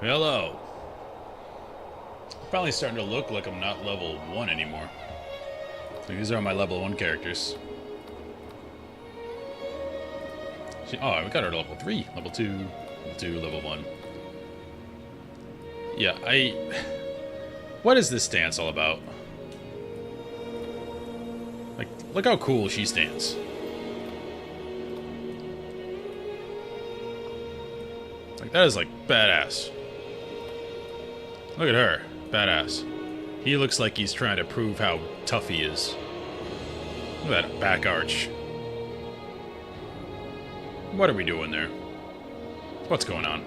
Hello. Finally starting to look like I'm not level 1 anymore. So these are my level 1 characters. Oh, we got our level 3. Level 2, level 2, level 1. Yeah, what is this stance all about? Like, look how cool she stands. Like, that is, like, badass. Look at her. Badass. He looks like he's trying to prove how tough he is. Look at that back arch. What are we doing there? What's going on?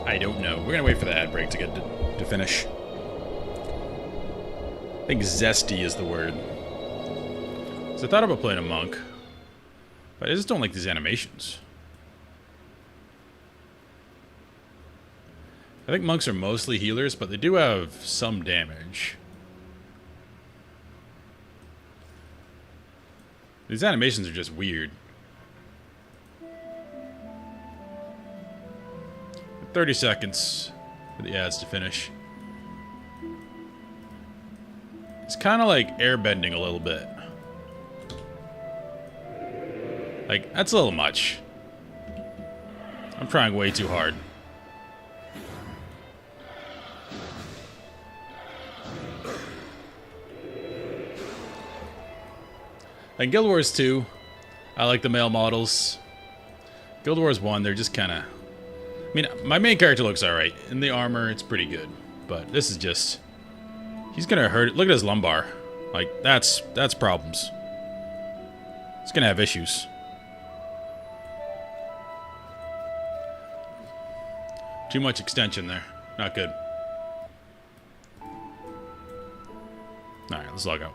I don't know. We're gonna wait for the ad break to get to finish. I think zesty is the word. So I thought about playing a monk, but I just don't like these animations. I think monks are mostly healers, but they do have some damage. These animations are just weird. 30 seconds for the ads to finish. It's kind of like airbending a little bit. Like, that's a little much. I'm trying way too hard. Like Guild Wars 2, I like the male models. Guild Wars 1, they're just kind of... I mean, my main character looks alright. In the armor, it's pretty good. But this is just... He's gonna hurt it. Look at his lumbar. Like, that's problems. He's gonna have issues. Too much extension there. Not good. Alright, let's log out.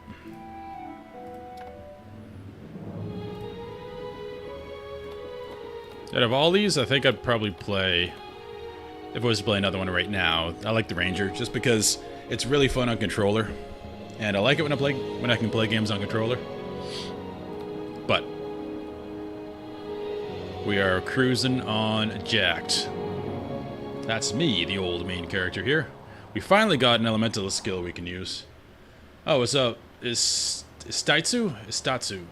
Out of all these, I think I'd probably play... If I was to play another one right now, I like the Ranger, just because it's really fun on controller. And I like it when I can play games on controller. But we are cruising on Jacked. That's me, the old main character here. We finally got an elemental skill we can use. Oh, what's up? Is Staitsu? Istatsu.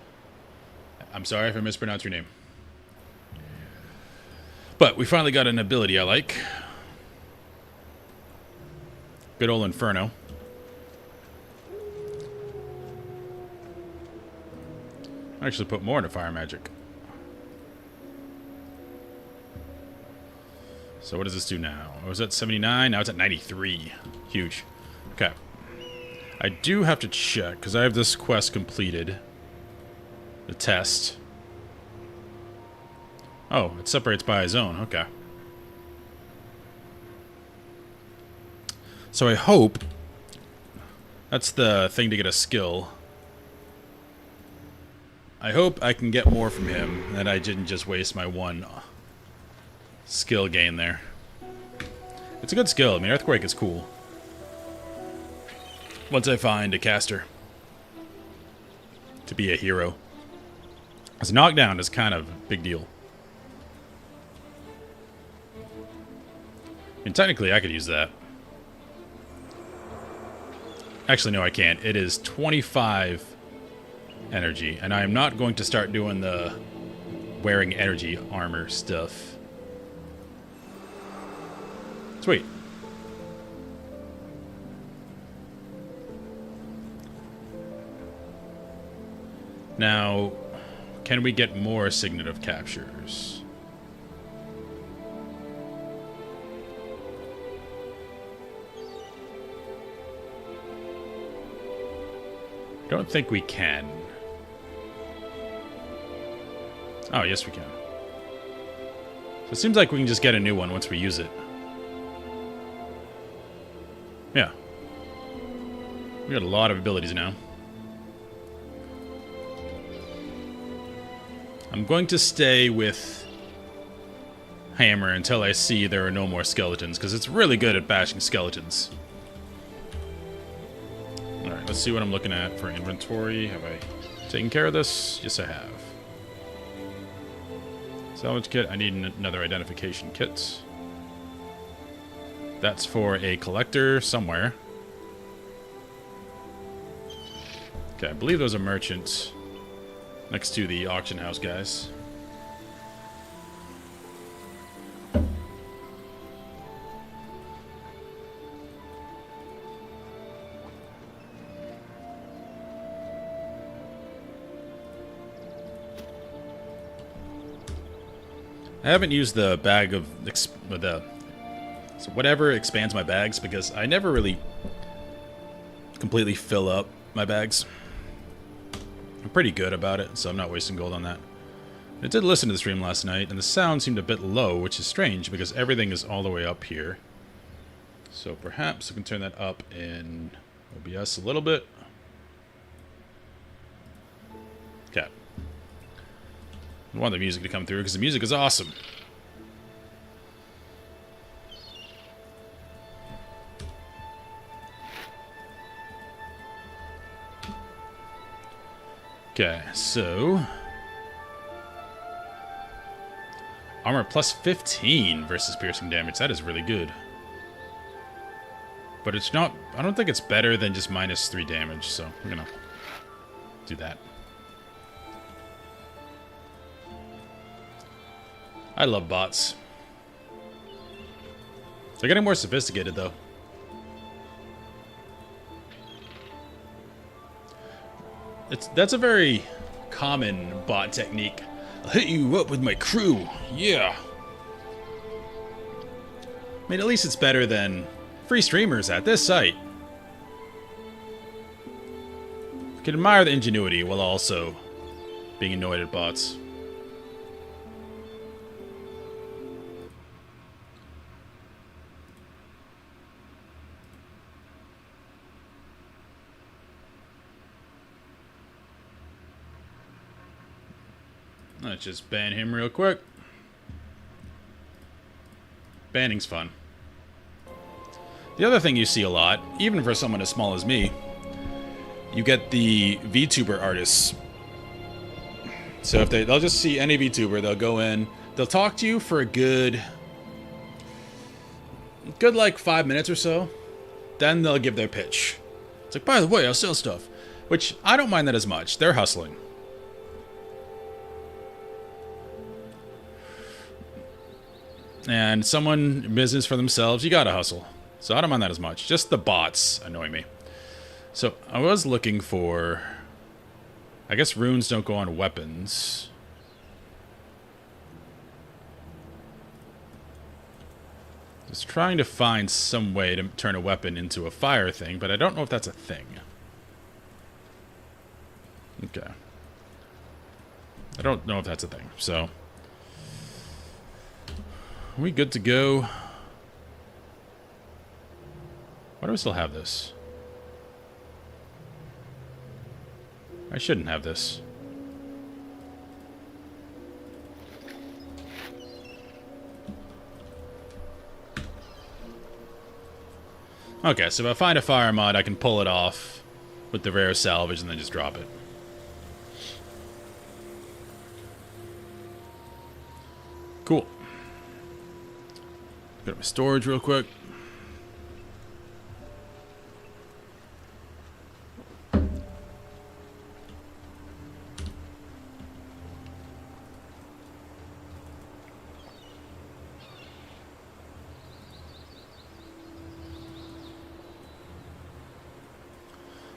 I'm sorry if I mispronounced your name. But we finally got an ability I like. Good old Inferno. I actually put more into fire magic. So what does this do now? I was at 79, now it's at 93. Huge. Okay. I do have to check, because I have this quest completed. The test. Oh, it separates by a zone. Okay. So I hope... That's the thing to get a skill. I hope I can get more from him, and I didn't just waste my one skill gain there. It's a good skill. I mean, Earthquake is cool. Once I find a caster to be a hero. Because knockdown is kind of a big deal. I mean, technically, I could use that. Actually, no, I can't. It is 25 energy, and I am not going to start doing the wearing energy armor stuff. Sweet. Now, can we get more Signet of Captures? Don't think we can. Oh, yes we can. So it seems like we can just get a new one once we use it. Yeah. We got a lot of abilities now. I'm going to stay with Hammer until I see there are no more skeletons, because it's really good at bashing skeletons. Alright, let's see what I'm looking at for inventory. Have I taken care of this? Yes, I have. Salvage kit. I need another identification kit. That's for a collector somewhere. Okay, I believe those are merchants next to the auction house guys. I haven't used the bag of so whatever expands my bags because I never really completely fill up my bags. I'm pretty good about it, so I'm not wasting gold on that. I did listen to the stream last night, and the sound seemed a bit low, which is strange because everything is all the way up here. So perhaps I can turn that up in OBS a little bit. Okay. I want the music to come through because the music is awesome. Okay, so armor plus 15 versus piercing damage. That is really good. But it's not, I don't think it's better than just minus 3 damage, so I'm gonna do that. I love bots. They're getting more sophisticated, though. That's a very common bot technique. I'll hit you up with my crew. Yeah. I mean, at least it's better than free streamers at this site. You can admire the ingenuity while also being annoyed at bots. Let's just ban him real quick. Banning's fun. The other thing you see a lot, even for someone as small as me, you get the VTuber artists. So if they'll just see any VTuber, they'll go in, they'll talk to you for a good like 5 minutes or so. Then they'll give their pitch. It's like, by the way, I'll sell stuff. Which, I don't mind that as much. They're hustling. And someone business for themselves, you gotta hustle. So I don't mind that as much. Just the bots annoy me. So I was looking for, I guess runes don't go on weapons. Just trying to find some way to turn a weapon into a fire thing, but I don't know if that's a thing. Okay. I don't know if that's a thing, so are we good to go? Why do I still have this? I shouldn't have this. Okay, so if I find a fire mod, I can pull it off with the rare salvage and then just drop it. Cool. Go to my storage real quick.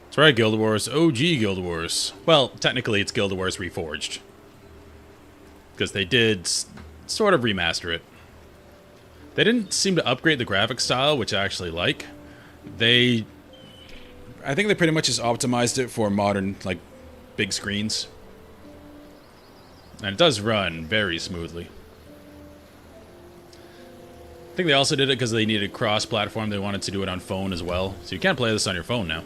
That's right, Guild Wars. OG Guild Wars. Well, technically it's Guild Wars Reforged. Because they did sort of remaster it. They didn't seem to upgrade the graphic style, which I actually like. I think they pretty much just optimized it for modern, like, big screens. And it does run very smoothly. I think they also did it because they needed cross-platform. They wanted to do it on phone as well. So you can't play this on your phone now.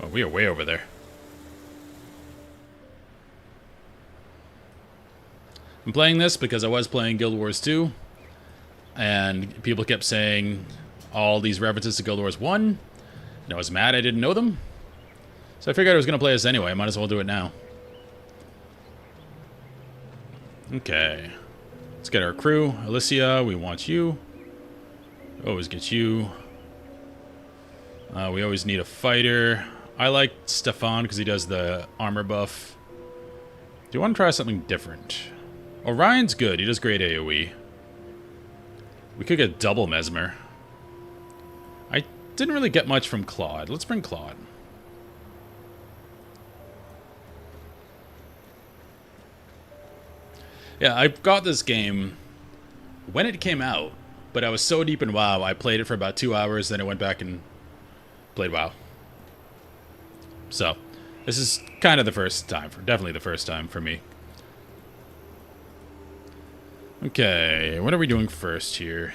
Oh, we are way over there. I'm playing this because I was playing Guild Wars 2, and people kept saying all these references to Guild Wars 1, and I was mad I didn't know them. So I figured I was going to play this anyway. I might as well do it now. Okay. Let's get our crew. Alicia, we want you. Always get you. We always need a fighter. I like Stefan because he does the armor buff. Do you want to try something different? Orion's good. He does great AoE. We could get double Mesmer. I didn't really get much from Claude. Let's bring Claude. Yeah, I got this game when it came out, but I was so deep in WoW, I played it for about 2 hours, then I went back and played WoW. So, this is kind of the first time, definitely the first time for me. Okay, what are we doing first here?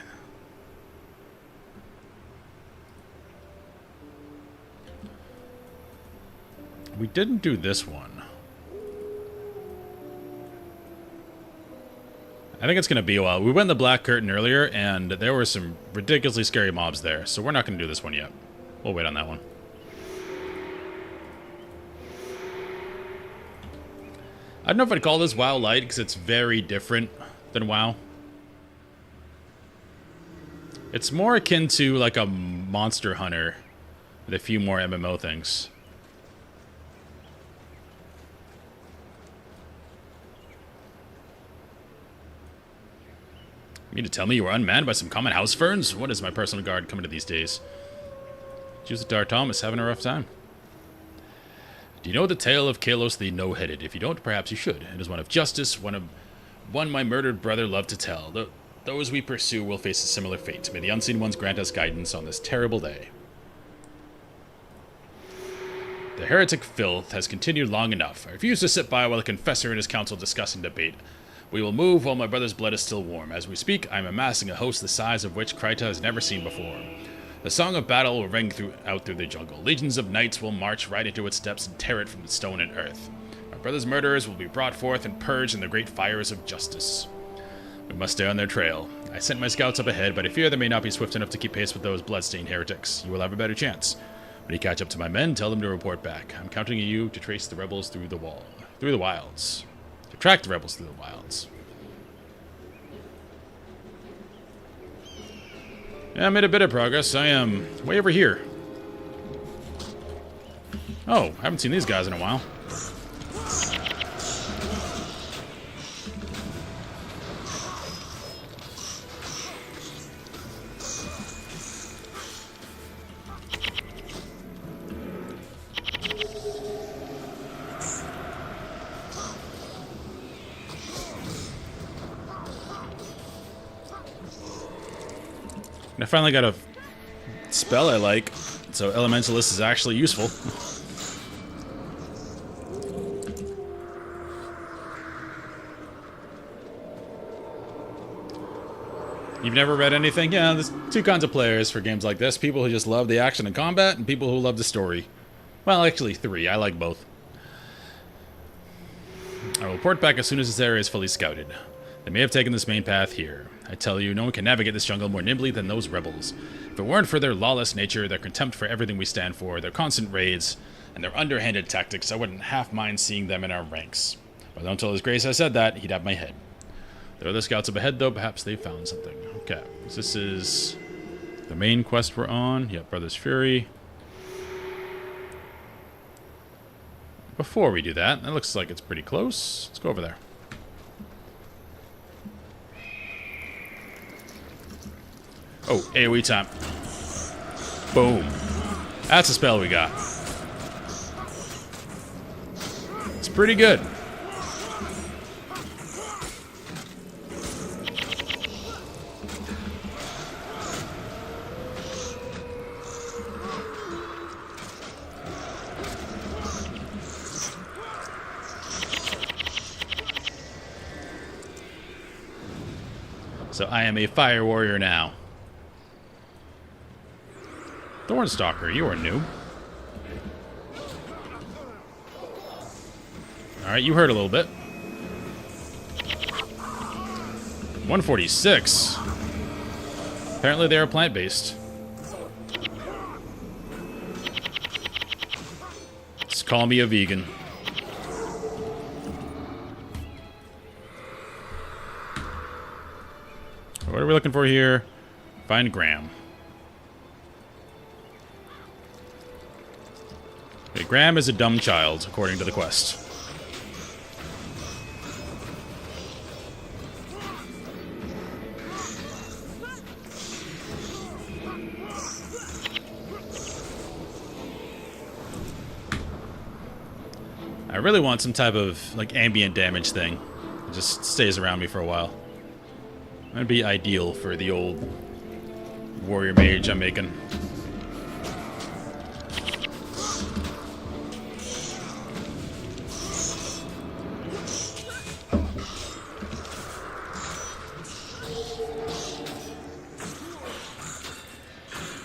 We didn't do this one. I think it's going to be a while. We went in the Black Curtain earlier, and there were some ridiculously scary mobs there, so we're not going to do this one yet. We'll wait on that one. I don't know if I'd call this WoW Light, because it's very different than WoW. It's more akin to like a Monster Hunter with a few more MMO things. You mean to tell me you were unmanned by some common house ferns? What is my personal guard coming to these days? Joseph Dartom is having a rough time. Do you know the tale of Kalos the No-Headed? If you don't, perhaps you should. It is one of justice, one my murdered brother loved to tell. Those we pursue will face a similar fate. May the unseen ones grant us guidance on this terrible day. The heretic filth has continued long enough. I refuse to sit by while the confessor and his council discuss and debate. We will move while my brother's blood is still warm. As we speak, I am amassing a host the size of which Kryta has never seen before. The song of battle will ring out through the jungle. Legions of knights will march right into its steps and tear it from the stone and earth. My brother's murderers will be brought forth and purged in the great fires of justice. We must stay on their trail. I sent my scouts up ahead, but I fear they may not be swift enough to keep pace with those bloodstained heretics. You will have a better chance. When you catch up to my men, tell them to report back. I'm counting on you to trace the rebels through the wilds. To track the rebels through the wilds. Yeah, I made a bit of progress. I am way over here. Oh, I haven't seen these guys in a while. I finally got a spell I like, so Elementalist is actually useful. You've never read anything? Yeah, there's two kinds of players for games like this. People who just love the action and combat, and people who love the story. Well, actually three. I like both. I will report back as soon as this area is fully scouted. They may have taken this main path here. I tell you, no one can navigate this jungle more nimbly than those rebels. If it weren't for their lawless nature, their contempt for everything we stand for, their constant raids, and their underhanded tactics, I wouldn't half mind seeing them in our ranks. But don't tell His Grace I said that, he'd have my head. There are other scouts up ahead, though. Perhaps they found something. Okay, so this is the main quest we're on. Yep, Brother's Fury. Before we do that, that looks like it's pretty close. Let's go over there. Oh, AoE time. Boom. That's a spell we got. It's pretty good. So I am a fire warrior now. Thornstalker, you are new. Alright, you hurt a little bit. 146. Apparently they are plant-based. Just call me a vegan. we looking for here? Find Graham. Okay, Graham is a dumb child, according to the quest. I really want some type of, like, ambient damage thing. It just stays around me for a while. That'd be ideal for the old warrior mage I'm making.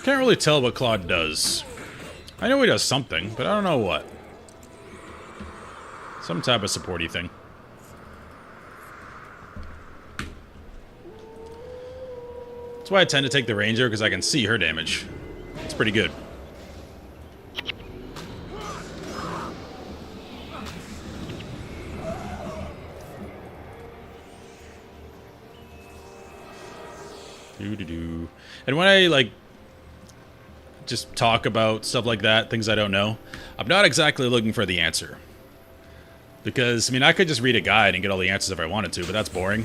Can't really tell what Claude does. I know he does something, but I don't know what. Some type of supporty thing. That's why I tend to take the ranger, because I can see her damage. It's pretty good. Doo-doo-doo. And when I, like, just talk about stuff like that, things I don't know, I'm not exactly looking for the answer. Because, I mean, I could just read a guide and get all the answers if I wanted to, but that's boring.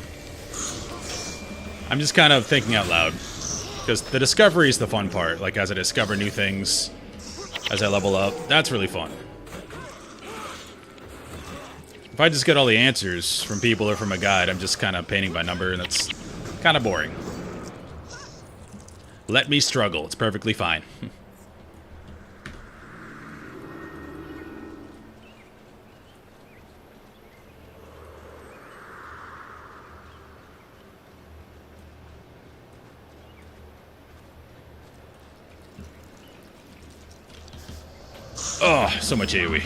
I'm just kind of thinking out loud. Because the discovery is the fun part. Like, as I discover new things, as I level up, that's really fun. If I just get all the answers from people or from a guide, I'm just kind of painting by number, and that's kind of boring. Let me struggle. It's perfectly fine. Oh, so much AoE.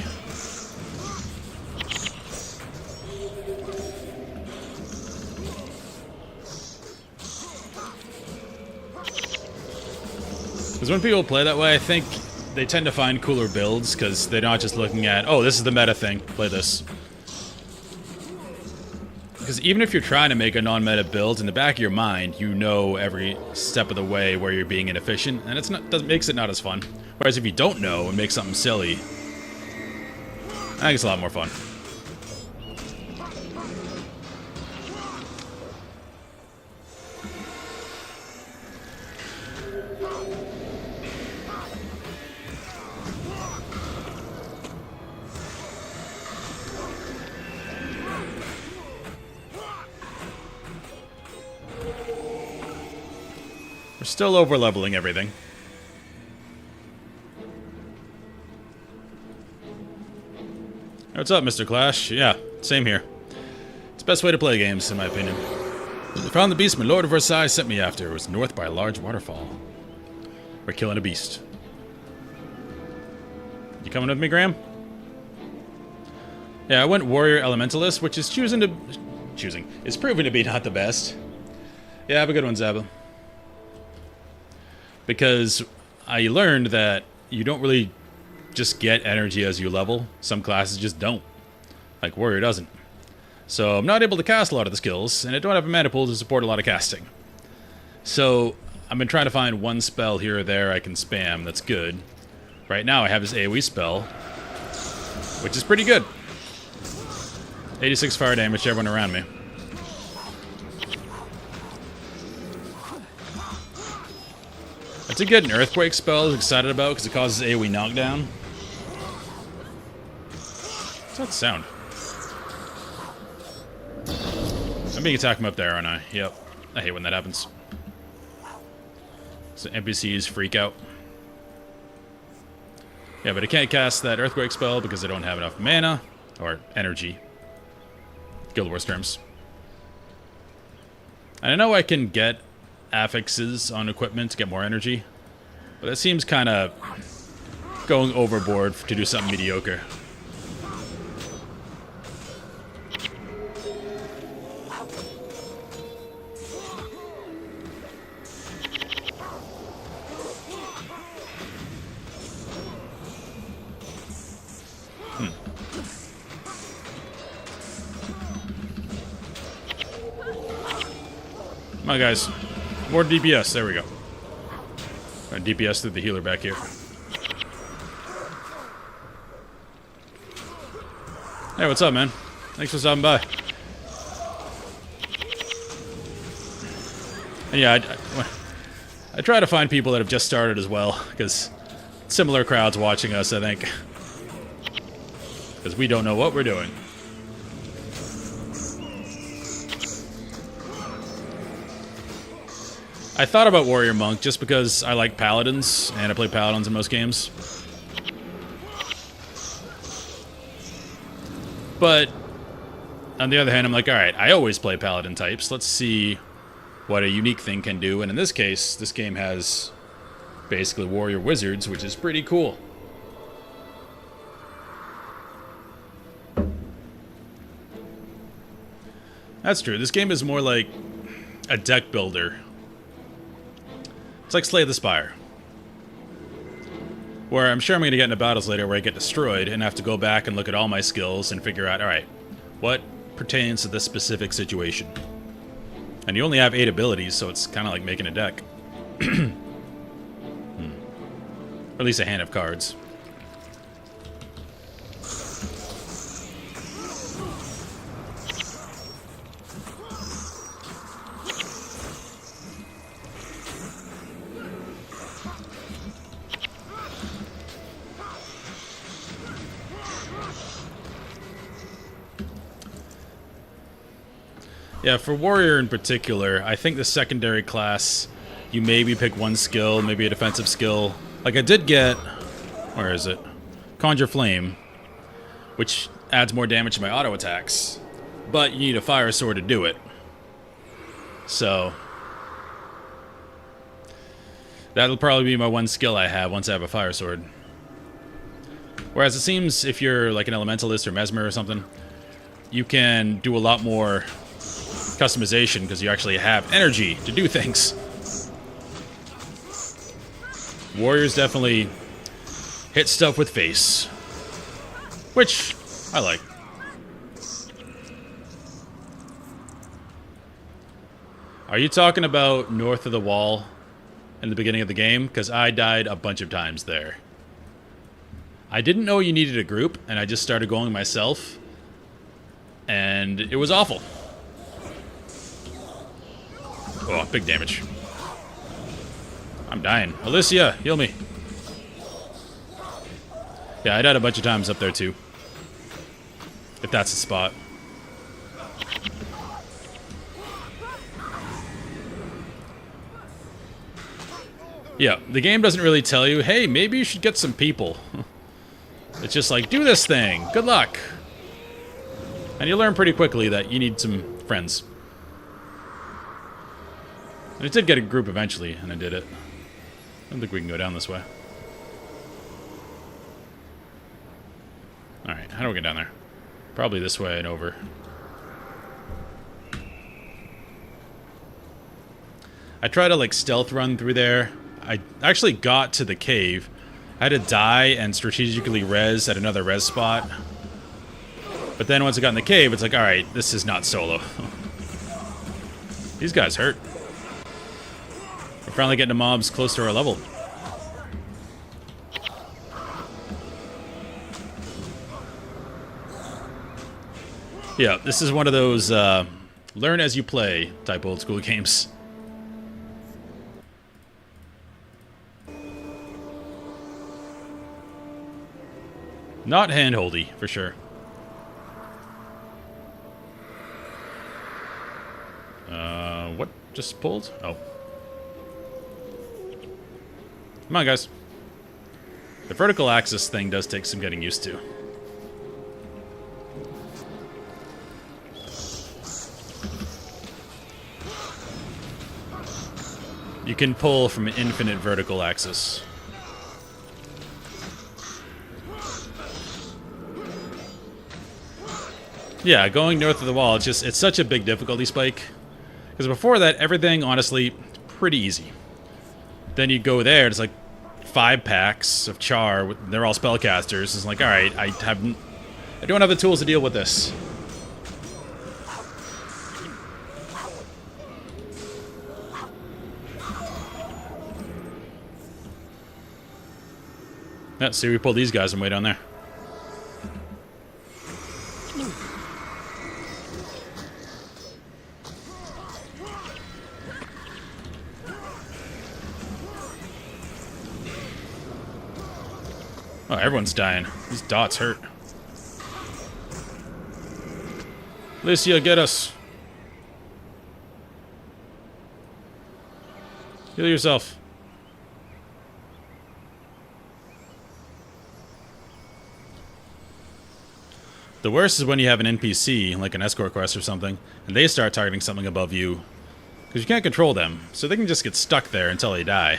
Because when people play that way, I think they tend to find cooler builds, because they're not just looking at, oh, this is the meta thing, play this. Because even if you're trying to make a non-meta build, in the back of your mind, you know every step of the way where you're being inefficient, and it's not, that makes it not as fun. Whereas if you don't know and make something silly, I think it's a lot more fun. We're still over-leveling everything. What's up, Mr. Clash? Yeah, same here. It's the best way to play games, in my opinion. I found the beast my Lord of Versailles sent me after. It was north by a large waterfall. We're killing a beast. You coming with me, Graham? Yeah, I went Warrior Elementalist, which is is proven to be not the best. Yeah, have a good one, Zaba. Because I learned that you don't really just get energy as you level. Some classes just don't. Like Warrior doesn't. So I'm not able to cast a lot of the skills, and I don't have a mana pool to support a lot of casting. So I've been trying to find one spell here or there I can spam that's good. Right now I have this AoE spell, which is pretty good. 86 fire damage to everyone around me. It's a good Earthquake spell I was excited about because it causes AoE knockdown. What's that sound? I'm being attacked from up there, aren't I? Yep. I hate when that happens. So NPCs freak out. Yeah, but I can't cast that Earthquake spell because I don't have enough mana or energy. Guild Wars terms. And I know I can get affixes on equipment to get more energy, but that seems kind of going overboard to do something mediocre. Come on, guys. More DPS. There we go. DPS through the healer back here. Hey, what's up, man? Thanks for stopping by. And yeah, I try to find people that have just started as well, because similar crowds watching us, I think. Because we don't know what we're doing. I thought about Warrior Monk just because I like Paladins, and I play Paladins in most games. But, on the other hand, I'm like, alright, I always play Paladin types. Let's see what a unique thing can do. And in this case, this game has basically Warrior Wizards, which is pretty cool. That's true. This game is more like a deck builder. It's like Slay the Spire. Where I'm sure I'm going to get into battles later where I get destroyed and have to go back and look at all my skills and figure out, alright, what pertains to this specific situation? And you only have 8 abilities, so it's kind of like making a deck. Or at least a hand of cards. Yeah, for Warrior in particular, I think the secondary class, you maybe pick one skill, maybe a defensive skill. Like I did get, where is it? Conjure Flame, which adds more damage to my auto attacks, but you need a fire sword to do it. So, that'll probably be my one skill I have once I have a fire sword. Whereas it seems if you're like an elementalist or mesmer or something, you can do a lot more customization because you actually have energy to do things. Warriors definitely hit stuff with face, which I like. Are you talking about north of the wall in the beginning of the game? Because I died a bunch of times there. I didn't know you needed a group, and I just started going myself, and it was awful. Oh, big damage. I'm dying. Alicia, heal me. Yeah, I died a bunch of times up there too. If that's the spot. Yeah, the game doesn't really tell you, hey, maybe you should get some people. It's just like, do this thing. Good luck. And you learn pretty quickly that you need some friends. I did get a group eventually, and I did it. I don't think we can go down this way. Alright, how do we get down there? Probably this way and over. I tried to, like, stealth run through there. I actually got to the cave. I had to die and strategically res at another res spot. But then once I got in the cave, it's like, alright, this is not solo. These guys hurt. We're finally getting to mobs close to our level. Yeah, this is one of those learn as you play type old school games. Not handholdy, for sure. What just pulled? Oh. Come on, guys. The vertical axis thing does take some getting used to. You can pull from an infinite vertical axis. Yeah, going north of the wall, it's such a big difficulty spike. Because before that, everything, honestly, pretty easy. Then you go there, it's like 5 packs of char, they're all spellcasters. It's like, alright, I don't have the tools to deal with this. Yeah, see, we pull these guys and way down there. Oh, everyone's dying. These dots hurt. Alicia, get us. Heal yourself. The worst is when you have an NPC, like an escort quest or something, and they start targeting something above you. Because you can't control them, so they can just get stuck there until they die.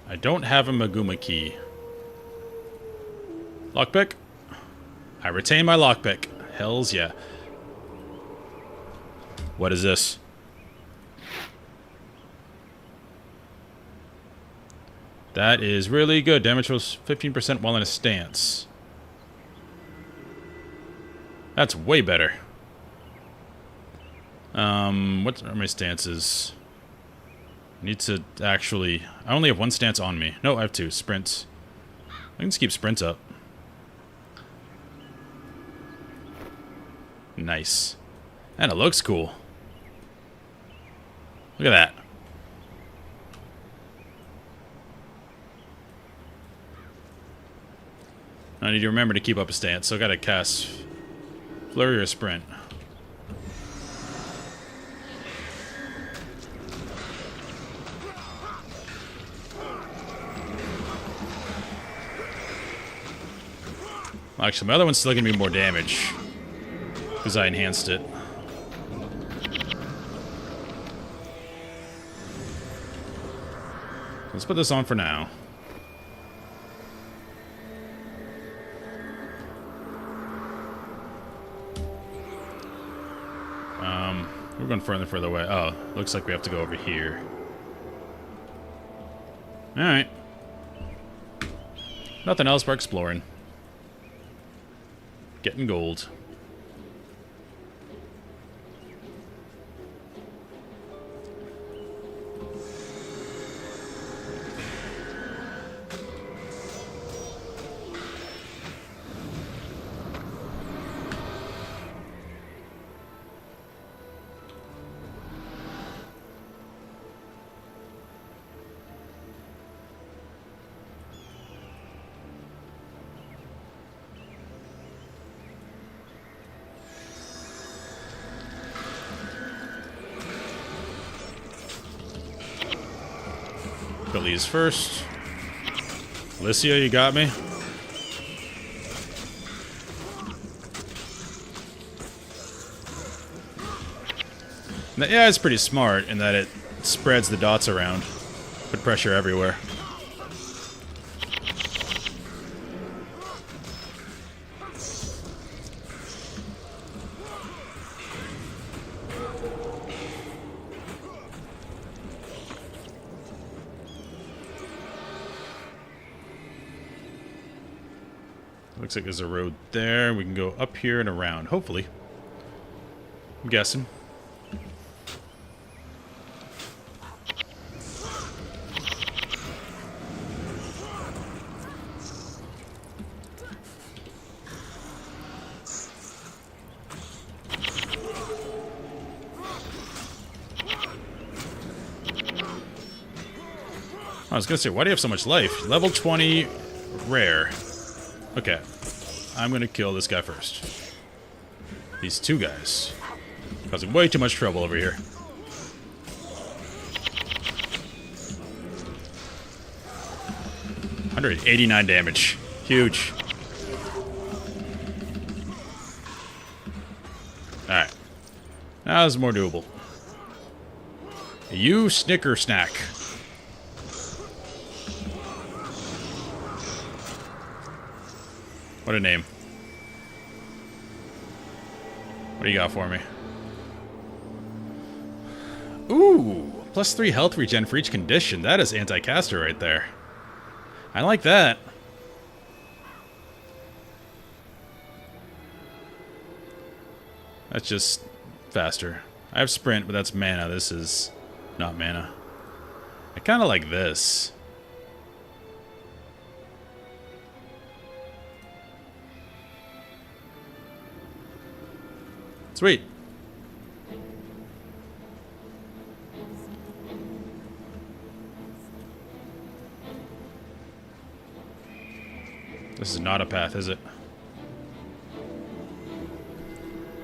I don't have a Maguma key. Lockpick? I retain my lockpick. Hells yeah. What is this? That is really good. Damage was 15% while in a stance. That's way better. What are my stances? I need to actually... I only have one stance on me. No, I have two. Sprints. I can just keep sprints up. Nice. And it looks cool. Look at that. I need to remember to keep up a stance, so I gotta cast Flurry or Sprint. Actually, my other one's still gonna be more damage because I enhanced it. Let's put this on for now. We're going further and further away. Oh, looks like we have to go over here. Alright. Nothing else for exploring. Getting gold. Billy's first. Alicia, you got me? Yeah, it's pretty smart in that it spreads the dots around. Put pressure everywhere. Looks like there's a road there. We can go up here and around, hopefully. I'm guessing. I was gonna say, why do you have so much life? Level 20, rare. Okay. I'm gonna kill this guy first. These two guys. Causing way too much trouble over here. $189 damage. Huge. Alright. Now this is more doable. You snicker snack. What a name. What do you got for me? Ooh, +3 health regen for each condition. That is anti-caster right there. I like that. That's just faster. I have sprint, but that's mana. This is not mana. I kind of like this. Sweet. This is not a path, is it?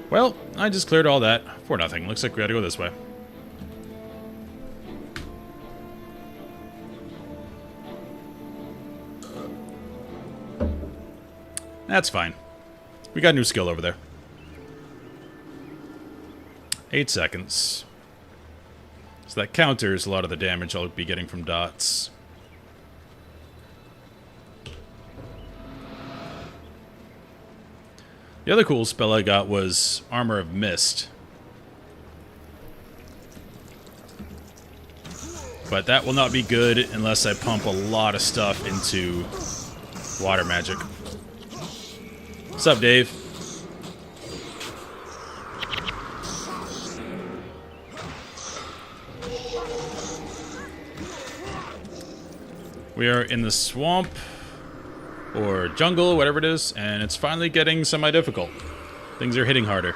Well, I just cleared all that for nothing. Looks like we gotta go this way. That's fine. We got a new skill over there. 8 seconds. So that counters a lot of the damage I'll be getting from dots. The other cool spell I got was Armor of Mist. But that will not be good unless I pump a lot of stuff into water magic. What's up, Dave? We are in the swamp, or jungle, whatever it is, and it's finally getting semi-difficult. Things are hitting harder.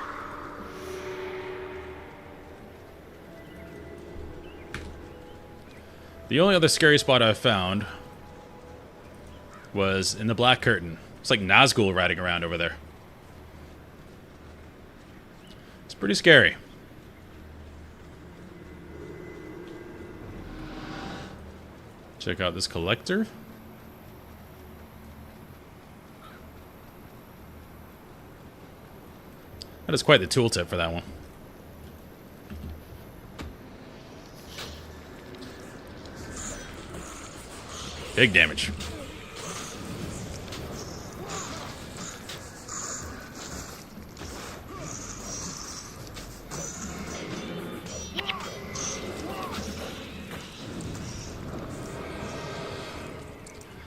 The only other scary spot I found was in the Black Curtain. It's like Nazgul riding around over there. It's pretty scary. Check out this collector. That is quite the tooltip for that one. Big damage.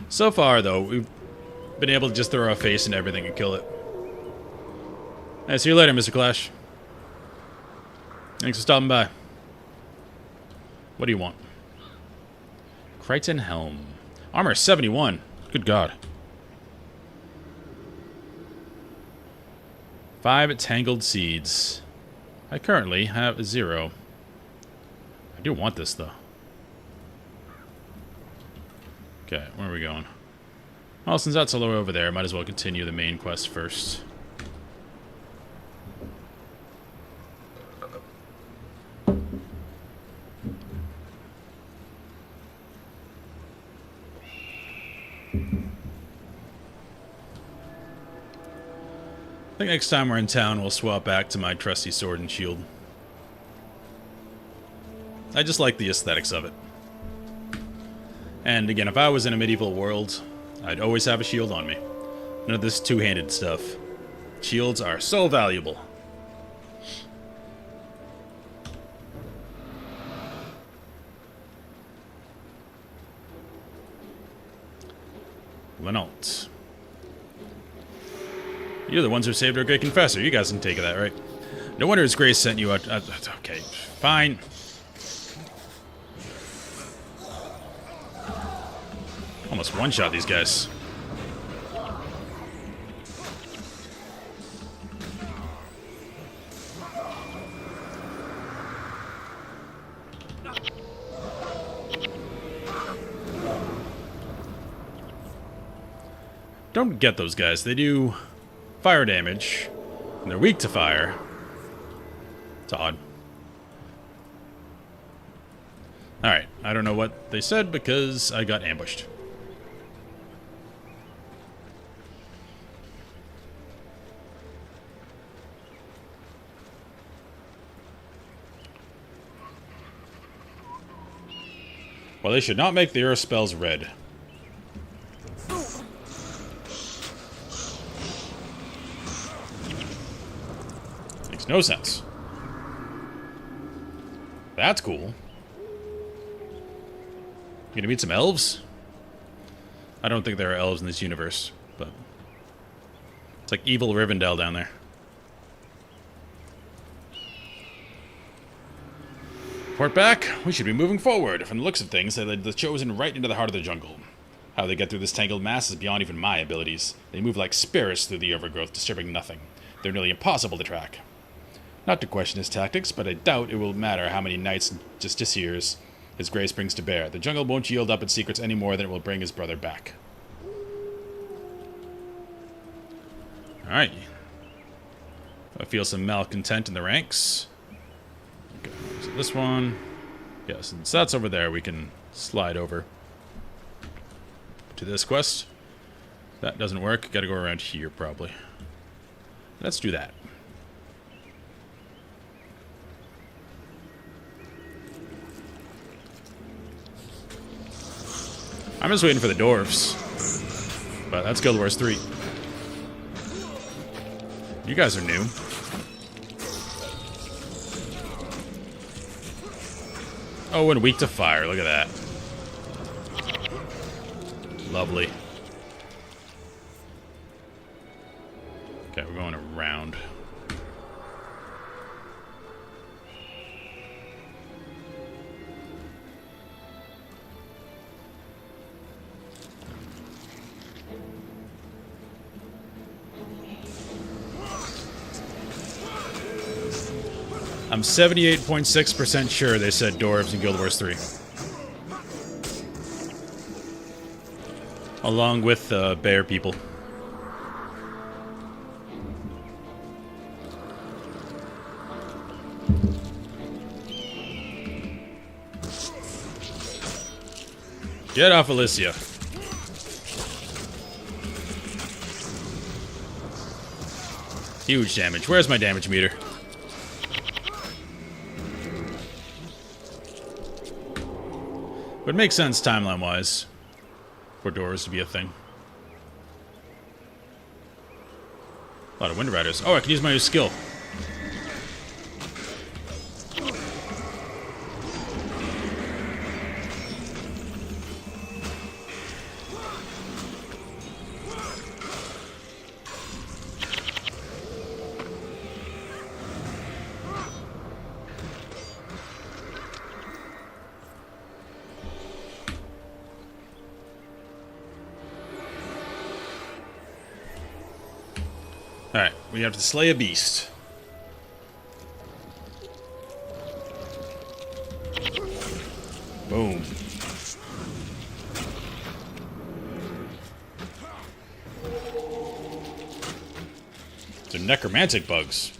So far, though, we've been able to just throw our face into everything and kill it. Hey, see you later, Mr. Clash. Thanks for stopping by. What do you want? Kryta Helm. Armor 71. Good God. 5 Tangled Seeds. I currently have 0. I do want this, though. Okay, where are we going? Well, since that's all the way over there, I might as well continue the main quest first. I think next time we're in town, we'll swap back to my trusty sword and shield. I just like the aesthetics of it. And again, if I was in a medieval world, I'd always have a shield on me. None of this two-handed stuff. Shields are so valuable. Renault. You're the ones who saved our great confessor. You guys can take that, right? No wonder his grace sent you out. Okay, fine. Almost one-shot these guys. Don't get those guys. They do fire damage, and they're weak to fire. It's odd. Alright, I don't know what they said because I got ambushed. Well, they should not make the earth spells red. Makes no sense. That's cool. You gonna meet some elves? I don't think there are elves in this universe, but it's like evil Rivendell down there. Report back. We should be moving forward. From the looks of things, they led the Chosen right into the heart of the jungle. How they get through this tangled mass is beyond even my abilities. They move like spirits through the overgrowth, disturbing nothing. They're nearly impossible to track. Not to question his tactics, but I doubt it will matter how many nights and justiciars his grace brings to bear. The jungle won't yield up its secrets any more than it will bring his brother back. Alright. I feel some malcontent in the ranks. Okay, so this one. Yeah, since that's over there, we can slide over to this quest. That doesn't work. Gotta go around here, probably. Let's do that. I'm just waiting for the dwarves. But that's Guild Wars 3. You guys are new. Oh, and weak to fire. Look at that. Lovely. Okay, we're going around. I'm 78.6% sure they said dwarves in Guild Wars 3. Along with bear people. Get off Alicia. Huge damage. Where's my damage meter? But it makes sense timeline-wise for doors to be a thing. A lot of Wind Riders. Oh, I can use my new skill. Alright, we have to slay a beast. Boom. They're necromantic bugs.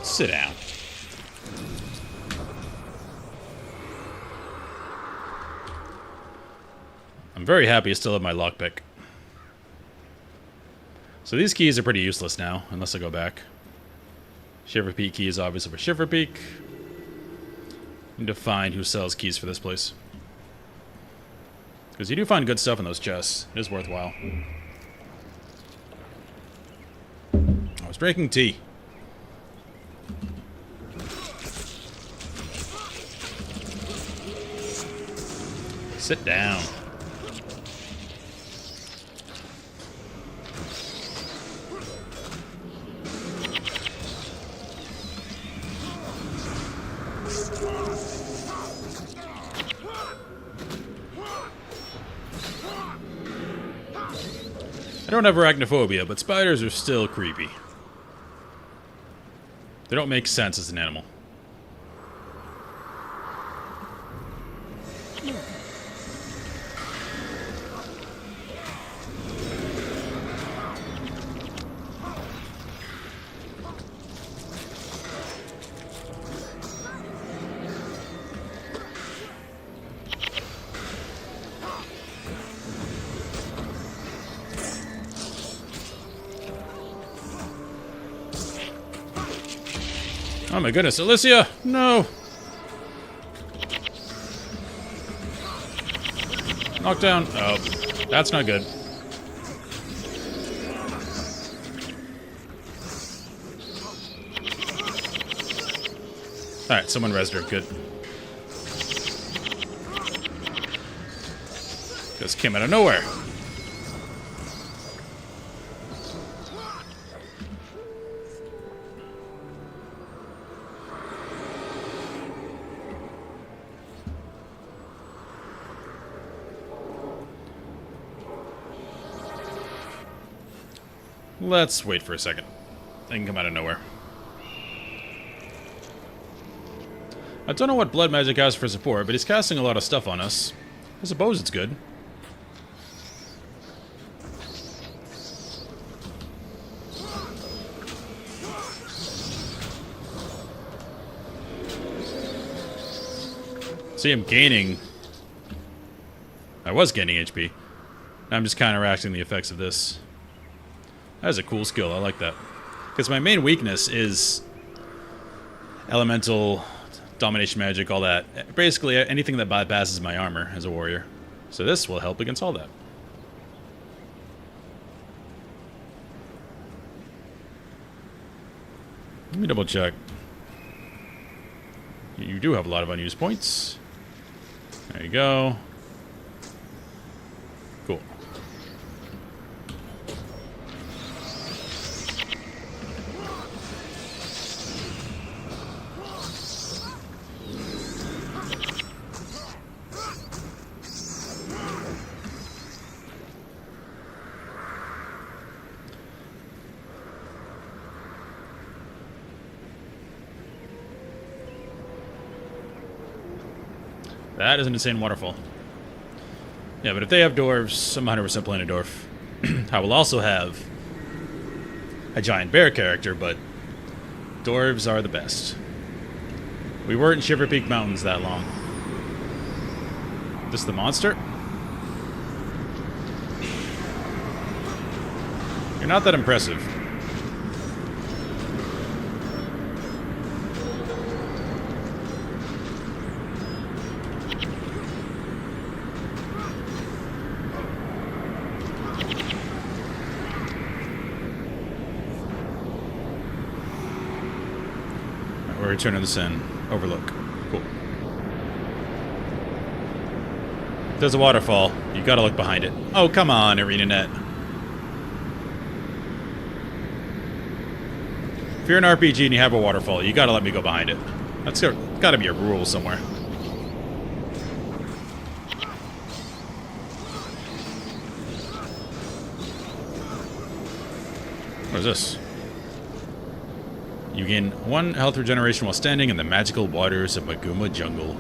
Sit down. I'm very happy I still have my lockpick. So these keys are pretty useless now, unless I go back. Shiver Peak key is obviously for Shiver Peak. Need to find who sells keys for this place. Because you do find good stuff in those chests. It is worthwhile. I was drinking tea. Sit down. I don't have arachnophobia, but spiders are still creepy. They don't make sense as an animal. Oh my goodness, Alicia! No! Knockdown. Oh, that's not good. Alright, someone rezzed her. Good. Just came out of nowhere. Let's wait for a second. They can come out of nowhere. I don't know what blood magic has for support, but he's casting a lot of stuff on us. I suppose it's good. See, I'm gaining... I was gaining HP. I'm just counteracting the effects of this. That is a cool skill. I like that. Because my main weakness is... elemental, domination magic, all that. Basically, anything that bypasses my armor as a warrior. So this will help against all that. Let me double check. You do have a lot of unused points. There you go. Cool. That is an insane waterfall. Yeah, but if they have dwarves, I'm 100% playing a dwarf. I will also have a giant bear character, but dwarves are the best. We weren't in Shiver Peak Mountains that long. This the monster? You're not that impressive. We're returning this in. Overlook. Cool. There's a waterfall. You gotta look behind it. Oh, come on, ArenaNet. If you're an RPG and you have a waterfall, you gotta let me go behind it. That's gotta be a rule somewhere. What is this? You gain 1 health regeneration while standing in the magical waters of Maguma Jungle.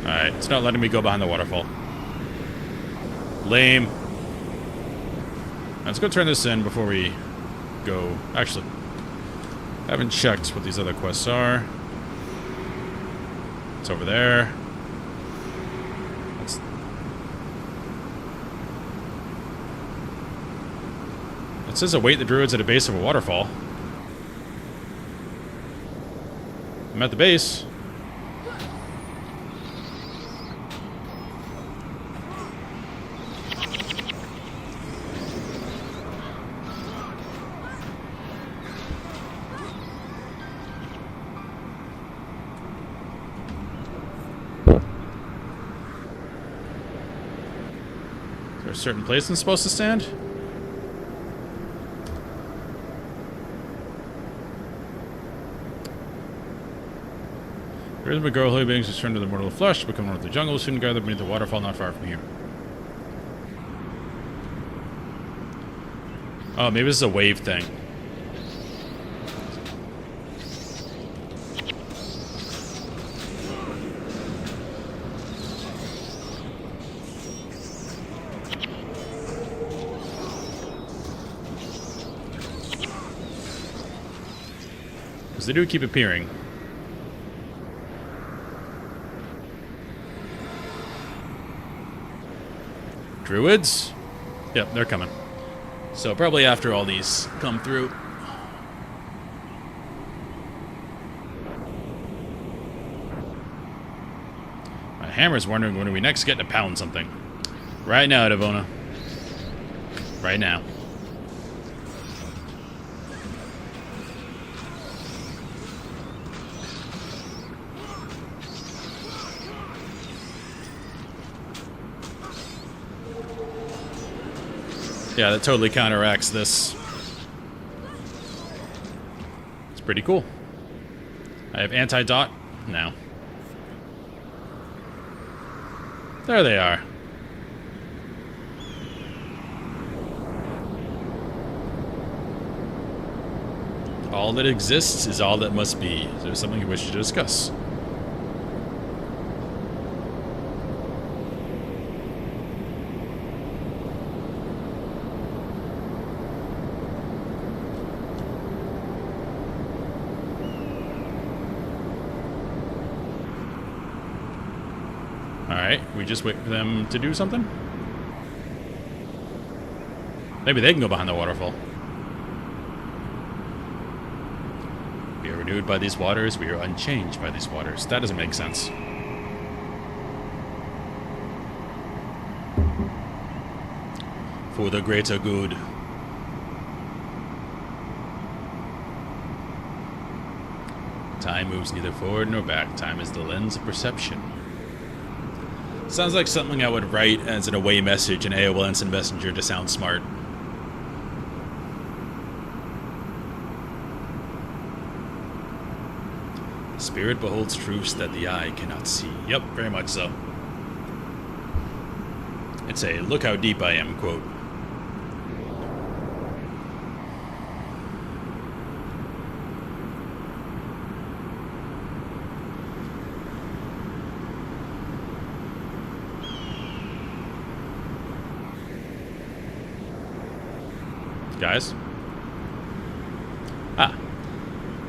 Alright, it's not letting me go behind the waterfall. Lame. Let's go turn this in before we go. Actually, I haven't checked what these other quests are. It's over there. It says await the druids at a base of a waterfall. I'm at the base. Is there a certain place I'm supposed to stand? There is a girl who beings return to the mortal flesh, become one of the jungle, soon gather beneath the waterfall not far from here. Oh, maybe this is a wave thing. Because they do keep appearing. Druids? Yep, they're coming. So probably after all these come through. My hammer's wondering when are we next getting to pound something. Right now, Elona. Right now. Yeah, that totally counteracts this. It's pretty cool. I have anti-dot now. There they are. All that exists is all that must be. Is there something you wish to discuss? Alright, we just wait for them to do something? Maybe they can go behind the waterfall. We are renewed by these waters, we are unchanged by these waters. That doesn't make sense. For the greater good. Time moves neither forward nor back. Time is the lens of perception. Sounds like something I would write as an away message in AOL Instant Messenger to sound smart. Spirit beholds truths that the eye cannot see. Yep, very much so. It's a "look how deep I am" quote. Guys?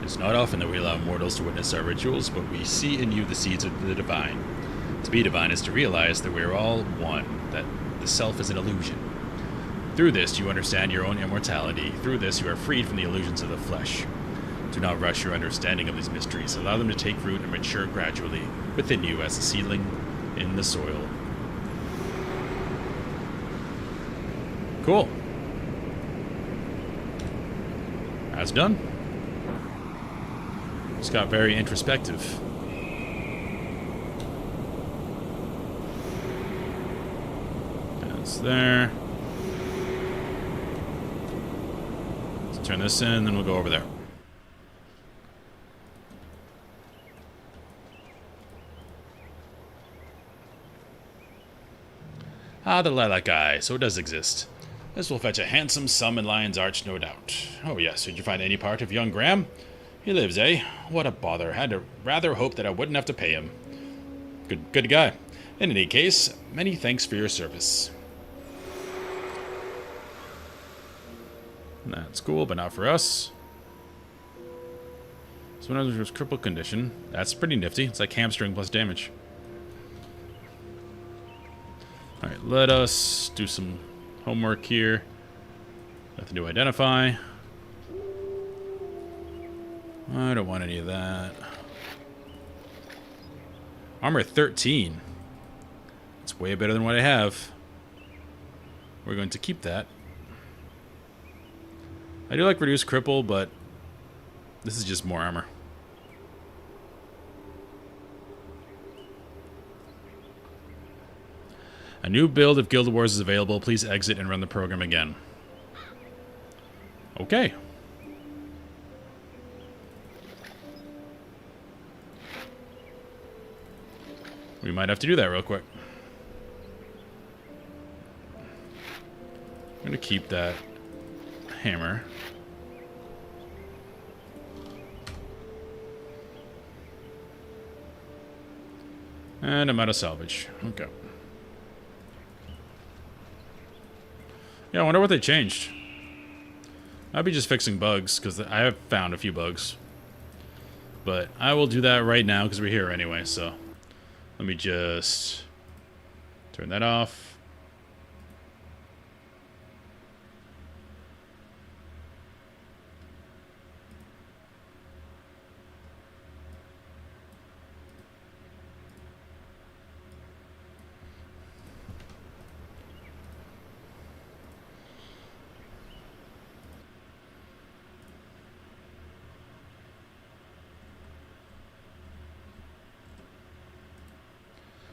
It's not often that we allow mortals to witness our rituals, but we see in you the seeds of the divine. To be divine is to realize that we are all one, that the self is an illusion. Through this, you understand your own immortality. Through this, you are freed from the illusions of the flesh. Do not rush your understanding of these mysteries. Allow them to take root and mature gradually within you as a seedling in the soil. Cool. That's done. Just got very introspective. That's there. Let's turn this in, then we'll go over there. Ah, the lilac eye. So it does exist. This will fetch a handsome sum in Lion's Arch, no doubt. Oh yes, did you find any part of young Graham? He lives, eh? What a bother. Had to rather hope that I wouldn't have to pay him. Good guy. In any case, many thanks for your service. That's cool, but not for us. So when I was crippled condition, that's pretty nifty. It's like hamstring plus damage. Alright, let us do some homework here. Nothing to identify. I don't want any of that. Armor 13. It's way better than what I have. We're going to keep that. I do like reduced cripple, but this is just more armor. A new build of Guild Wars is available. Please exit and run the program again. Okay. We might have to do that real quick. I'm going to keep that hammer. And I'm out of salvage. Okay. Yeah, I wonder what they changed. I'll be just fixing bugs, because I have found a few bugs. But I will do that right now, because we're here anyway, so... Let me just turn that off.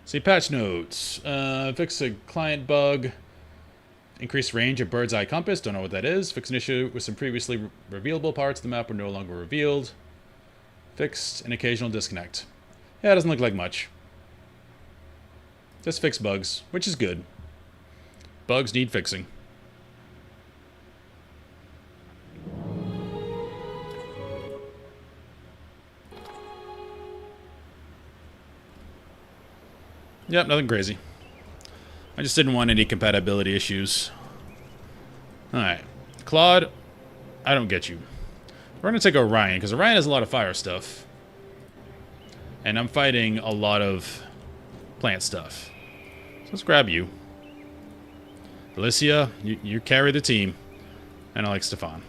See, patch notes. Fix a client bug. Increase range of bird's eye compass. Don't know what that is. Fix an issue with some previously revealable parts of the map were no longer revealed. Fixed an occasional disconnect. Yeah, it doesn't look like much. Just fix bugs, which is good. Bugs need fixing. Yep, nothing crazy. I just didn't want any compatibility issues. Alright. Claude, I don't get you. We're going to take Orion, because Orion has a lot of fire stuff. And I'm fighting a lot of plant stuff. So let's grab you. Alicia, you carry the team. And I like Stefan.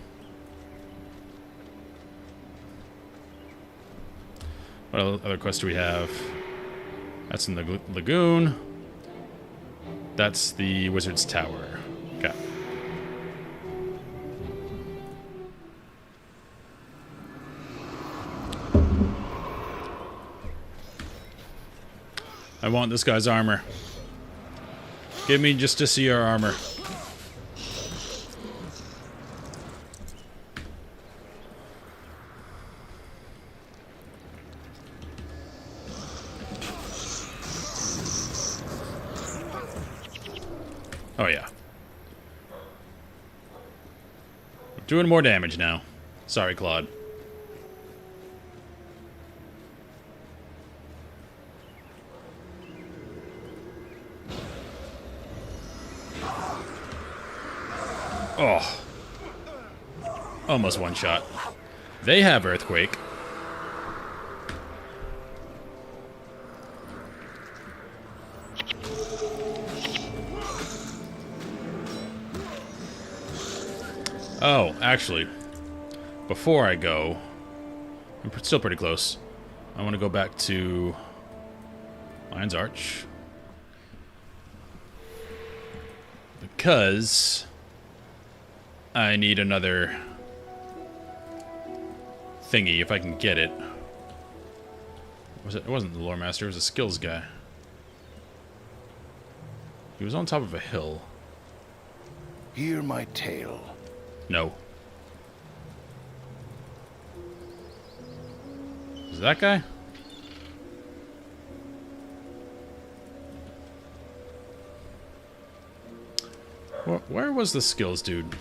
What other quests do we have? That's in the lagoon. That's the Wizard's Tower. Okay. I want this guy's armor. Give me just to see your armor. Oh yeah. We're doing more damage now. Sorry, Claude. Oh. Almost one shot. They have Earthquake. Oh, actually, before I go, I'm still pretty close. I want to go back to Lion's Arch. Because I need another thingy if I can get it. It wasn't the Lore Master, it was a skills guy. He was on top of a hill. Hear my tale. No. Is that guy? Where was the skills dude?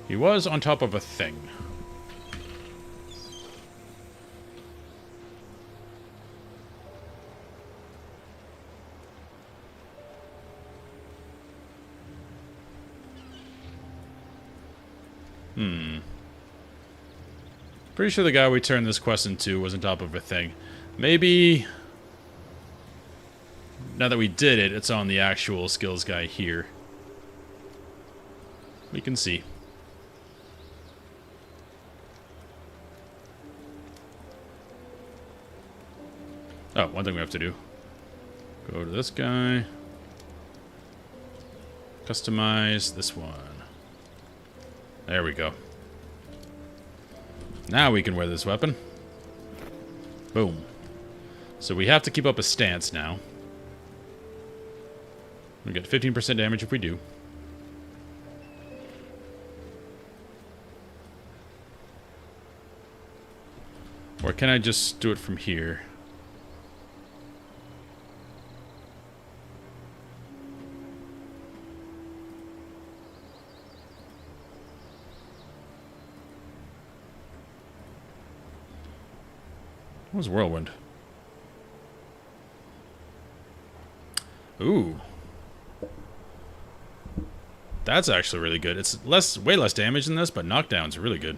He was on top of a thing. Pretty sure the guy we turned this quest into was on top of a thing. Maybe now that we did it, it's on the actual skills guy here. We can see. Oh, one thing we have to do. Go to this guy. Customize this one. There we go. Now we can wear this weapon. Boom. So we have to keep up a stance now. We get 15% damage if we do. Or can I just do it from here? What was Whirlwind? Ooh. That's actually really good. It's way less damage than this, but knockdown's really good.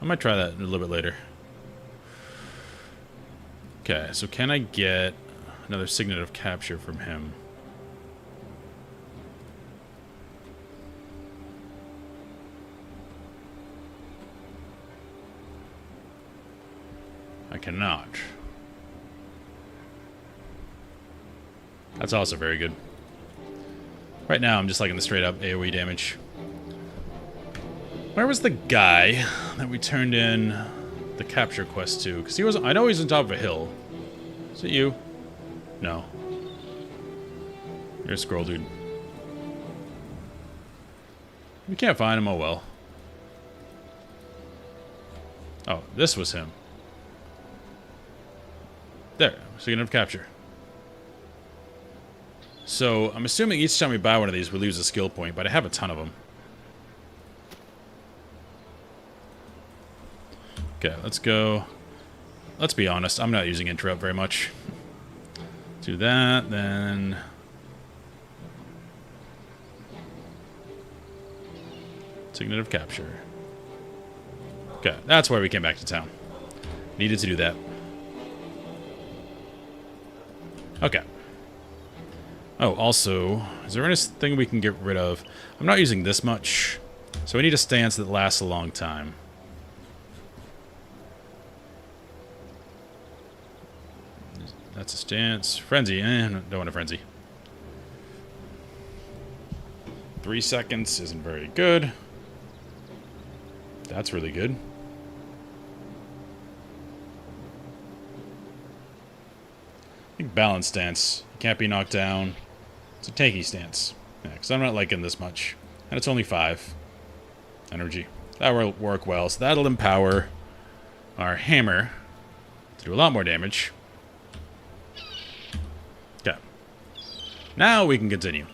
I might try that a little bit later. Okay, so can I get another Signet of Capture from him? I cannot. That's also very good. Right now, I'm just liking the straight up AoE damage. Where was the guy that we turned in the capture quest to? Because he was, I know he's on top of a hill. Is it you? No. You're a scroll dude. We can't find him, oh well. Oh, this was him. There. Speaking of capture. So, I'm assuming each time we buy one of these, we lose a skill point, but I have a ton of them. Okay, let's go. Let's be honest, I'm not using interrupt very much. Do that, then... Signet of capture. Okay, that's why we came back to town. Needed to do that. Okay. Oh, also, is there anything we can get rid of? I'm not using this much, so we need a stance that lasts a long time. That's a stance. Frenzy, don't want a frenzy. 3 seconds isn't very good. That's really good. I think balance stance. You can't be knocked down. It's a tanky stance. Yeah, because I'm not liking this much. And it's only 5 energy. That will work well. So that'll empower our hammer to do a lot more damage. Okay. Now we can continue.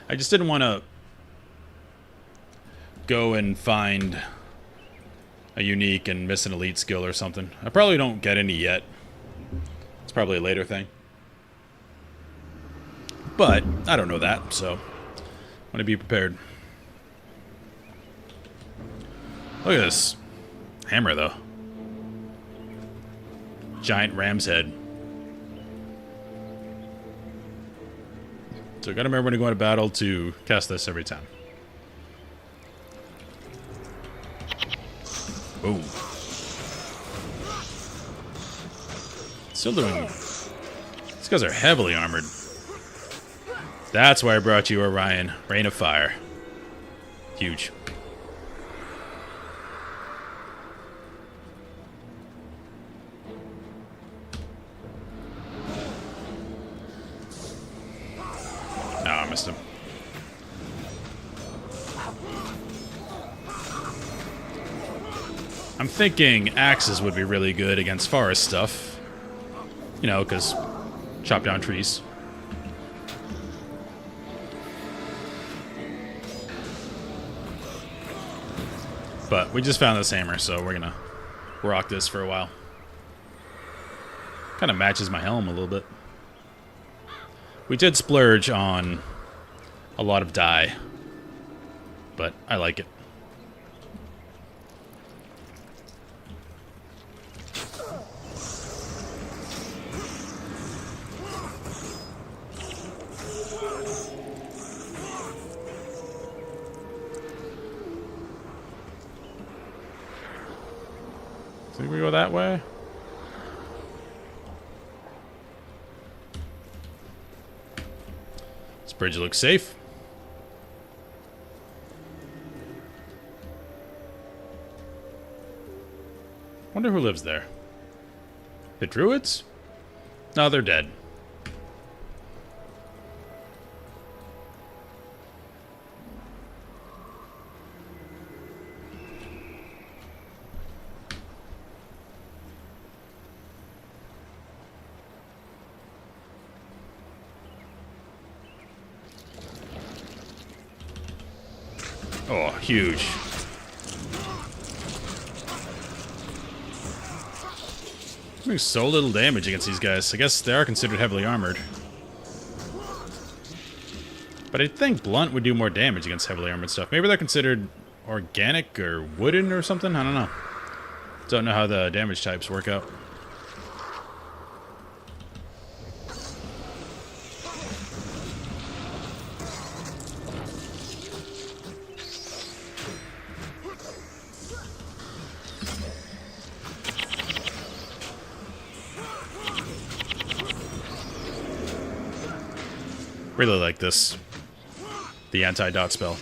I just didn't want to go and find a unique and miss an elite skill or something. I probably don't get any yet. It's probably a later thing. But I don't know that, so I want to be prepared. Look at this hammer, though. Giant ram's head. So I gotta remember when to go into battle to cast this every time. Boom. Still doing... These guys are heavily armored. That's why I brought you Orion. Rain of Fire. Huge. No, I missed him. I'm thinking axes would be really good against forest stuff. You know, because chop down trees. But we just found this hammer, so we're gonna rock this for a while. Kind of matches my helm a little bit. We did splurge on a lot of dye, but I like it. Think we go that way? This bridge looks safe. Wonder who lives there. The druids? No, they're dead. Oh, huge. Doing so little damage against these guys. I guess they are considered heavily armored. But I think blunt would do more damage against heavily armored stuff. Maybe they're considered organic or wooden or something? I don't know. Don't know how the damage types work out. Really like this. The anti-dot spell.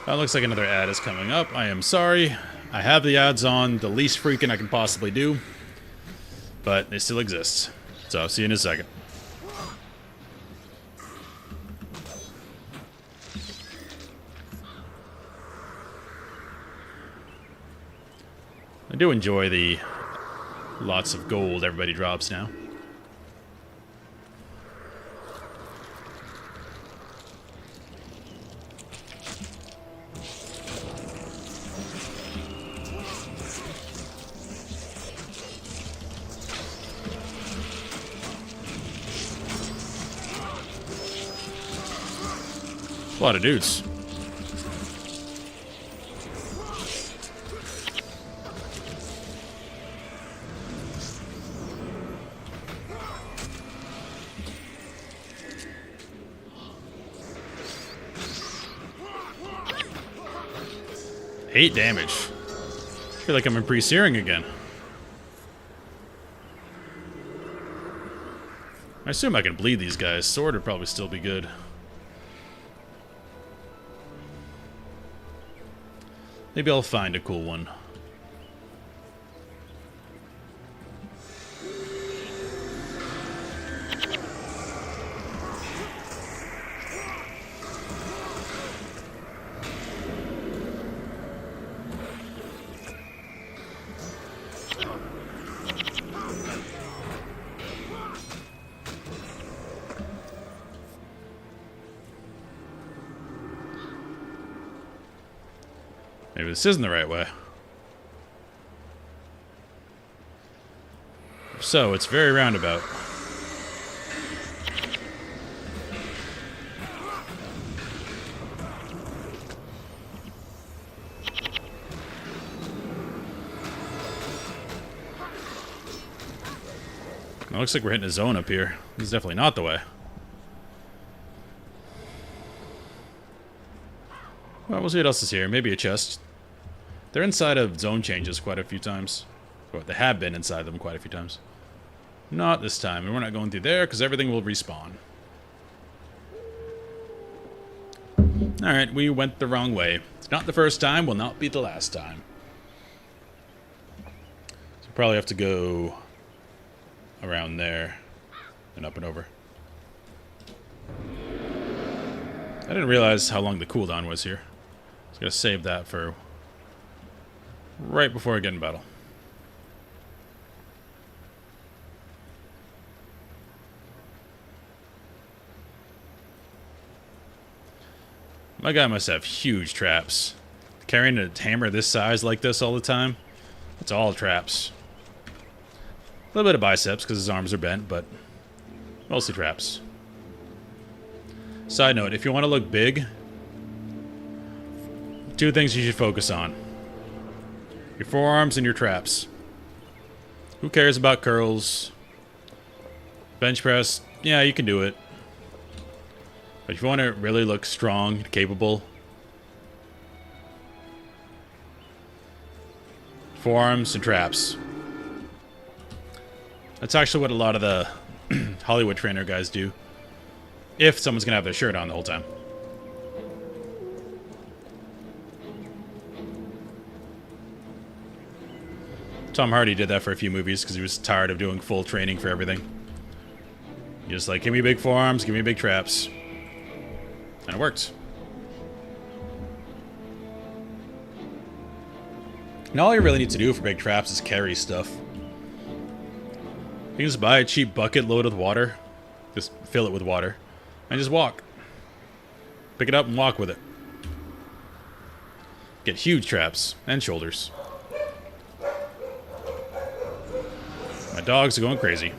That looks like another ad is coming up. I am sorry. I have the ads on the least freaking I can possibly do. But they still exist. So, see you in a second. do enjoy the lots of gold everybody drops now. A lot of dudes. Eight damage. I feel like I'm in pre-searing again. I assume I can bleed these guys. Sword would probably still be good. Maybe I'll find a cool one. Maybe this isn't the right way. So, it's very roundabout. It looks like we're hitting a zone up here. This is definitely not the way. Well, we'll see what else is here. Maybe a chest. They're inside of zone changes quite a few times. Well, they have been inside them quite a few times. Not this time, and we're not going through there because everything will respawn. Alright, we went the wrong way. It's not the first time, will not be the last time. So probably have to go around there and up and over. I didn't realize how long the cooldown was here. I was going to save that for right before I get in battle. My guy must have huge traps. Carrying a hammer this size like this all the time, it's all traps. A little bit of biceps because his arms are bent, but mostly traps. Side note, if you want to look big, two things you should focus on. Your forearms and your traps. Who cares about curls? Bench press, yeah, you can do it. But if you want to really look strong and capable, forearms and traps. That's actually what a lot of the Hollywood trainer guys do. If someone's going to have their shirt on the whole time. Tom Hardy did that for a few movies because he was tired of doing full training for everything. He was like, give me big forearms, give me big traps. And it worked. And all you really need to do for big traps is carry stuff. You can just buy a cheap bucket loaded with water. Just fill it with water. And just walk. Pick it up and walk with it. Get huge traps and shoulders. My dogs are going crazy.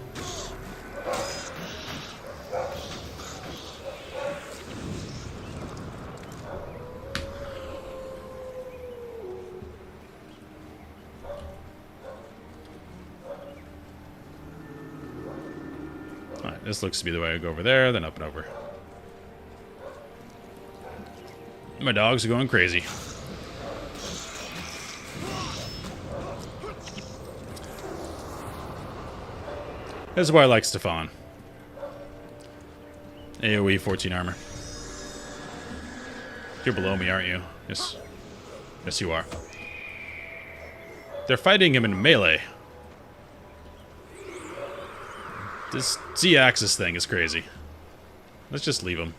Alright, this looks to be the way I go over there, then up and over. My dogs are going crazy. This is why I like Stefan. AoE 14 armor. You're below me, aren't you? Yes. Yes, you are. They're fighting him in melee. This Z-axis thing is crazy. Let's just leave him.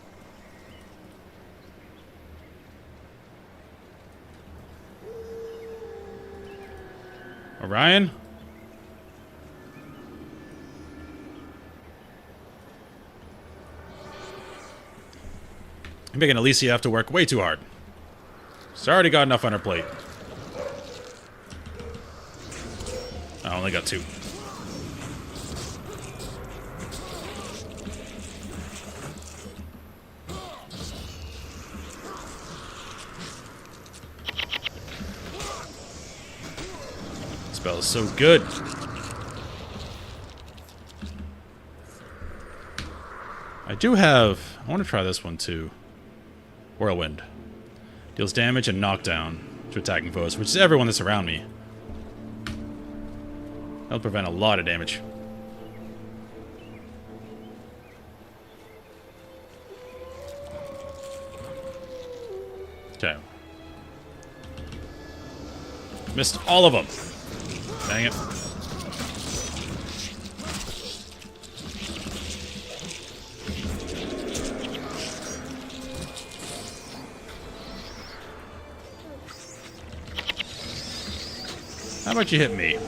Orion? I'm making Alicia have to work way too hard. She's already got enough on her plate. I only got 2. Spell is so good. I do have... I want to try this one too. Whirlwind. Deals damage and knockdown to attacking foes, which is everyone that's around me. That'll prevent a lot of damage. Okay. Missed all of them. Dang it. How about you hit me?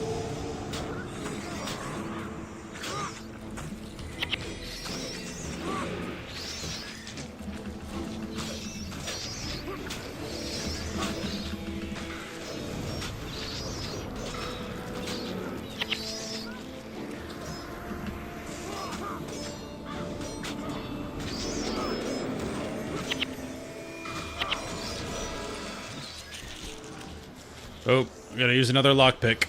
Oh, I'm gonna use another lockpick.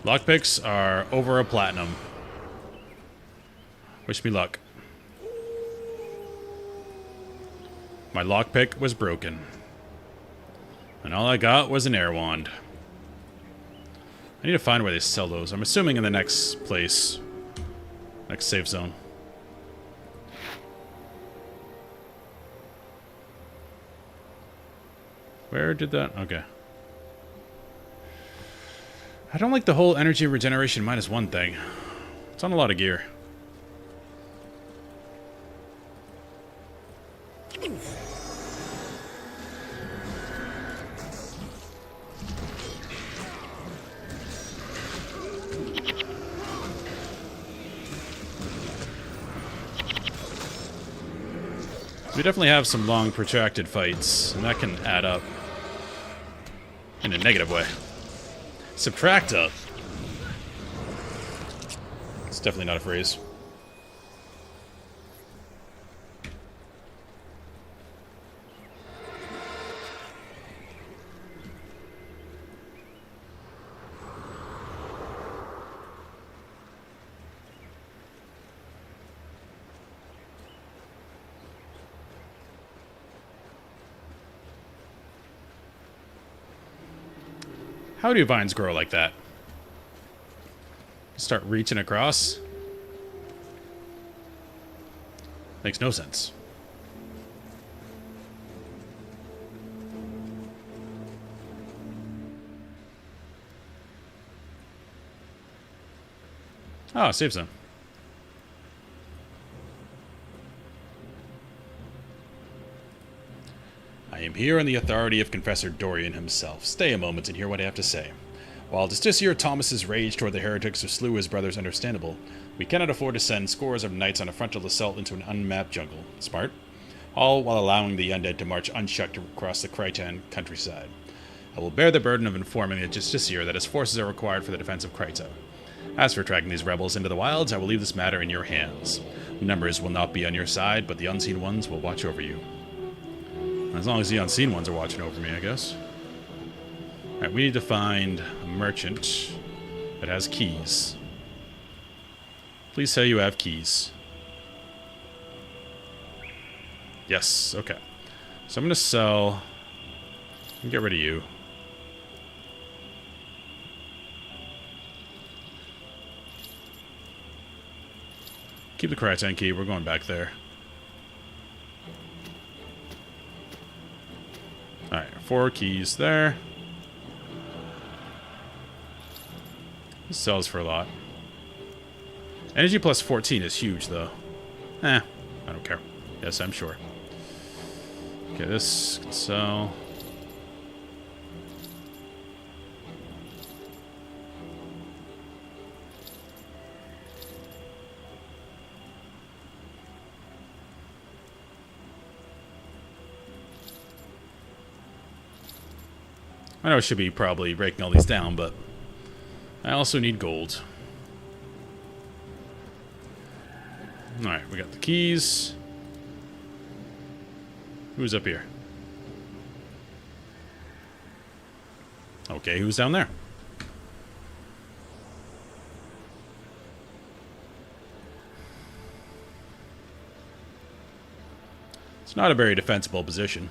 Lockpicks are over a platinum. Wish me luck. My lockpick was broken. And all I got was an air wand. I need to find where they sell those. I'm assuming in the next place. Next safe zone. Where did that... Okay. I don't like the whole energy regeneration -1 thing. It's on a lot of gear. We definitely have some long, protracted fights, and that can add up. In a negative way. Subtract up. It's definitely not a phrase. How do vines grow like that? Start reaching across? Makes no sense. Oh, save zone. I am here on the authority of Confessor Dorian himself. Stay a moment and hear what I have to say. While Justiciar Thomas's rage toward the heretics who slew his brothers understandable, we cannot afford to send scores of knights on a frontal assault into an unmapped jungle. Smart? All while allowing the undead to march unchecked across the Krytan countryside. I will bear the burden of informing the Justiciar that his forces are required for the defense of Kryta. As for tracking these rebels into the wilds, I will leave this matter in your hands. Numbers will not be on your side, but the unseen ones will watch over you. As long as the unseen ones are watching over me, I guess. Alright, we need to find a merchant that has keys. Please say you have keys. Yes, okay. So I'm going to sell... and get rid of you. Keep the Krytan key, we're going back there. Alright, 4 keys there. This sells for a lot. Energy plus 14 is huge, though. I don't care. Yes, I'm sure. Okay, this can sell. I know I should be probably breaking all these down, but I also need gold. Alright, we got the keys. Who's up here? Okay, who's down there? It's not a very defensible position.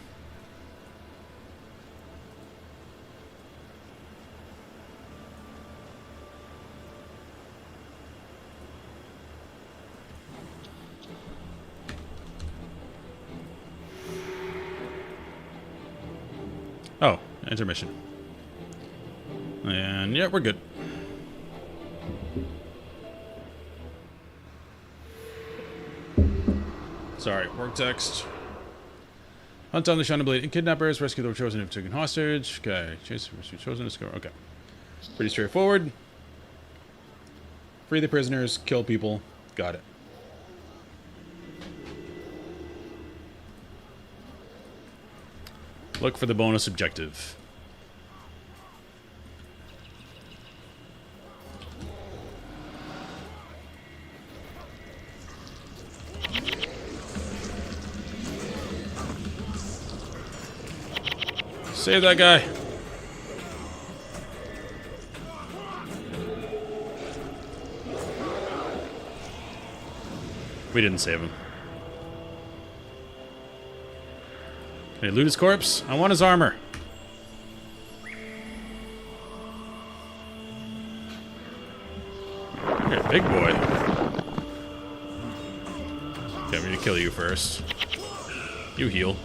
Oh, intermission. And yeah, we're good. Sorry, work text. Hunt down the Shauna Blade and kidnappers, rescue the chosen if taken hostage. Okay, chase rescue chosen to score. Okay. Pretty straightforward. Free the prisoners, kill people. Got it. Look for the bonus objective. Save that guy. We didn't save him. Can I loot his corpse? I want his armor. You're a big boy. Okay, I'm gonna kill you first. You heal.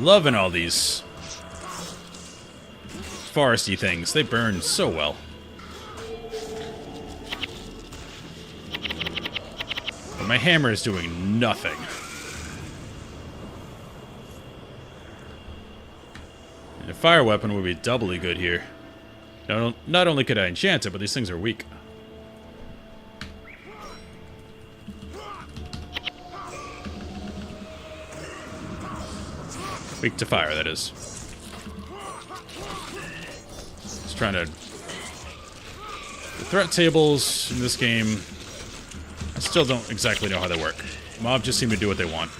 Loving all these foresty things. They burn so well. But my hammer is doing nothing. And a fire weapon would be doubly good here. Not only could I enchant it, but these things are weak. Weak to fire, that is. Just trying to... The threat tables in this game, I still don't exactly know how they work. Mob just seem to do what they want.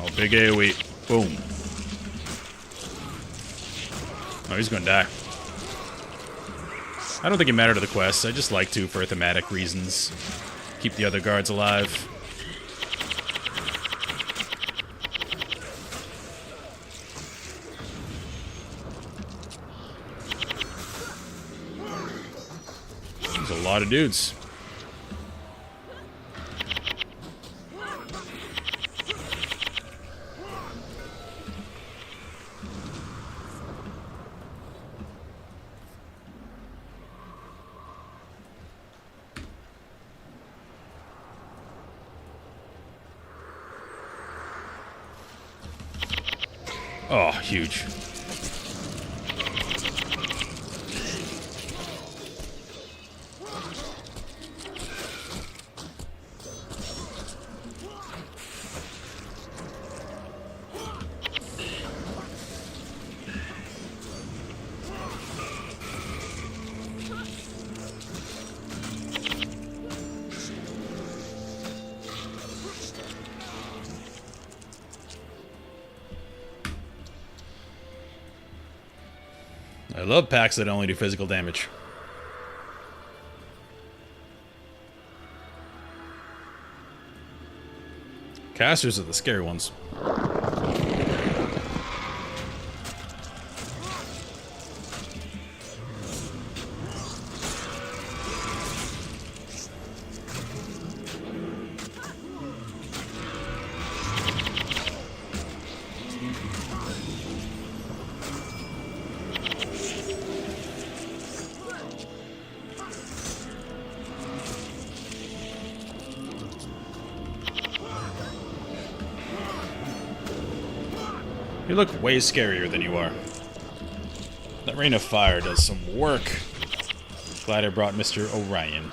Oh, big AoE. Boom. Oh, he's gonna die. I don't think it mattered to the quest. I just like to for thematic reasons. Keep the other guards alive. There's a lot of dudes. Oh, huge. I love packs that only do physical damage. Casters are the scary ones. You look way scarier than you are. That rain of fire does some work. Glad I brought Mr. Orion.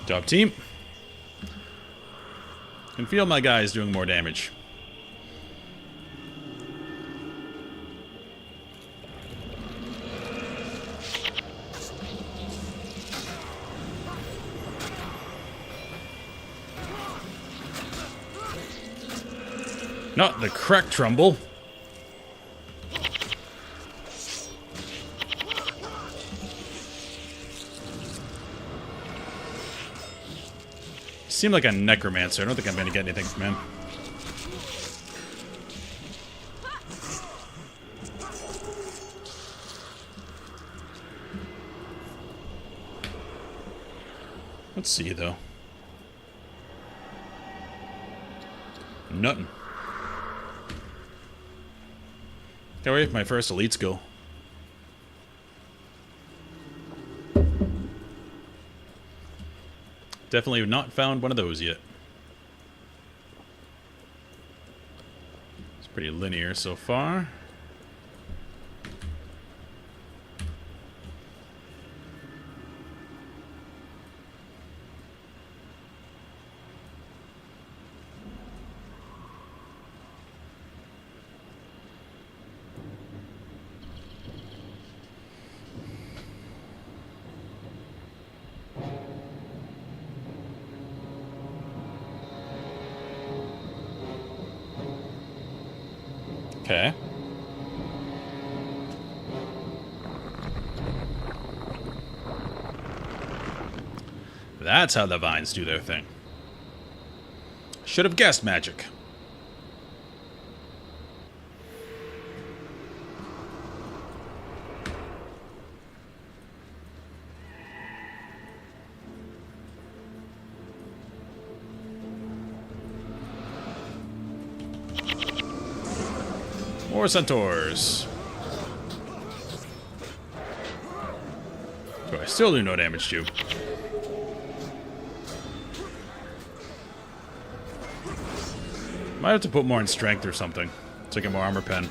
Job team. Can feel my guys doing more damage. Not the crack trumble. Seem like a necromancer. I don't think I'm gonna get anything from him. Let's see though. Nothing. Can't wait for my first elite skill. Definitely have not found one of those yet. It's pretty linear so far. Okay. That's how the vines do their thing. Should have guessed magic. More centaurs. So I still do no damage to you. Might have to put more in strength or something to get more armor pen.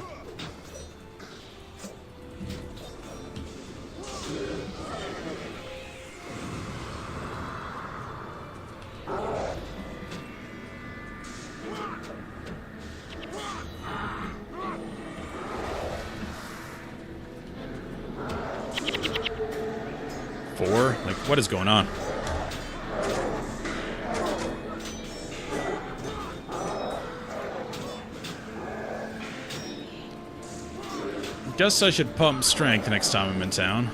Four? Like, what is going on? Guess I should pump strength next time I'm in town.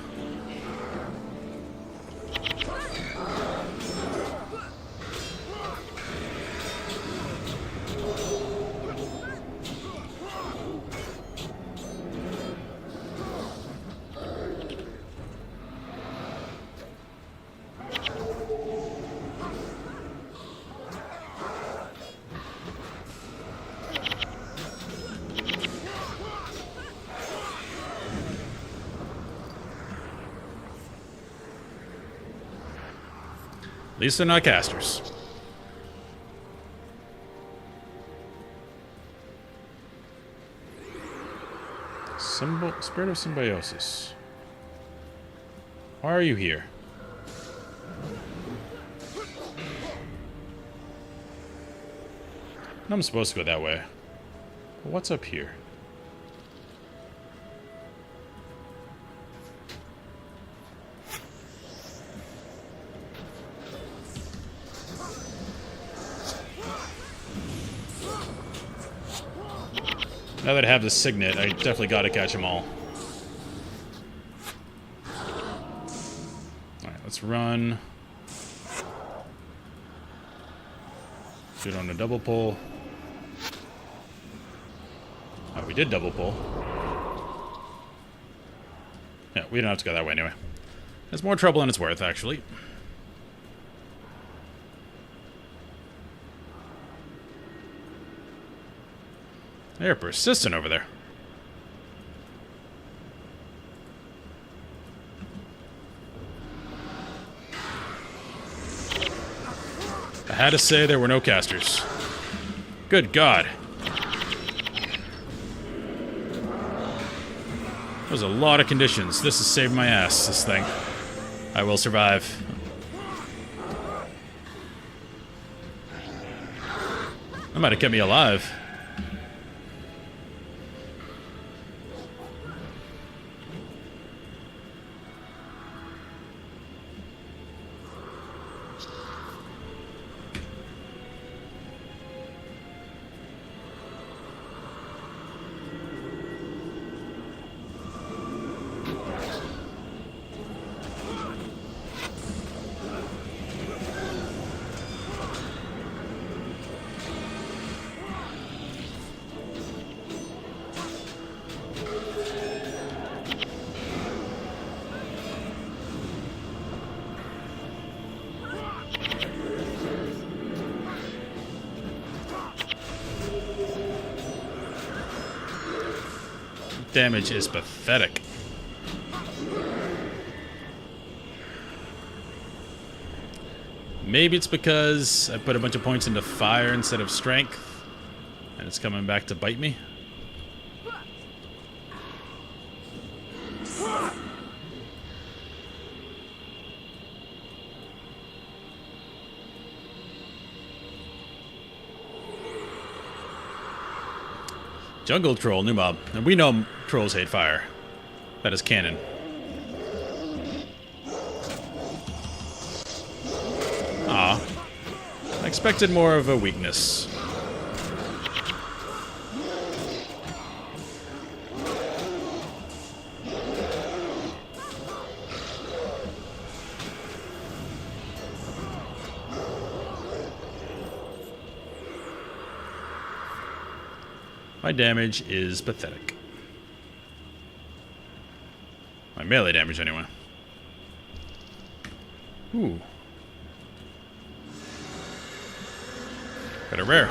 At least they're not casters. Spirit of symbiosis. Why are you here? I'm supposed to go that way. But what's up here? Now that I have the signet, I definitely gotta catch them all. Alright, let's run. Shoot on a double pull. Oh, we did double pull. Yeah, we don't have to go that way anyway. It's more trouble than it's worth, actually. They're persistent over there. I had to say there were no casters. Good God. That was a lot of conditions. This has saved my ass, this thing. I will survive. That might have kept me alive. Damage is pathetic. Maybe it's because I put a bunch of points into fire instead of strength, and it's coming back to bite me. Jungle troll, new mob. And we know trolls hate fire. That is canon. Aw. I expected more of a weakness. My damage is pathetic. My melee damage, anyway. Ooh. Got a rare.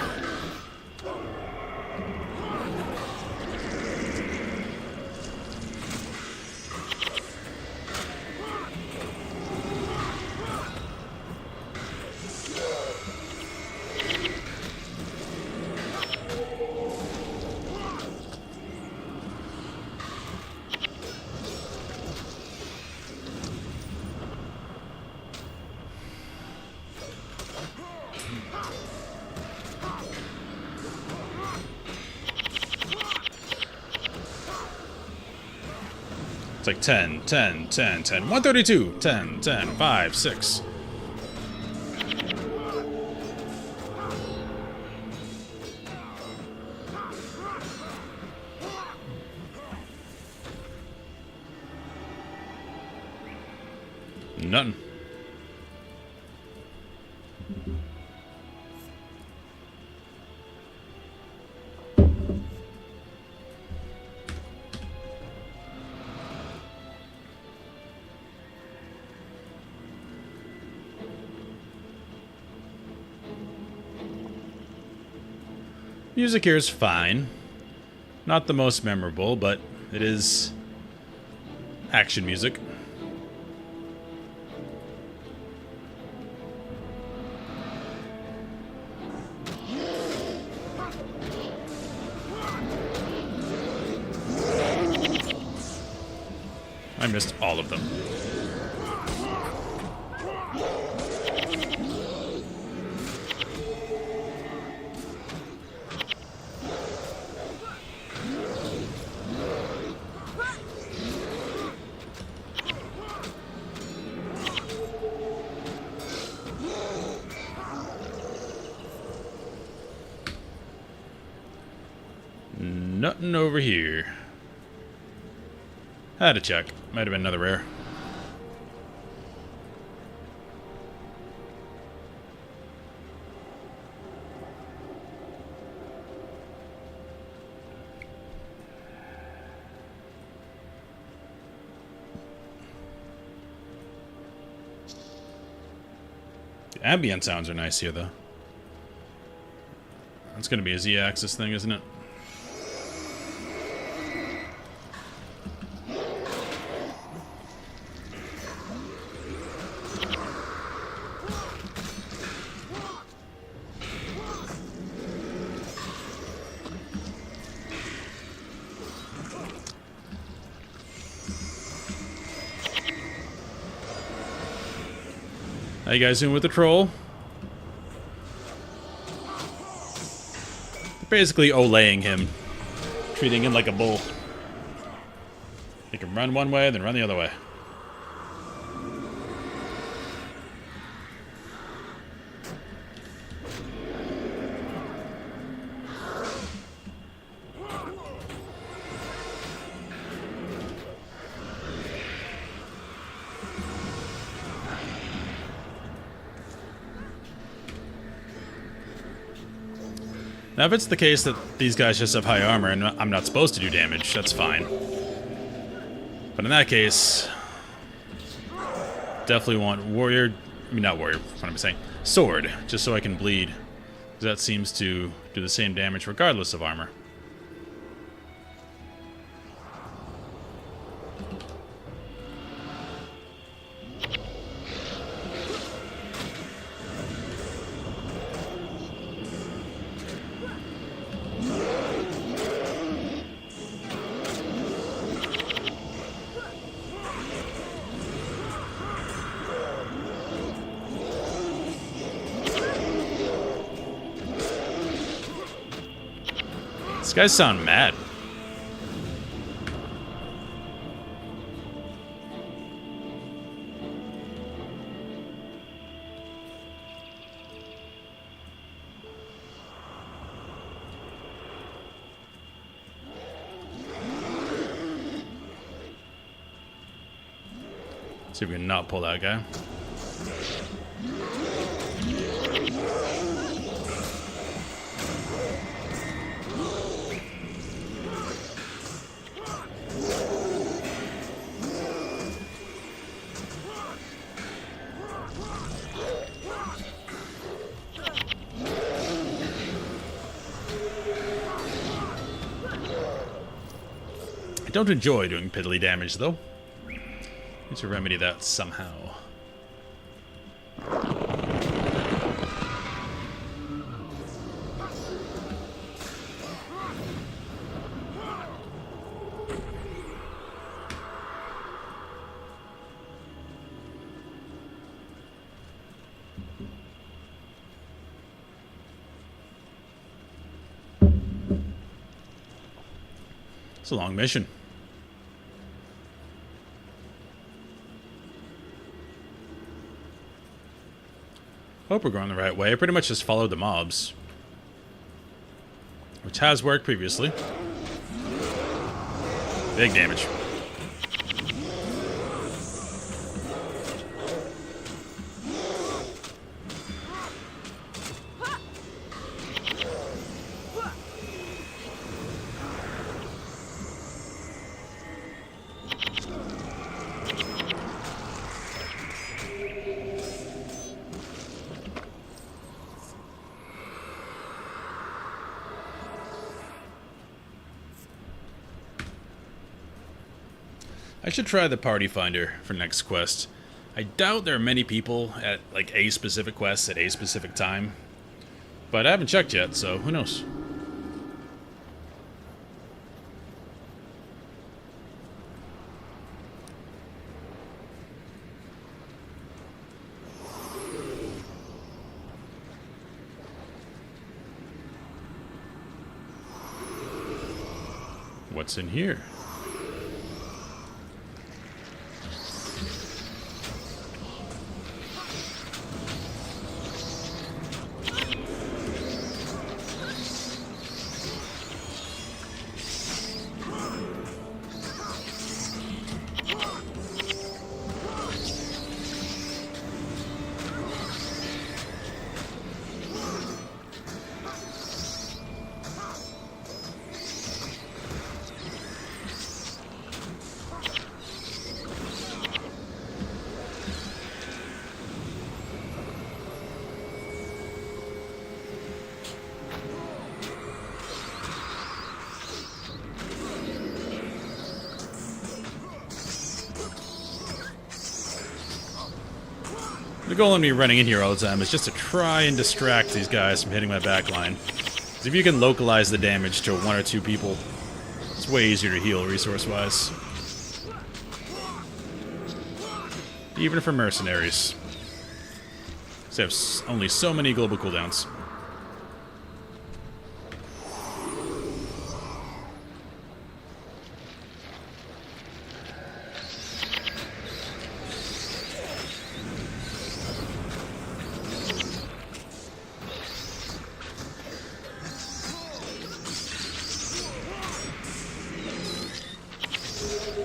It's like 10, 10, 10, 10, 132, 10, 10, 5, 6. Nothing. Music here is fine. Not the most memorable, but it is action music. I missed all of them. Nothing over here. Had to check. Might have been another rare. The ambient sounds are nice here, though. That's going to be a Z-axis thing, isn't it? How you guys doing with the troll? Basically olaying him, treating him like a bull. He can run one way, then run the other way. Now, if it's the case that these guys just have high armor and I'm not supposed to do damage, that's fine. But in that case, definitely want warrior, I mean not warrior, what am I saying? Sword, just so I can bleed. Because that seems to do the same damage regardless of armor. These guys sound mad. See if we can not pull that guy. I don't enjoy doing piddly damage, though. Need to remedy that somehow. It's a long mission. Hope we're going the right way. I pretty much just followed the mobs, which has worked previously. Big damage. I should try the party finder for next quest. I doubt there are many people at like a specific quest at a specific time, but I haven't checked yet, so who knows. What's in here? The goal of me running in here all the time is just to try and distract these guys from hitting my back line. 'Cause if you can localize the damage to 1 or 2 people, it's way easier to heal resource-wise. Even for mercenaries. Because they have only so many global cooldowns.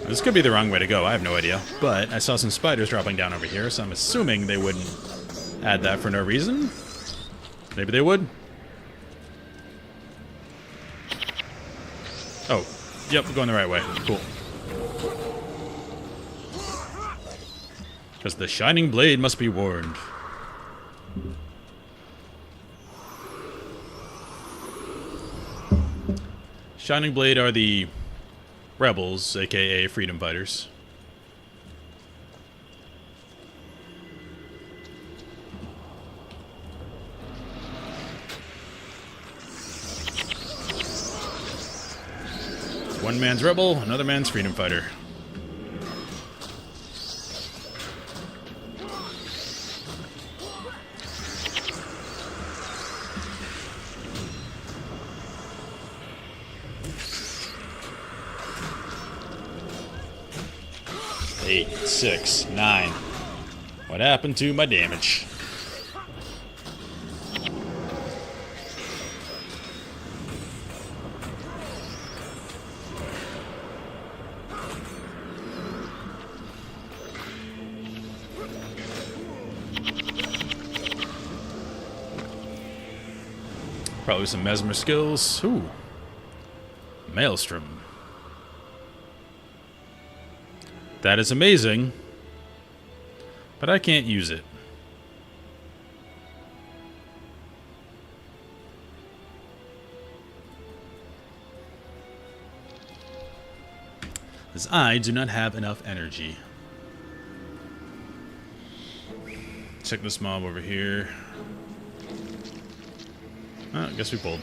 This could be the wrong way to go, I have no idea. But I saw some spiders dropping down over here, so I'm assuming they wouldn't add that for no reason. Maybe they would. Oh, yep, we're going the right way. Cool. Because the shining blade must be warned. Shining blade are the rebels, aka freedom fighters. One man's rebel, another man's freedom fighter. Eight, 6, 9. What happened to my damage? Probably some mesmer skills. Ooh. Maelstrom. That is amazing, but I can't use it. As I do not have enough energy. Check this mob over here. Oh, I guess we pulled.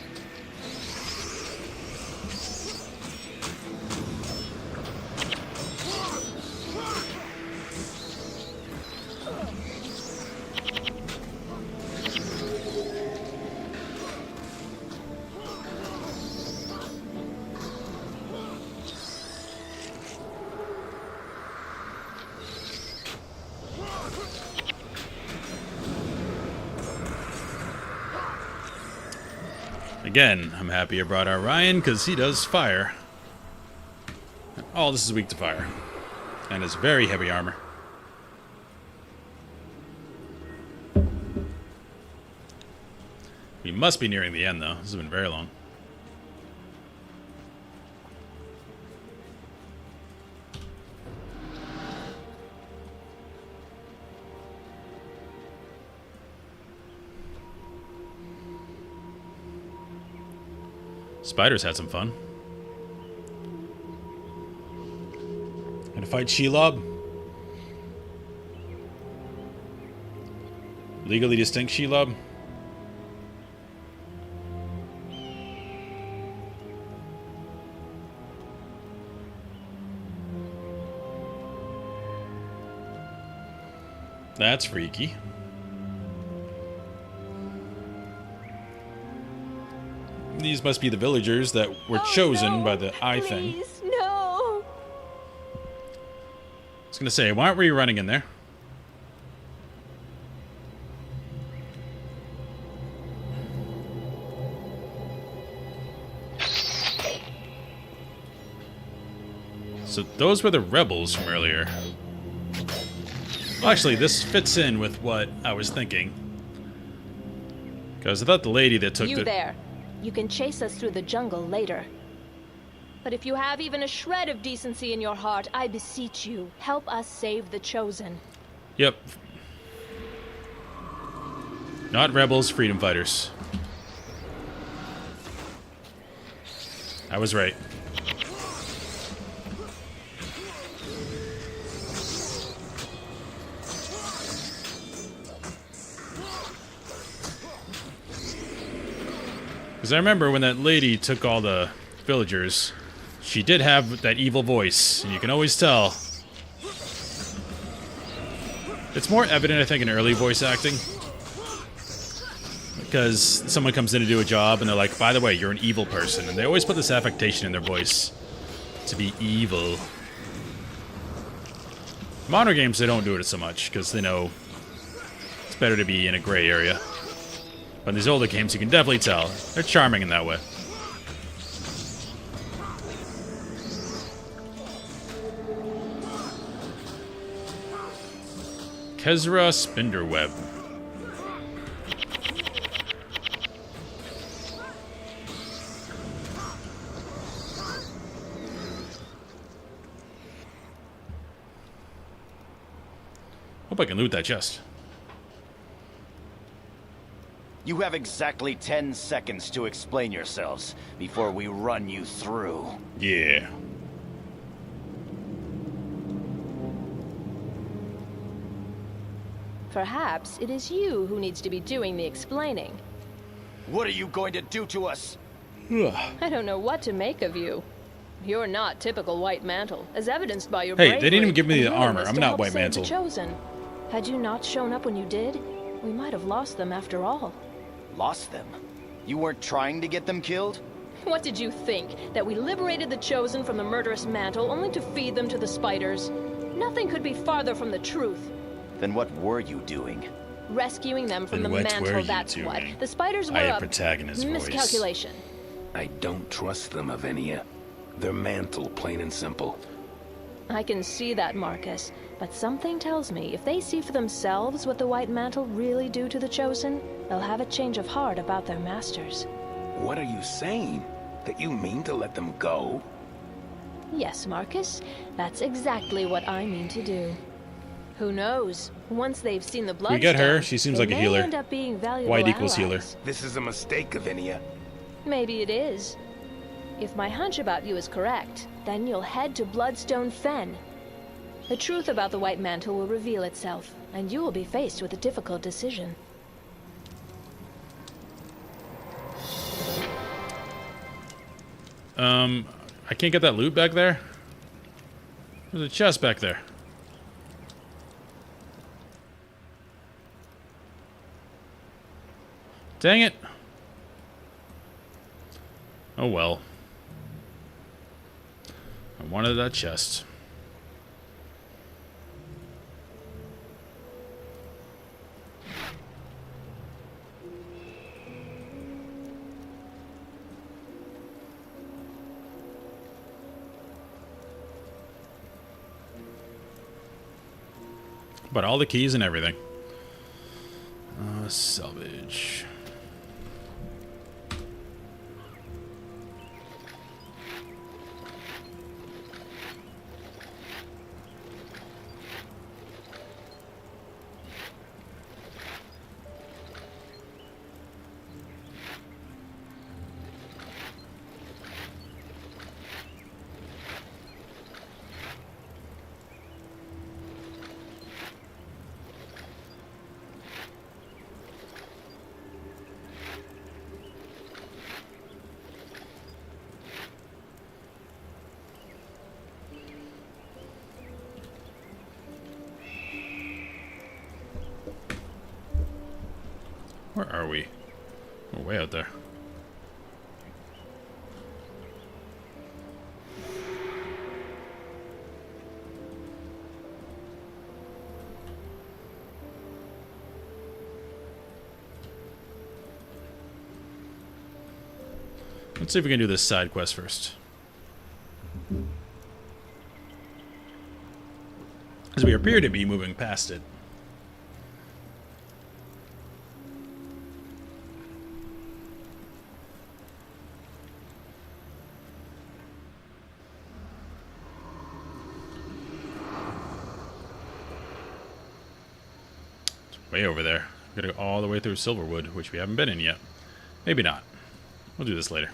Again, I'm happy I brought our Ryan, because he does fire. All this is weak to fire. And is very heavy armor. We must be nearing the end, though. This has been very long. Spiders had some fun. Gonna fight Shelob. Legally distinct Shelob. That's freaky. These must be the villagers that were chosen by the eye thing. Please, no. I was gonna say, why aren't we running in there? So those were the rebels from earlier. Well, actually, this fits in with what I was thinking. Because I thought the lady that took You the... there. You can chase us through the jungle later. But if you have even a shred of decency in your heart, I beseech you, help us save the Chosen. Yep. Not rebels, freedom fighters. I was right. Because I remember when that lady took all the villagers, she did have that evil voice, and you can always tell. It's more evident, I think, in early voice acting. Because someone comes in to do a job, and they're like, by the way, you're an evil person. And they always put this affectation in their voice to be evil. Modern games, they don't do it so much, because they know it's better to be in a gray area. But in these older games, you can definitely tell. They're charming in that way. Kezra Spinderweb. Hope I can loot that chest. You have exactly 10 seconds to explain yourselves before we run you through. Yeah. Perhaps it is you who needs to be doing the explaining. What are you going to do to us? I don't know what to make of you. You're not typical White Mantle, as evidenced by your Hey, bravery they didn't even give me and the armor. willingness I'm to not help White save Mantle. the Chosen. Had you not shown up when you did, we might have lost them after all. Lost them? You weren't trying to get them killed? What did you think? That we liberated the Chosen from the murderous Mantle only to feed them to the spiders? Nothing could be farther from the truth. Then what were you doing? Rescuing them from Then the what were Mantle, you that's doing? what. The spiders were I a have protagonist voice. miscalculation. I don't trust them, Avenia. They're Mantle, plain and simple. I can see that, Marcus. But something tells me if they see for themselves what the White Mantle really do to the Chosen, they'll have a change of heart about their masters. What are you saying? That you mean to let them go? Yes, Marcus. That's exactly what I mean to do. Who knows? Once they've seen the bloodstone, We get her. She seems like a they may healer. end up being valuable White equals allies. healer. This is a mistake, Avenia. Maybe it is. If my hunch about you is correct, then you'll head to Bloodstone Fen. The truth about the White Mantle will reveal itself, and you will be faced with a difficult decision. I can't get that loot back there? There's a chest back there. Dang it. Oh well. I wanted that chest. But all the keys and everything. Salvage. Where are we? We're way out there. Let's see if we can do this side quest first. Because we appear to be moving past it. Way over there. We're gonna go all the way through Silverwood, which we haven't been in yet. Maybe not. We'll do this later.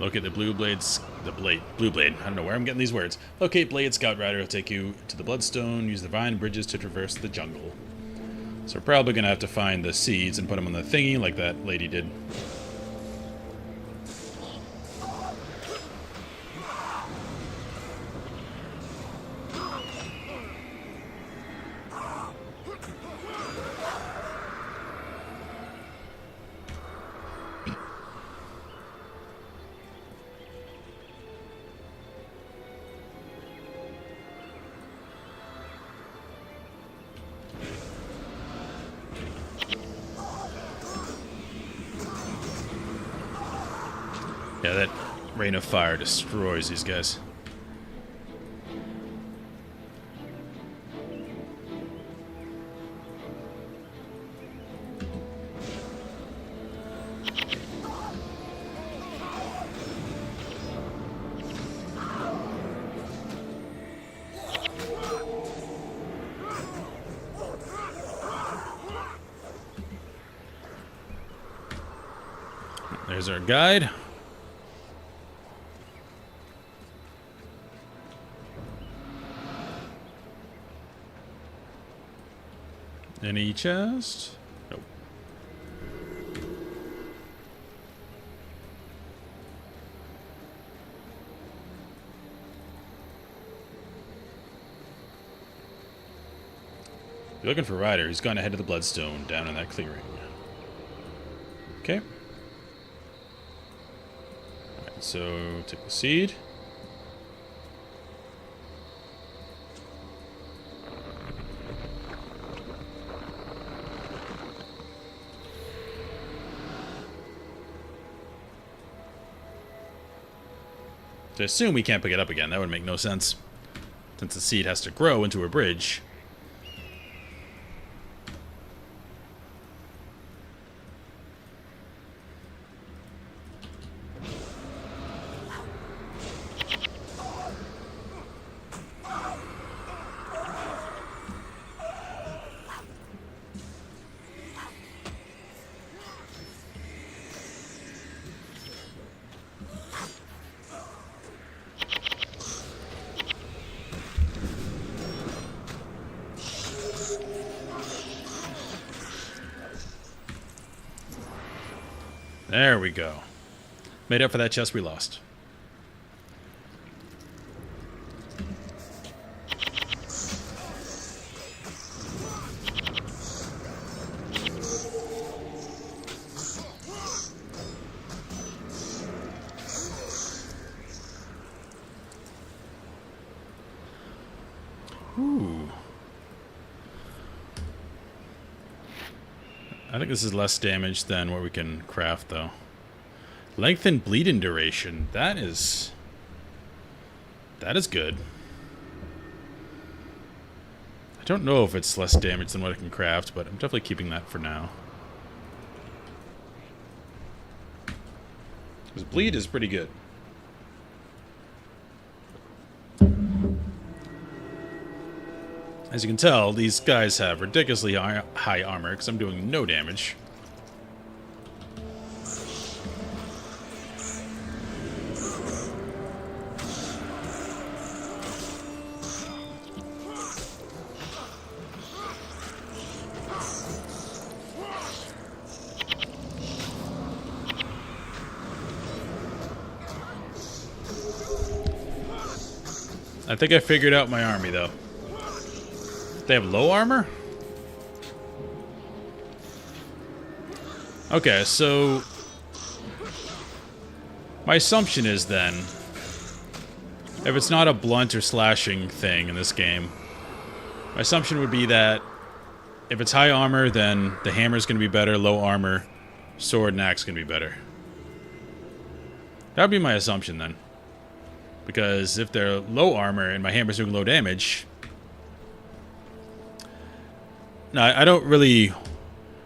Locate the blue blades. Blue blade. I don't know where I'm getting these words. Locate blade. Scout rider will take you to the Bloodstone. Use the vine bridges to traverse the jungle. So we're probably gonna have to find the seeds and put them on the thingy like that lady did. Yeah, that rain of fire destroys these guys. There's our guide. Any chest? Nope. You're looking for Ryder. He's gone ahead of the Bloodstone down in that clearing. Okay. Alright, so take the seed. To assume we can't pick it up again, that would make no sense. Since the seed has to grow into a bridge. There we go. Made up for that chest we lost. Ooh. I think this is less damage than what we can craft, though. Lengthened bleeding duration. That is good. I don't know if it's less damage than what I can craft, but I'm definitely keeping that for now. Because bleed is pretty good. As you can tell, these guys have ridiculously high armor because I'm doing no damage. I think I figured out my army, though. They have low armor? Okay, so my assumption is then, if it's not a blunt or slashing thing in this game, my assumption would be that if it's high armor, then the hammer's going to be better, low armor, sword and axe going to be better. That would be my assumption then. Because if they're low armor and my hammer's doing low damage... No, I don't really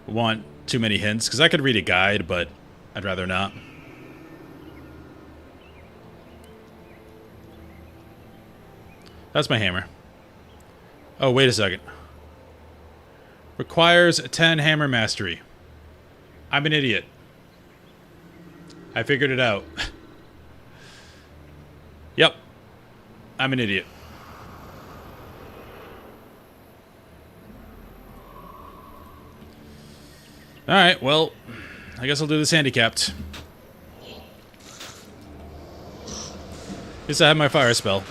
want too many hints, because I could read a guide, but I'd rather not. That's my hammer. Oh, wait a second. Requires 10 hammer mastery. I'm an idiot. I figured it out. Yep. I'm an idiot. Alright, well, I guess I'll do this handicapped. At least I have my fire spell.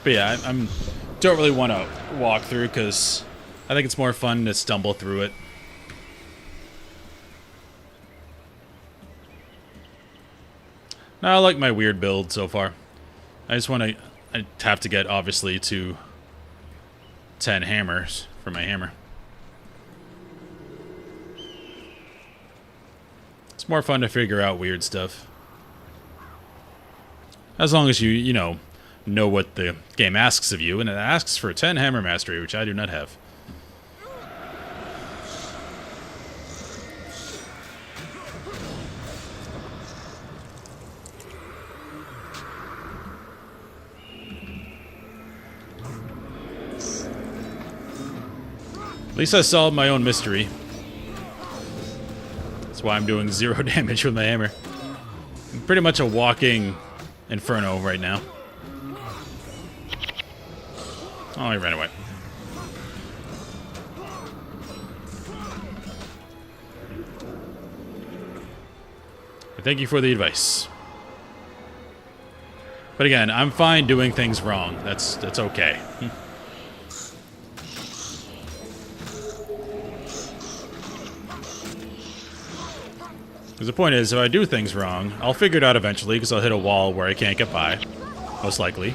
But yeah, I'm don't really want to walk through because I think it's more fun to stumble through it. No, I like my weird build so far. I just want to... I have to get, obviously, to 10 hammers for my hammer. It's more fun to figure out weird stuff. As long as you know what the game asks of you, and it asks for 10 hammer mastery, which I do not have. At least I solved my own mystery. That's why I'm doing 0 damage with my hammer. I'm pretty much a walking inferno right now. Oh, he ran away. Thank you for the advice. But again, I'm fine doing things wrong. That's okay. Because the point is, if I do things wrong, I'll figure it out eventually, because I'll hit a wall where I can't get by, most likely.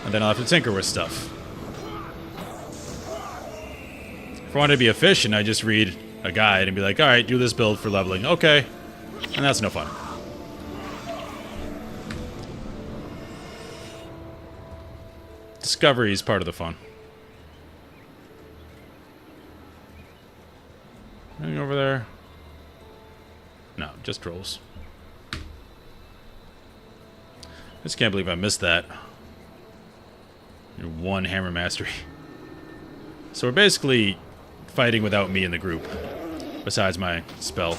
And then I'll have to tinker with stuff. If I want to be efficient, I just read a guide and be like, alright, do this build for leveling. Okay. And that's no fun. Discovery is part of the fun. Anything over there? No, just trolls. I just can't believe I missed that. 1 hammer mastery. So we're basically fighting without me in the group, besides my spell.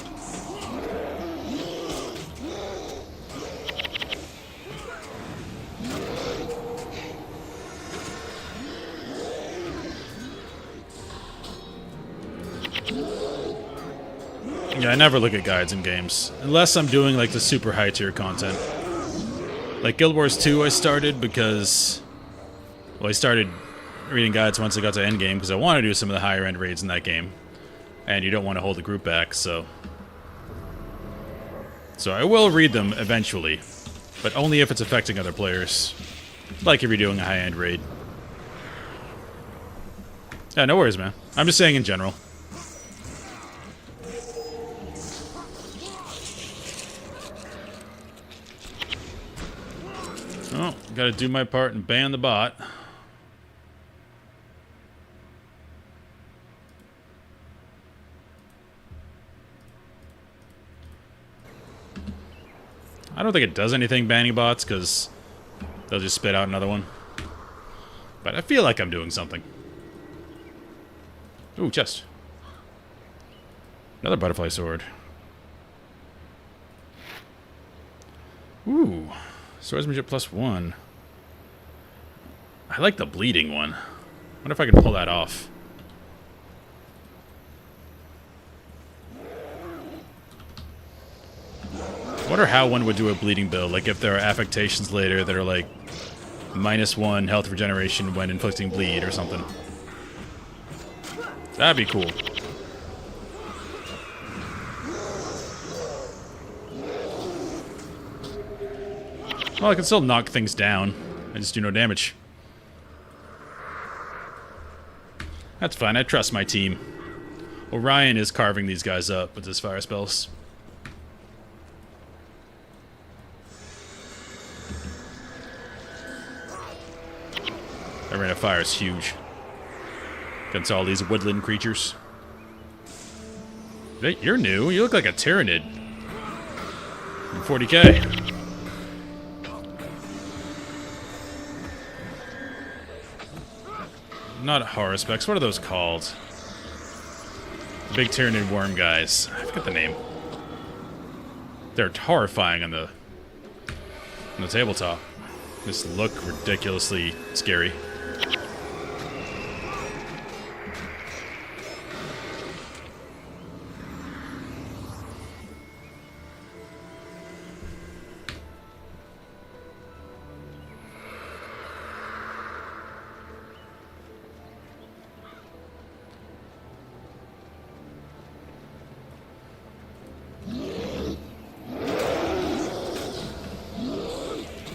Yeah, I never look at guides in games. Unless I'm doing, like, the super high tier content. Like, Guild Wars 2 I started because... Well, I started reading guides once I got to endgame because I want to do some of the higher end raids in that game. And you don't want to hold the group back, so... So I will read them eventually. But only if it's affecting other players. Like if you're doing a high end raid. Yeah, no worries, man. I'm just saying in general. Oh, gotta do my part and ban the bot. I don't think it does anything banning bots, because they'll just spit out another one. But I feel like I'm doing something. Ooh, chest. Another butterfly sword. Ooh. Swordsmanship +1. I like the bleeding one. I wonder if I can pull that off. I wonder how one would do a bleeding build. Like if there are affectations later that are like -1 health regeneration when inflicting bleed or something. That'd be cool. Well, I can still knock things down. I just do no damage. That's fine. I trust my team. Orion is carving these guys up with his fire spells. Arena fire is huge. Against all these woodland creatures. Hey, you're new. You look like a Tyrannid. You're 40k. not horror specs. What are those called? The big Tyranid worm guys. I forget the name. They're horrifying on the tabletop. Just look ridiculously scary.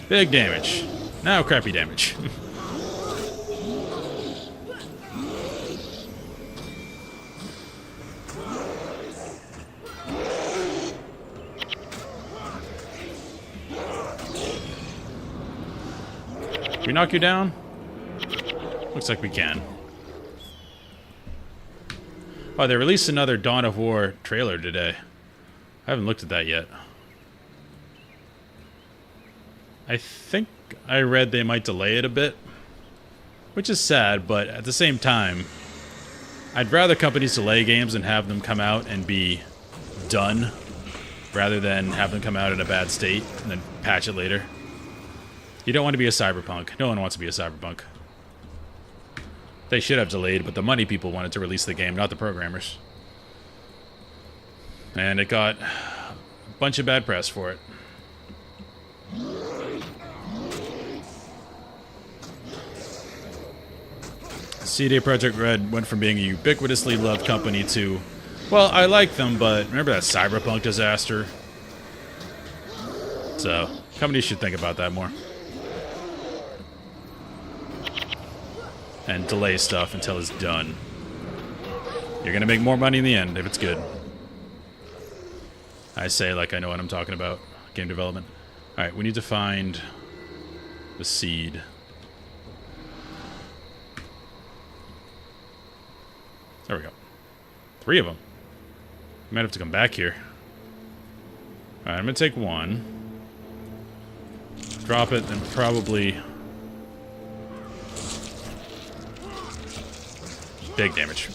Big damage. Now crappy damage. Can we knock you down? Looks like we can. Oh, they released another Dawn of War trailer today. I haven't looked at that yet. I think I read they might delay it a bit, which is sad, but at the same time, I'd rather companies delay games and have them come out and be done, rather than have them come out in a bad state and then patch it later. You don't want to be a Cyberpunk. No one wants to be a Cyberpunk. They should have delayed, but the money people wanted to release the game, not the programmers. And it got a bunch of bad press for it. CD Projekt Red went from being a ubiquitously loved company to, well, I like them, but remember that Cyberpunk disaster? So, companies should think about that more. And delay stuff until it's done. You're gonna make more money in the end if it's good. I say like I know what I'm talking about. Game development. Alright, we need to find the seed. There we go. 3 of them. Might have to come back here. Alright, I'm gonna take one. Drop it, then probably... big damage.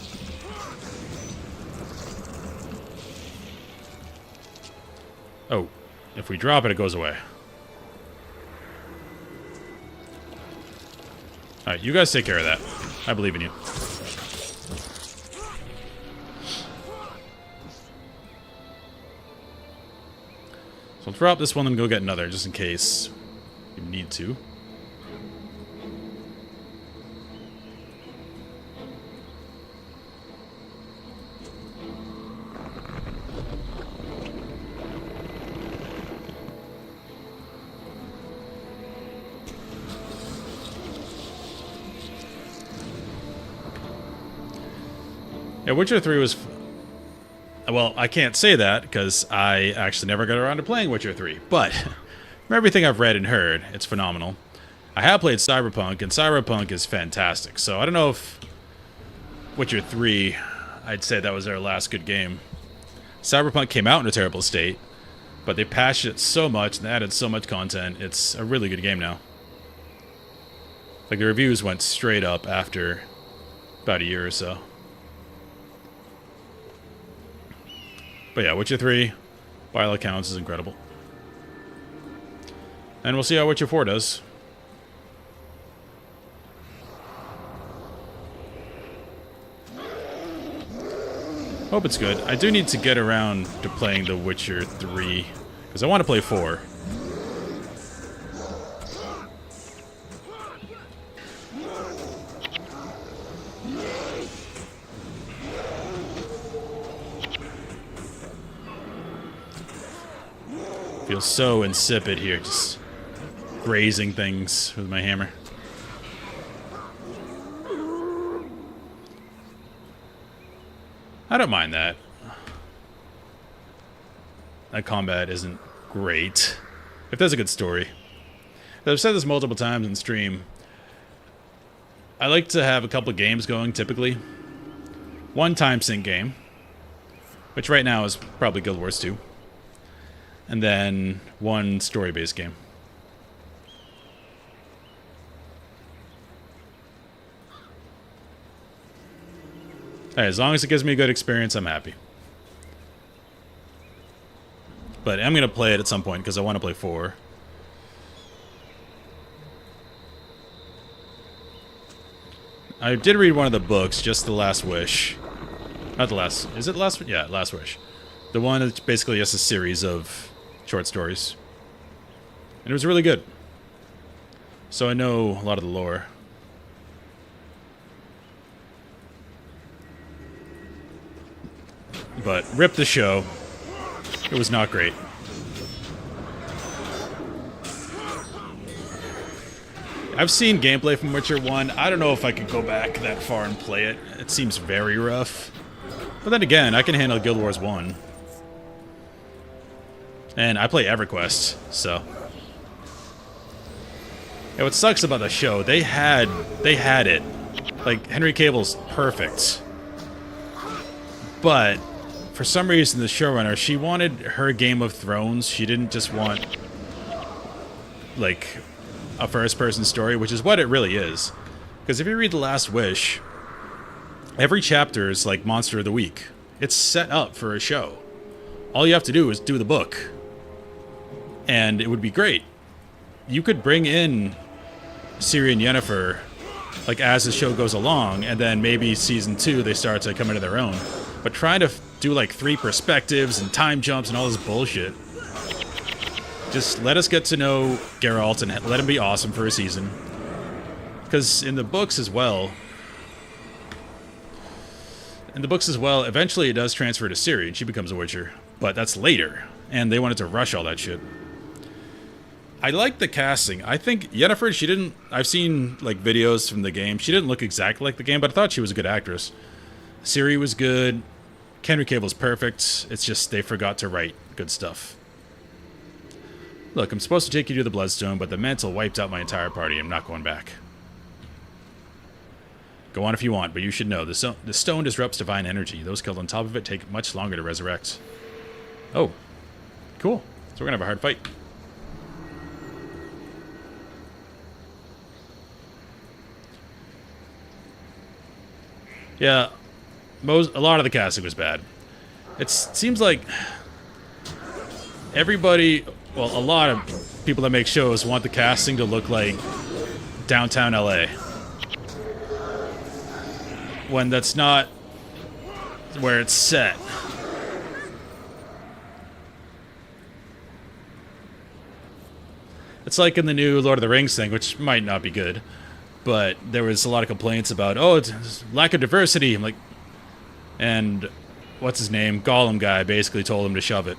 Oh, if we drop it, it goes away. Alright, you guys take care of that. I believe in you. So I'll drop this one and go get another, just in case you need to. Yeah, Witcher 3 was... well, I can't say that, because I actually never got around to playing Witcher 3. But, from everything I've read and heard, it's phenomenal. I have played Cyberpunk, and Cyberpunk is fantastic. So, I don't know if Witcher 3, I'd say that was their last good game. Cyberpunk came out in a terrible state, but they patched it so much and added so much content. It's a really good game now. Like, the reviews went straight up after about a year or so. But yeah, Witcher 3, by all accounts, is incredible. And we'll see how Witcher 4 does. Hope it's good. I do need to get around to playing The Witcher 3, because I want to play 4. Feels so insipid here, just grazing things with my hammer. I don't mind that. That combat isn't great. If there's a good story. I've said this multiple times in stream. I like to have a couple of games going, typically. One time sync game, which right now is probably Guild Wars 2. And then one story-based game. Hey, as long as it gives me a good experience, I'm happy. But I'm going to play it at some point because I want to play 4. I did read one of the books, just The Last Wish. Not the last... Is it Last... Yeah, Last Wish. The one that's basically just a series of short stories. And it was really good. So I know a lot of the lore. But rip the show. It was not great. I've seen gameplay from Witcher 1. I don't know if I could go back that far and play it. It seems very rough. But then again, I can handle Guild Wars 1. And I play EverQuest, so... Yeah, what sucks about the show, they had it. Like, Henry Cavill's perfect. But, for some reason, the showrunner, she wanted her Game of Thrones. She didn't just want, like, a first-person story, which is what it really is. Because if you read The Last Wish, every chapter is like Monster of the Week. It's set up for a show. All you have to do is do the book. And it would be great. You could bring in Ciri and Yennefer, like, as the show goes along, and then maybe season 2 they start to come into their own. But trying to do, like, 3 perspectives and time jumps and all this bullshit. Just let us get to know Geralt and let him be awesome for a season. Because in the books as well... eventually it does transfer to Ciri, and she becomes a Witcher. But that's later, and they wanted to rush all that shit. I like the casting. I think Yennefer, she didn't... I've seen, like, videos from the game. She didn't look exactly like the game, but I thought she was a good actress. Ciri was good. Henry Cavill's perfect. It's just they forgot to write good stuff. Look, I'm supposed to take you to the Bloodstone, but the mantle wiped out my entire party. I'm not going back. Go on if you want, but you should know, the stone disrupts divine energy. Those killed on top of it take much longer to resurrect. Oh. Cool. So we're gonna have a hard fight. Yeah, a lot of the casting was bad. It seems like everybody, well, a lot of people that make shows want the casting to look like downtown LA. When that's not where it's set. It's like in the new Lord of the Rings thing, which might not be good. But there was a lot of complaints about, oh, it's lack of diversity. I'm like, and what's his name? Gollum guy basically told him to shove it.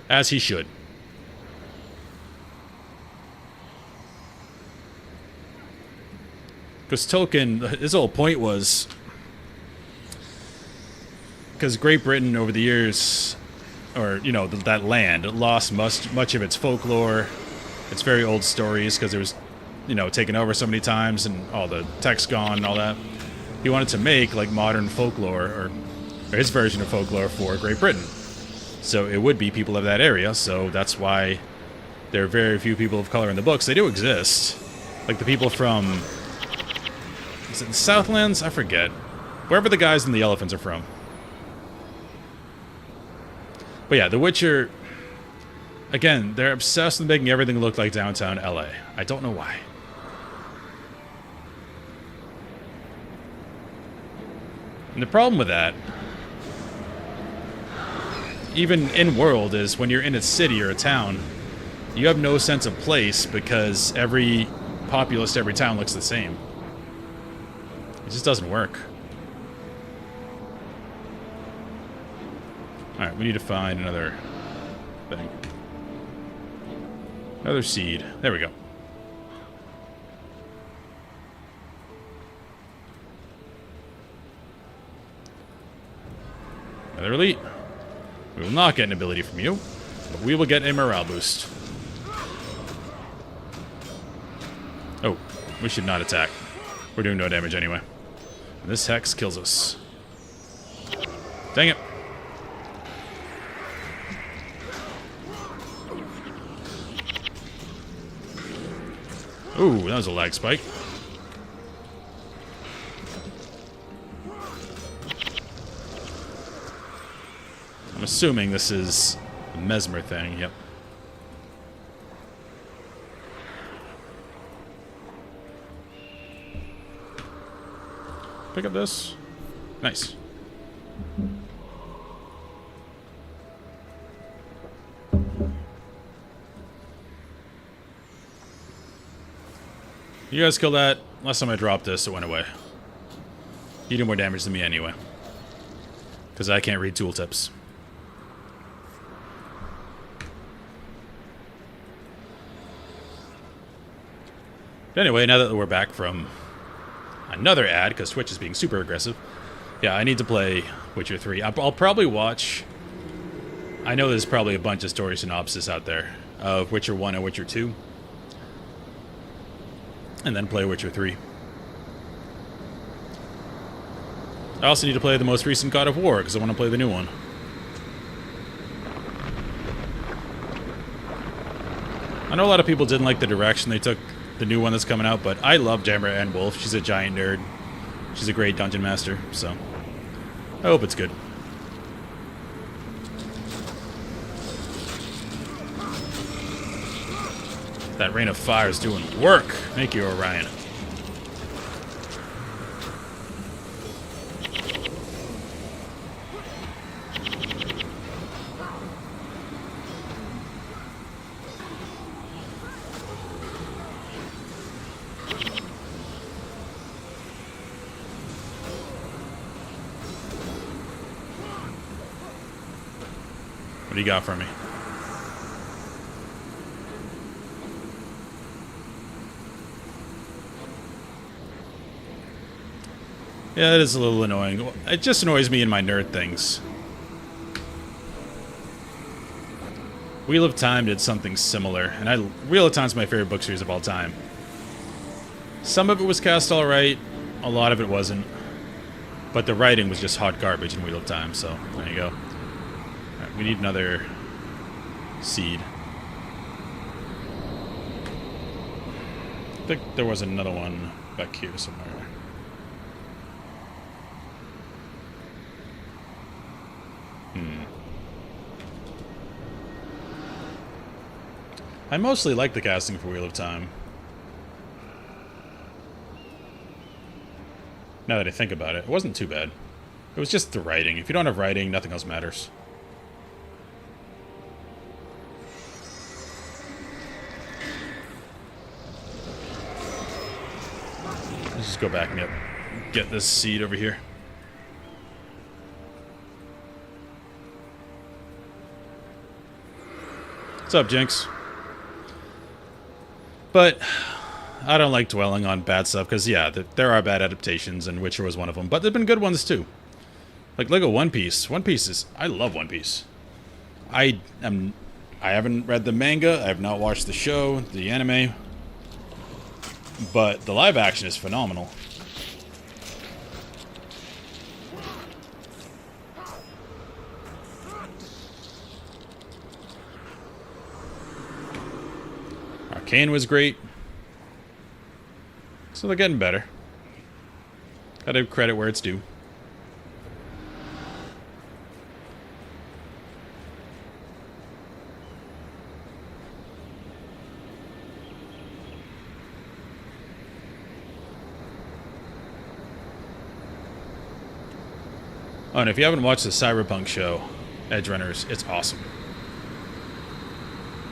As he should. Because Tolkien, his whole point was, because Great Britain over the years, or, you know, that land, it lost much of its folklore, its very old stories, because it was, you know, taken over so many times and all the text gone and all that. He wanted to make, like, modern folklore, or his version of folklore for Great Britain. So it would be people of that area, so that's why there are very few people of color in the books. They do exist. Like the people from... Is it the Southlands? I forget. Wherever the guys and the elephants are from. But yeah, The Witcher... Again, they're obsessed with making everything look like downtown LA. I don't know why. And the problem with that, even in-world, is when you're in a city or a town, you have no sense of place because every populace to every town looks the same. It just doesn't work. Alright, we need to find another thing. Another seed. There we go. Another elite. We will not get an ability from you, but we will get a morale boost. Oh, we should not attack. We're doing no damage anyway. And this hex kills us. Dang it. Ooh, that was a lag spike. assuming this is a mesmer thing. Yep. Pick up this. Nice. You guys killed that. Last time I dropped this, it went away. You do more damage than me anyway. Because I can't read tooltips. But anyway, now that we're back from another ad, because Twitch is being super aggressive. Yeah, I need to play Witcher 3. I'll probably watch... I know there's probably a bunch of story synopsis out there of Witcher 1 and Witcher 2. And then play Witcher 3. I also need to play the most recent God of War, because I want to play the new one. I know a lot of people didn't like the direction they took the new one that's coming out, but I love Jammer and Wolf. She's a giant nerd. She's a great dungeon master, so I hope it's good. That Rain of Fire is doing work. Thank you, Orion. What do you got for me? Yeah, it is a little annoying. It just annoys me in my nerd things. Wheel of Time did something similar, and Wheel of Time's my favorite book series of all time. Some of it was cast alright, a lot of it wasn't. But the writing was just hot garbage in Wheel of Time, so there you go. Alright, we need another seed. I think there was another one back here somewhere. I mostly like the casting for Wheel of Time. Now that I think about it, it wasn't too bad. It was just the writing. If you don't have writing, nothing else matters. Let's just go back and get this seed over here. What's up, Jinx? But I don't like dwelling on bad stuff, because, yeah, there are bad adaptations, and Witcher was one of them. But there have been good ones, too. Like, look at One Piece. One Piece is... I love One Piece. I haven't read the manga. I have not watched the show, the anime. But the live action is phenomenal. Arcane was great. So they're getting better. Gotta give credit where it's due. Oh, and if you haven't watched the Cyberpunk show, Edge Runners, it's awesome.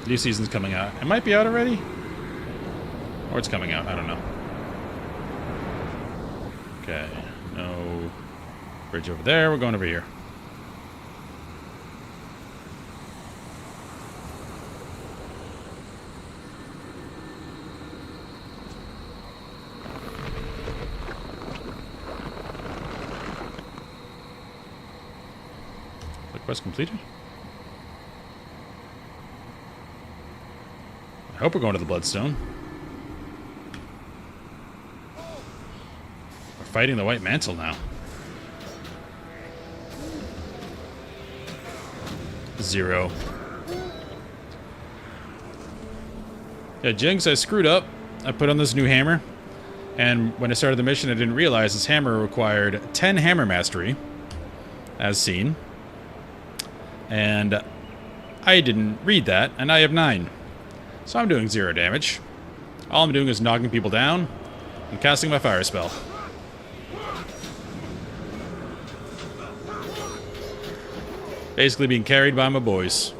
New season's coming out. It might be out already? Or it's coming out, I don't know. Okay, no bridge over there, we're going over here. The quest completed? I hope we're going to the Bloodstone. We're fighting the White Mantle now. 0. Yeah, Jinx, I screwed up. I put on this new hammer. And when I started the mission, I didn't realize this hammer required 10 hammer mastery, as seen. And I didn't read that, and I have 9. So I'm doing 0 damage. All I'm doing is knocking people down and casting my fire spell. Basically being carried by my boys.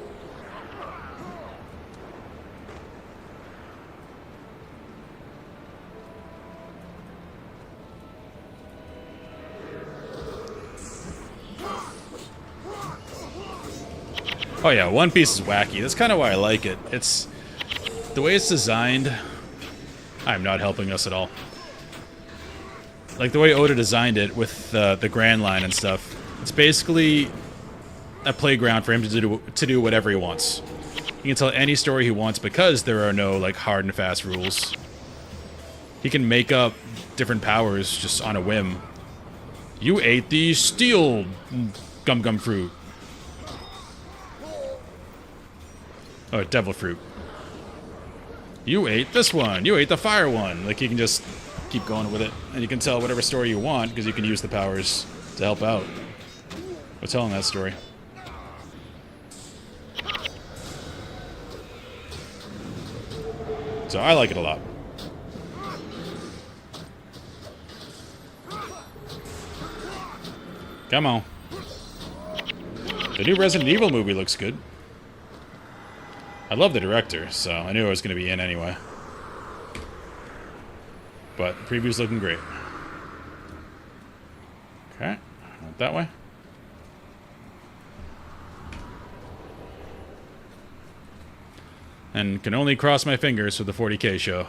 Oh yeah, One Piece is wacky. That's kind of why I like it. It's the way it's designed. I'm not helping us at all. Like the way Oda designed it with the Grand Line and stuff. It's basically a playground for him to do whatever he wants. He can tell any story he wants because there are no like hard and fast rules. He can make up different powers just on a whim. You ate the steel gum fruit. Oh, devil fruit. You ate this one. You ate the fire one. Like, you can just keep going with it. And you can tell whatever story you want because you can use the powers to help out with telling that story. So I like it a lot. Come on. The new Resident Evil movie looks good. I love the director, so I knew I was going to be in anyway. But the preview's looking great. Okay, went that way. And can only cross my fingers for the 40K show.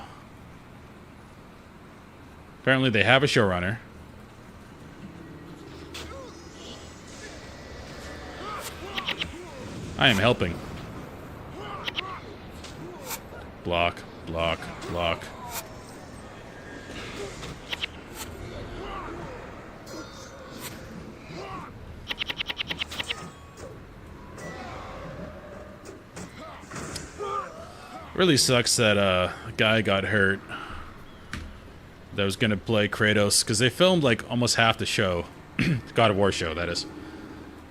Apparently they have a showrunner. I am helping. Block, block, block. Really sucks that a guy got hurt that was going to play Kratos, because they filmed like almost half the show. God of War show, that is.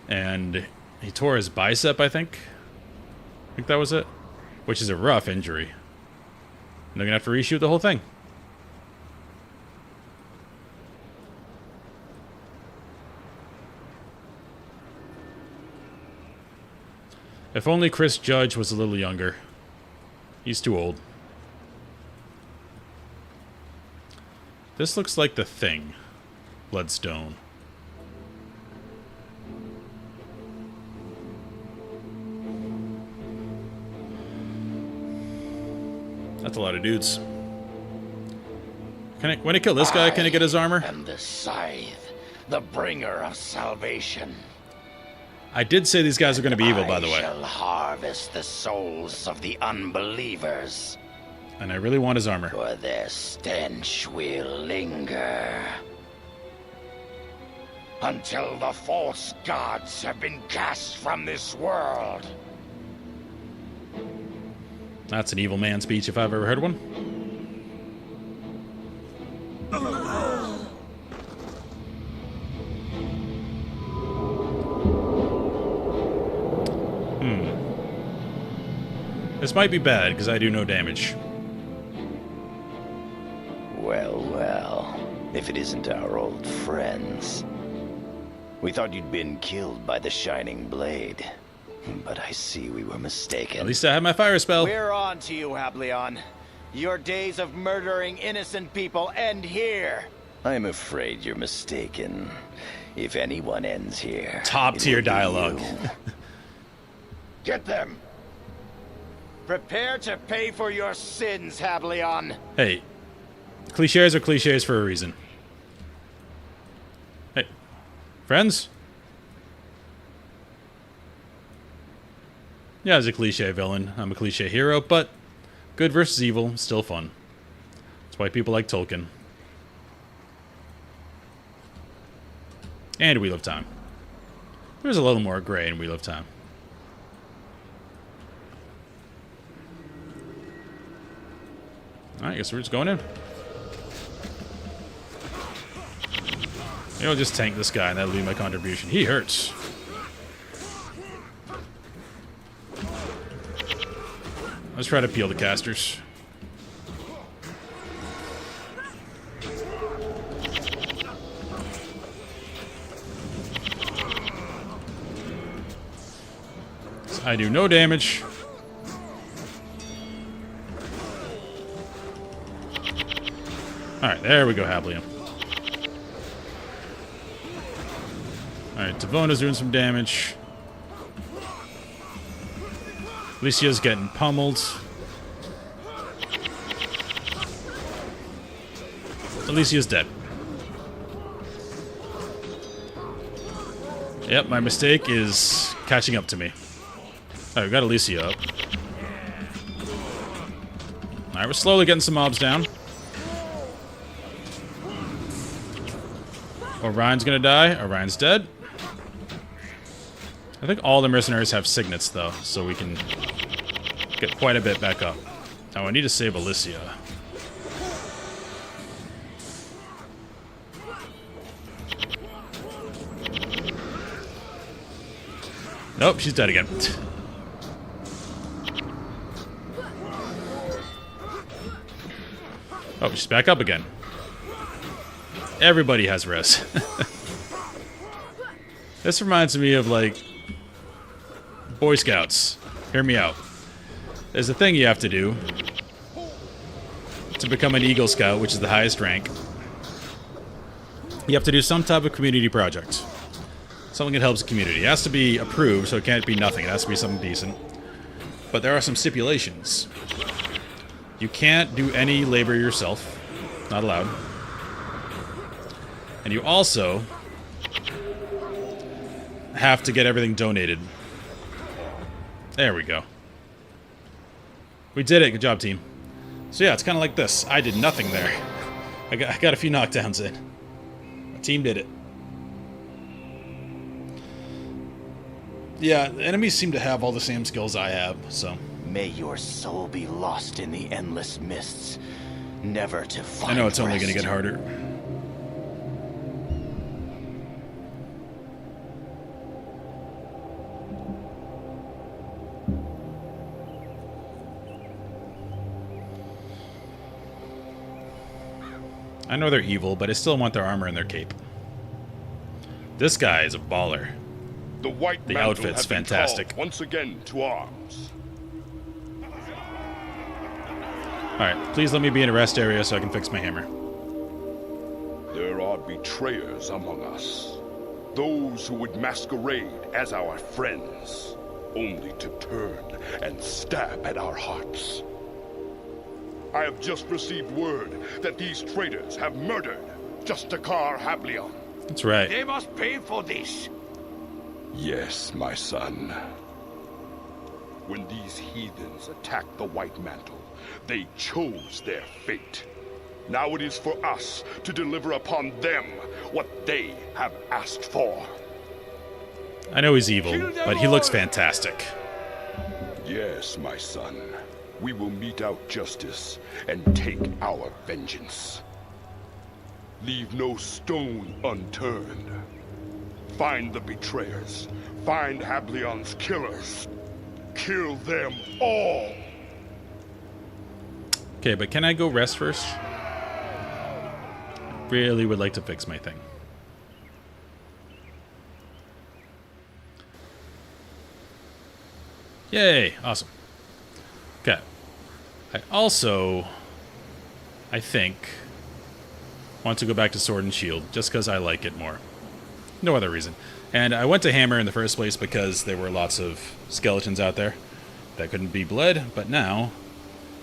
And he tore his bicep, I think. I think that was it. Which is a rough injury. And they're going to have to reshoot the whole thing. If only Chris Judge was a little younger. He's too old. This looks like The Thing. Bloodstone. That's a lot of dudes. When I kill this guy, can I get his armor? And the scythe, the bringer of salvation. I did say these guys are going to be evil, by the way. I shall harvest the souls of the unbelievers. And I really want his armor. For their stench will linger. Until the false gods have been cast from this world. That's an evil man speech if I've ever heard one. This might be bad, because I do no damage. Well, well. If it isn't our old friends. We thought you'd been killed by the Shining Blade. But I see we were mistaken. At least I have my fire spell. We're on to you, Hableon. Your days of murdering innocent people end here. I'm afraid you're mistaken. If anyone ends here... Top tier dialogue. Get them! Prepare to pay for your sins, Hableon. Hey, cliches are cliches for a reason. Hey, friends? Yeah, I was a cliche villain. I'm a cliche hero, but good versus evil, still fun. That's why people like Tolkien. And Wheel of Time. There's a little more gray in Wheel of Time. Alright, I guess we're just going in. Maybe I'll just tank this guy and that'll be my contribution. He hurts. Let's try to peel the casters. So I do no damage. Alright, there we go, Hablium. Alright, Devona's doing some damage. Alicia's getting pummeled. Alicia's dead. Yep, my mistake is catching up to me. Alright, we got Alicia up. Alright, we're slowly getting some mobs down. Orion's gonna die. Orion's dead. I think all the mercenaries have signets, though, so we can get quite a bit back up. Oh, I need to save Alicia. Nope, she's dead again. Oh, she's back up again. Everybody has res. This reminds me of, like, Boy Scouts. Hear me out. There's a thing you have to do to become an Eagle Scout, which is the highest rank. You have to do some type of community project. Something that helps the community. It has to be approved, so it can't be nothing. It has to be something decent. But there are some stipulations. You can't do any labor yourself. Not allowed. And you also have to get everything donated. There we go. We did it. Good job, team. So yeah, it's kind of like this. I did nothing there. I got a few knockdowns in. My team did it. Yeah, the enemies seem to have all the same skills I have, so. May your soul be lost in the endless mists, never to find I know it's only rest. going to get harder. I know they're evil, but I still want their armor and their cape. This guy is a baller. The white The mantle outfit's has been fantastic. called once again to arms. Alright, please let me be in a rest area so I can fix my hammer. There are betrayers among us. Those who would masquerade as our friends, only to turn and stab at our hearts. I have just received word that these traitors have murdered Justakar Hablion. That's right. They must pay for this. Yes, my son. When these heathens attacked the White Mantle, they chose their fate. Now it is for us to deliver upon them what they have asked for. I know he's evil, but he looks fantastic. Yes, my son. We will mete out justice and take our vengeance. Leave no stone unturned. Find the betrayers. Find Hablion's killers. Kill them all. Okay, but can I go rest first? Really would like to fix my thing. Yay! Awesome. Okay. I also, I think, want to go back to Sword and Shield, just because I like it more. No other reason. And I went to Hammer in the first place because there were lots of skeletons out there that couldn't be bled, but now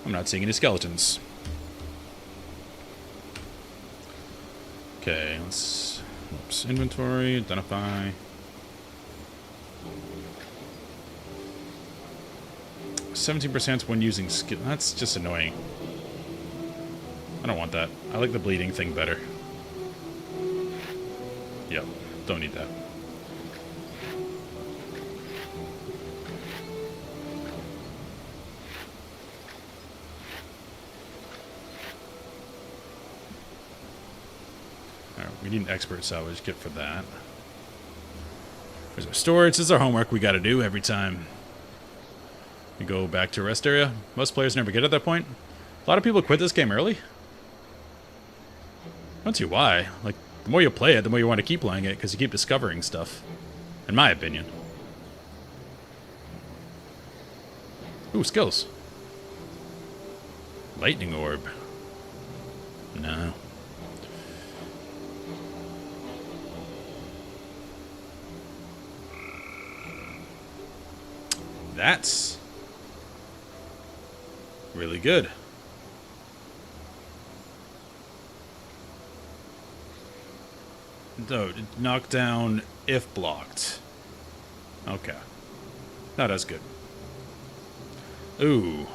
I'm not seeing any skeletons. Okay, let's... Oops, inventory, identify... 17% when using skill. That's just annoying. I don't want that. I like the bleeding thing better. Yep, don't need that. Alright, we need an expert salvage kit for that. There's our storage. This is our homework we gotta do every time We go back to rest area. Most players never get at that point. A lot of people quit this game early. I don't see why. Like, the more you play it, the more you want to keep playing it, because you keep discovering stuff. In my opinion. Ooh, skills. Lightning orb. No. That's really good. No, knock down if blocked. Okay. No, that's good. Ooh.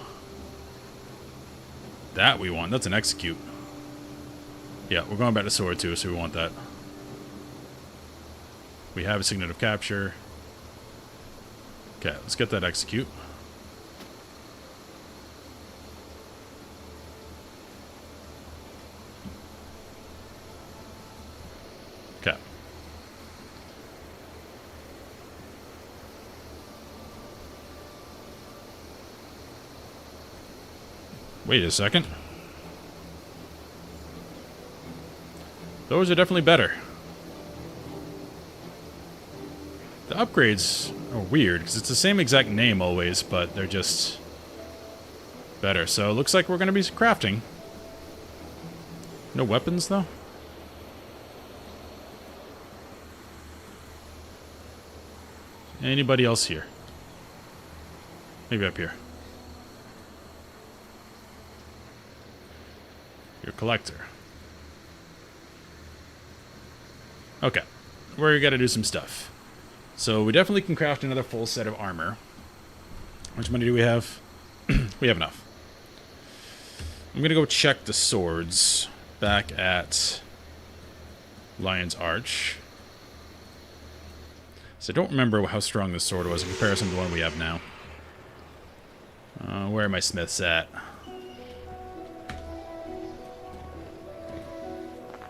That we want. That's an execute. Yeah, we're going back to sword too, so we want that. We have a signet of capture. Okay, let's get that execute. Okay. Wait a second. Those are definitely better. The upgrades are weird, because it's the same exact name always, but they're just better. So it looks like we're going to be crafting. No weapons, though? Anybody else here? Maybe up here. Your collector. Okay. We're going to do some stuff. So we definitely can craft another full set of armor. How much money do we have? We have enough. I'm going to go check the swords back at Lion's Arch. So I don't remember how strong this sword was in comparison to the one we have now. Where are my smiths at?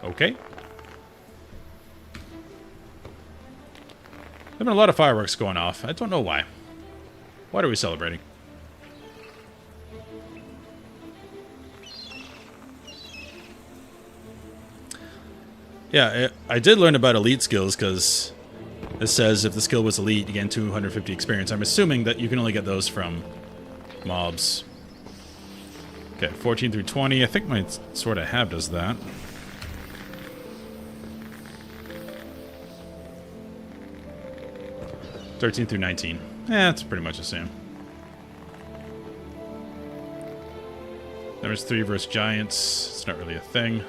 Okay. There've been a lot of fireworks going off. I don't know why. What are we celebrating? Yeah, I did learn about elite skills because it says if the skill was elite, you gain 250 experience. I'm assuming that you can only get those from mobs. Okay, 14 through 20. I think my sword I have does that. (13 through 19). Yeah, it's pretty much the same. There's 3 versus giants. It's not really a thing.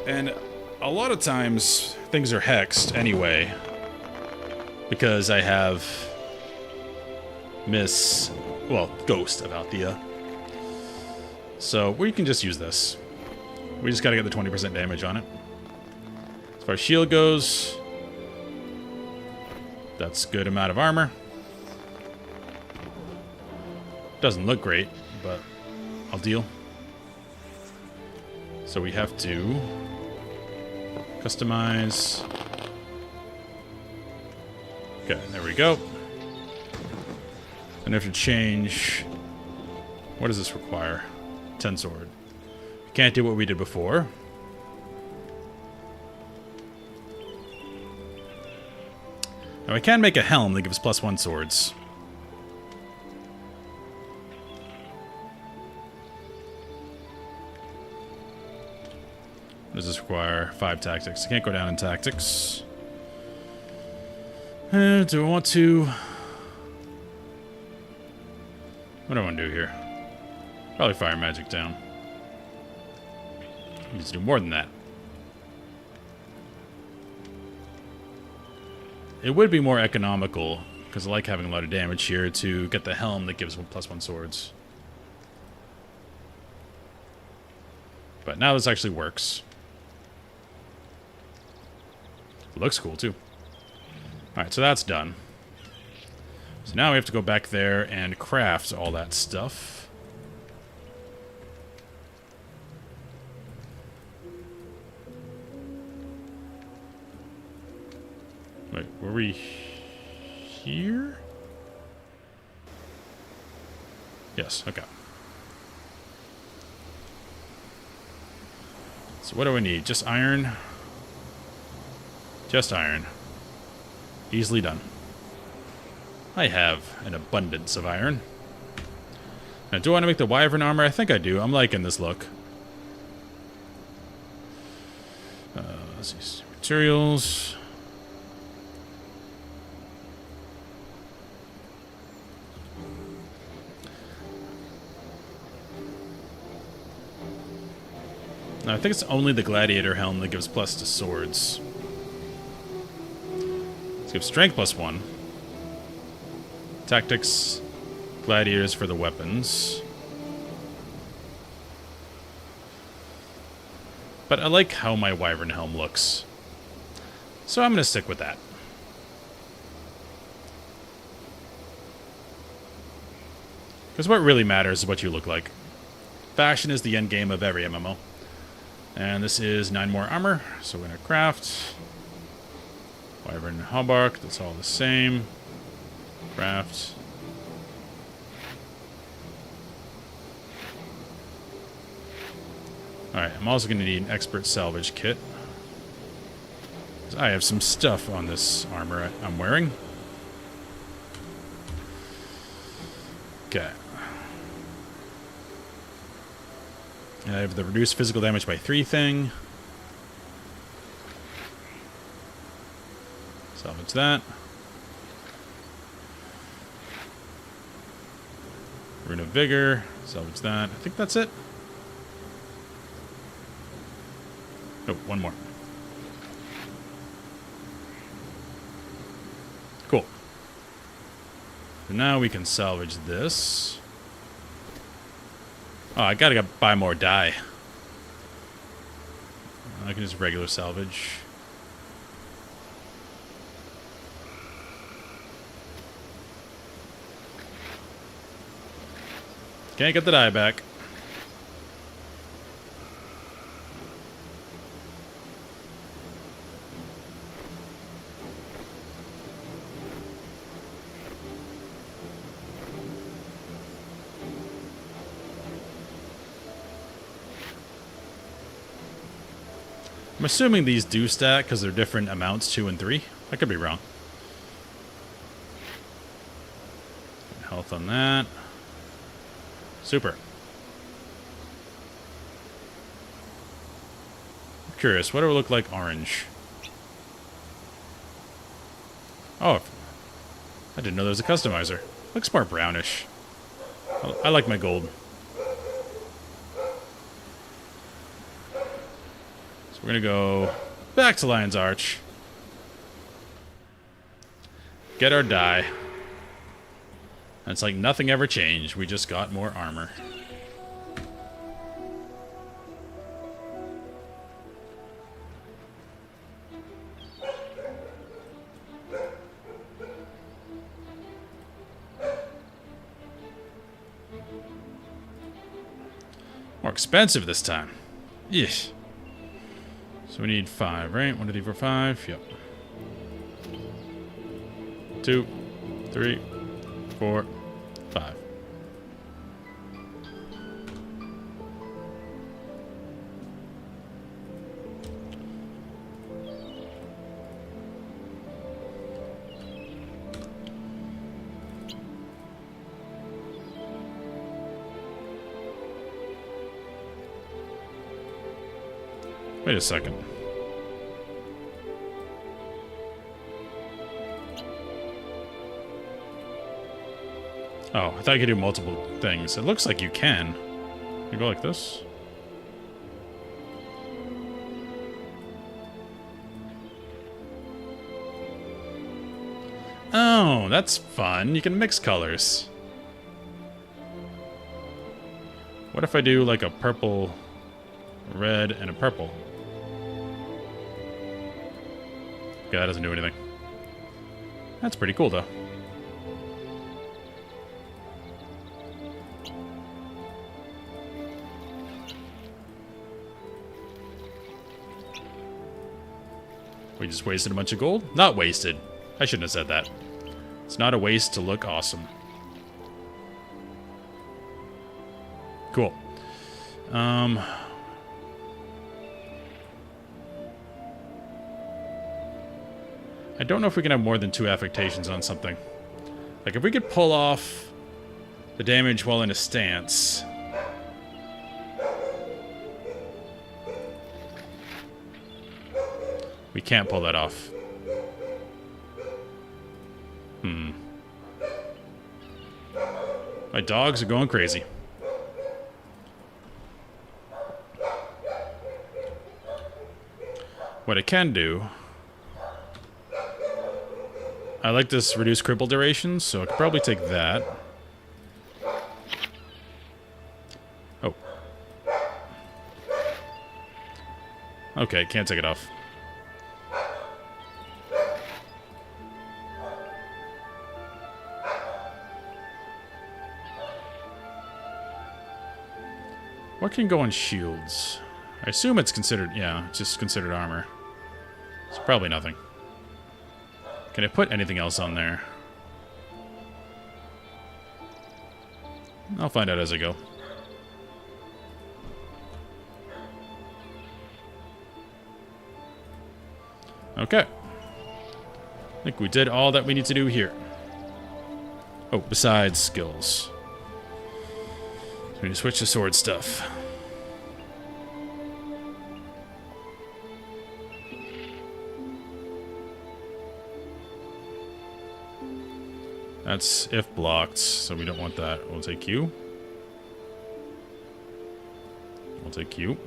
And a lot of times, things are hexed anyway. Because I have Ghost of Althea. So we can just use this. We just gotta get the 20% damage on it. As far as shield goes, that's a good amount of armor. Doesn't look great, but I'll deal. So we have to customize. Okay, there we go. And I have to change. What does this require? 10 sword. Can't do what we did before. Now I can make a helm that gives +1 swords. What does this require? 5 tactics. I can't go down in tactics. Do I want to... What do I want to do here? Probably fire magic down. Needs to do more than that. It would be more economical, because I like having a lot of damage here, to get the helm that gives +1 swords. But now this actually works. It looks cool, too. Alright, so that's done. So now we have to go back there and craft all that stuff. Wait, were we here? Yes, okay. So what do we need? Just iron? Just iron. Easily done. I have an abundance of iron. Now, do I want to make the wyvern armor? I think I do. I'm liking this look. Let's see. Materials. Now, I think it's only the gladiator helm that gives plus to swords. Let's give strength +1. Tactics, gladiators for the weapons. But I like how my wyvern helm looks. So I'm going to stick with that. Because what really matters is what you look like. Fashion is the end game of every MMO. And this is 9 more armor, so we're going to craft. Wyvern hauberk, that's all the same. Craft. Alright, I'm also going to need an expert salvage kit. I have some stuff on this armor I'm wearing. Okay. I have the reduced physical damage by 3 thing. Salvage that. Rune of Vigor. Salvage that. I think that's it. Oh, one more. Cool. So now we can salvage this. Oh, I gotta buy more dye. I can just regular salvage. Can't get the dye back. I'm assuming these do stack because they're different amounts, 2 and 3. I could be wrong. Health on that. Super. I'm curious, what do it look like orange? Oh, I didn't know there was a customizer. Looks more brownish. I like my gold. We're going to go back to Lion's Arch. Get our dye. And it's like nothing ever changed. We just got more armor. More expensive this time. Yeesh. So we need 5, right? 1, 2, 3, 4, 5. Yep. 2, 3, 4, 5. Wait a second. Oh, I thought you could do multiple things. It looks like you can. You go like this. Oh, that's fun. You can mix colors. What if I do like a purple, red, and a purple? Yeah, that doesn't do anything. That's pretty cool, though. We just wasted a bunch of gold? Not wasted. I shouldn't have said that. It's not a waste to look awesome. Cool. I don't know if we can have more than 2 affectations on something. Like, if we could pull off the damage while in a stance. We can't pull that off. My dogs are going crazy. What I can do... I like this reduced cripple duration, so I could probably take that. Oh. Okay, can't take it off. What can go on shields? I assume it's considered, yeah, it's just considered armor. It's probably nothing. Can I put anything else on there? I'll find out as I go. Okay. I think we did all that we need to do here. Oh, besides skills. We need to switch to sword stuff. That's if blocked, so we don't want that. We'll take Q. We'll take Q.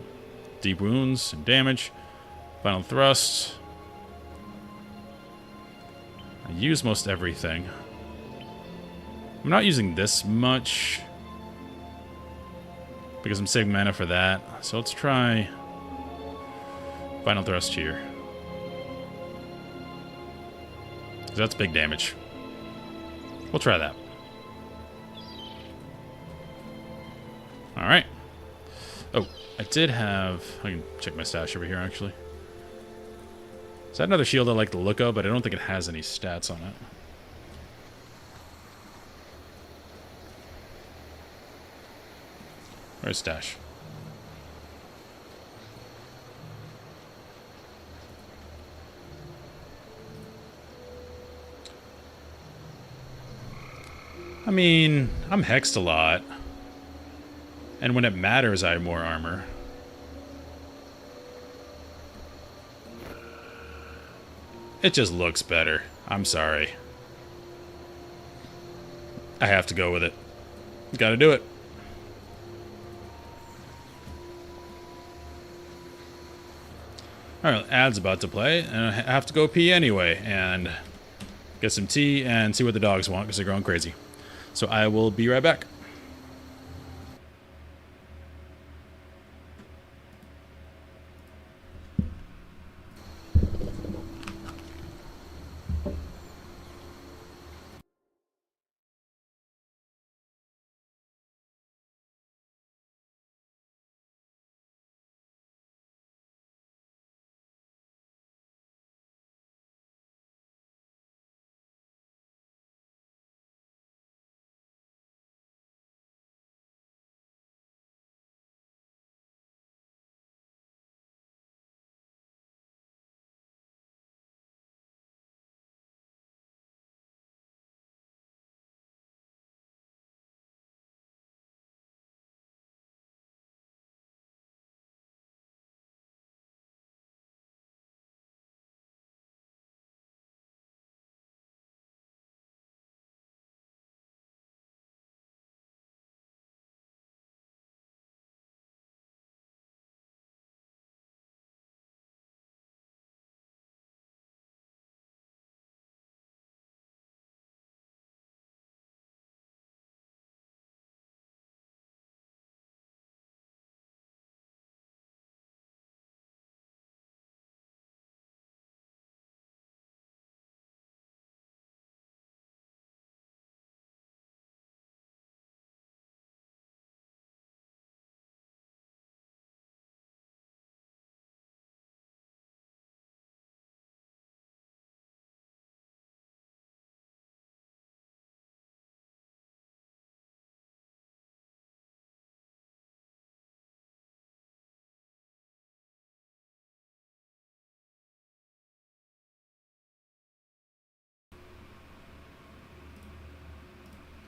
Deep wounds and damage. Final thrust. I use most everything. I'm not using this much because I'm saving mana for that. So let's try final thrust here. That's big damage. We'll try that. Alright. Oh, I did have... I can check my stash over here, actually. Is that another shield I like the look of, but I don't think it has any stats on it. Where's stash? I mean, I'm hexed a lot. And when it matters, I have more armor. It just looks better. I'm sorry. I have to go with it. Gotta do it. Alright, ad's about to play, and I have to go pee anyway, and get some tea and see what the dogs want, because they're going crazy. So I will be right back.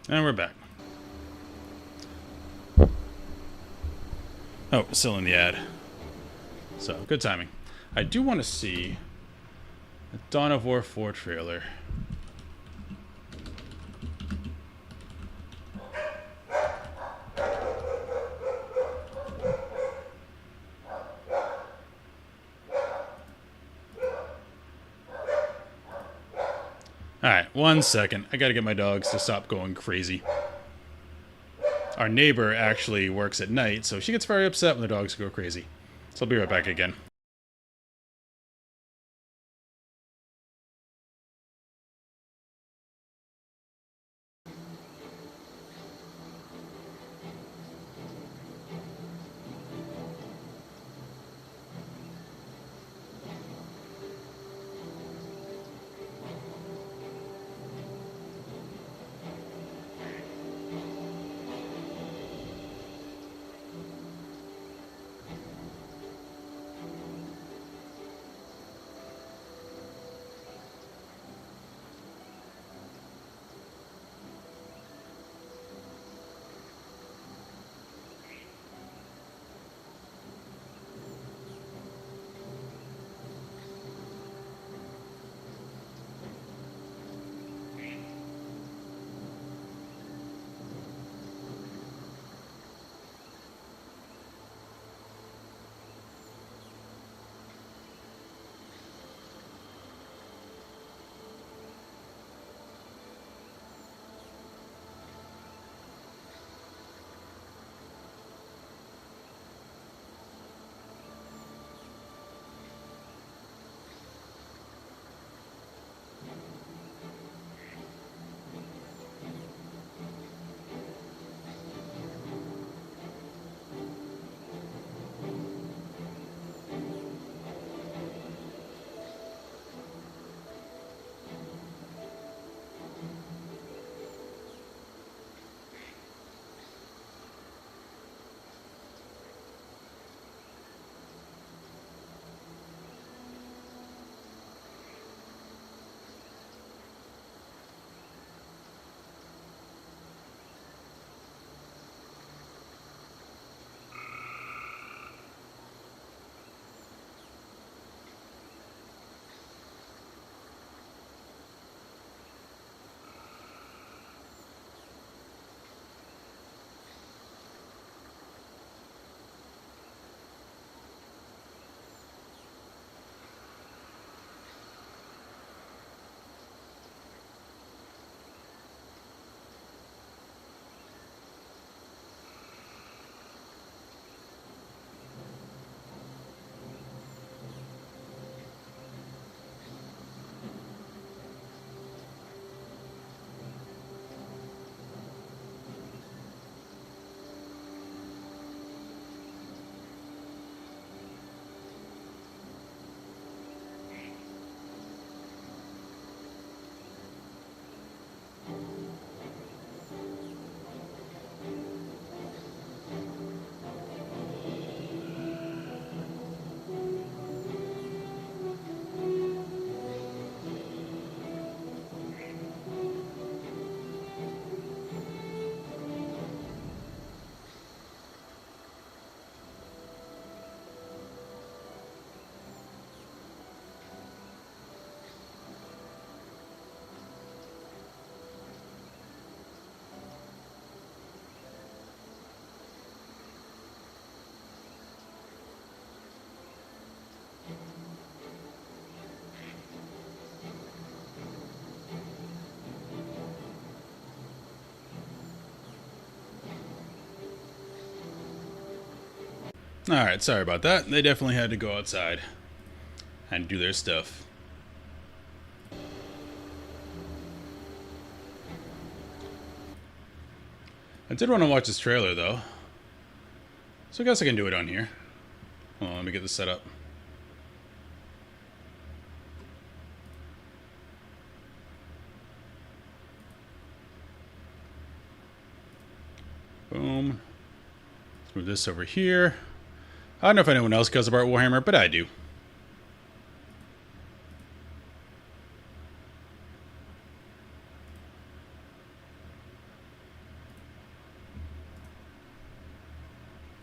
And we're back. Oh, still in the ad. So, good timing. I do want to see a Dawn of War 4 trailer. Alright, 1 second. I gotta get my dogs to stop going crazy. Our neighbor actually works at night, so she gets very upset when the dogs go crazy. So I'll be right back again. Alright, sorry about that. They definitely had to go outside and do their stuff. I did want to watch this trailer, though. So I guess I can do it on here. Hold on, let me get this set up. Boom. Let's move this over here. I don't know if anyone else cares about Warhammer, but I do.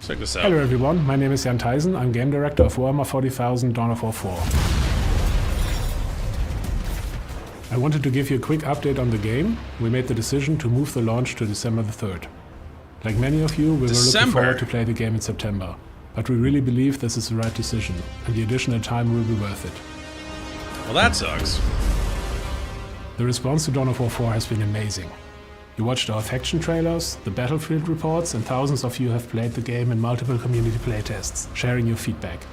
Check this out. Hello everyone, my name is Jan Thijssen. I'm game director of Warhammer 40,000 Dawn of War 4. I wanted to give you a quick update on the game. We made the decision to move the launch to December the 3rd. Like many of you, we were looking forward to play the game in September. But we really believe this is the right decision, and the additional time will be worth it. Well, that sucks. The response to Dawn of War 4 has been amazing. You watched our faction trailers, the battlefield reports, and thousands of you have played the game in multiple community playtests, sharing your feedback.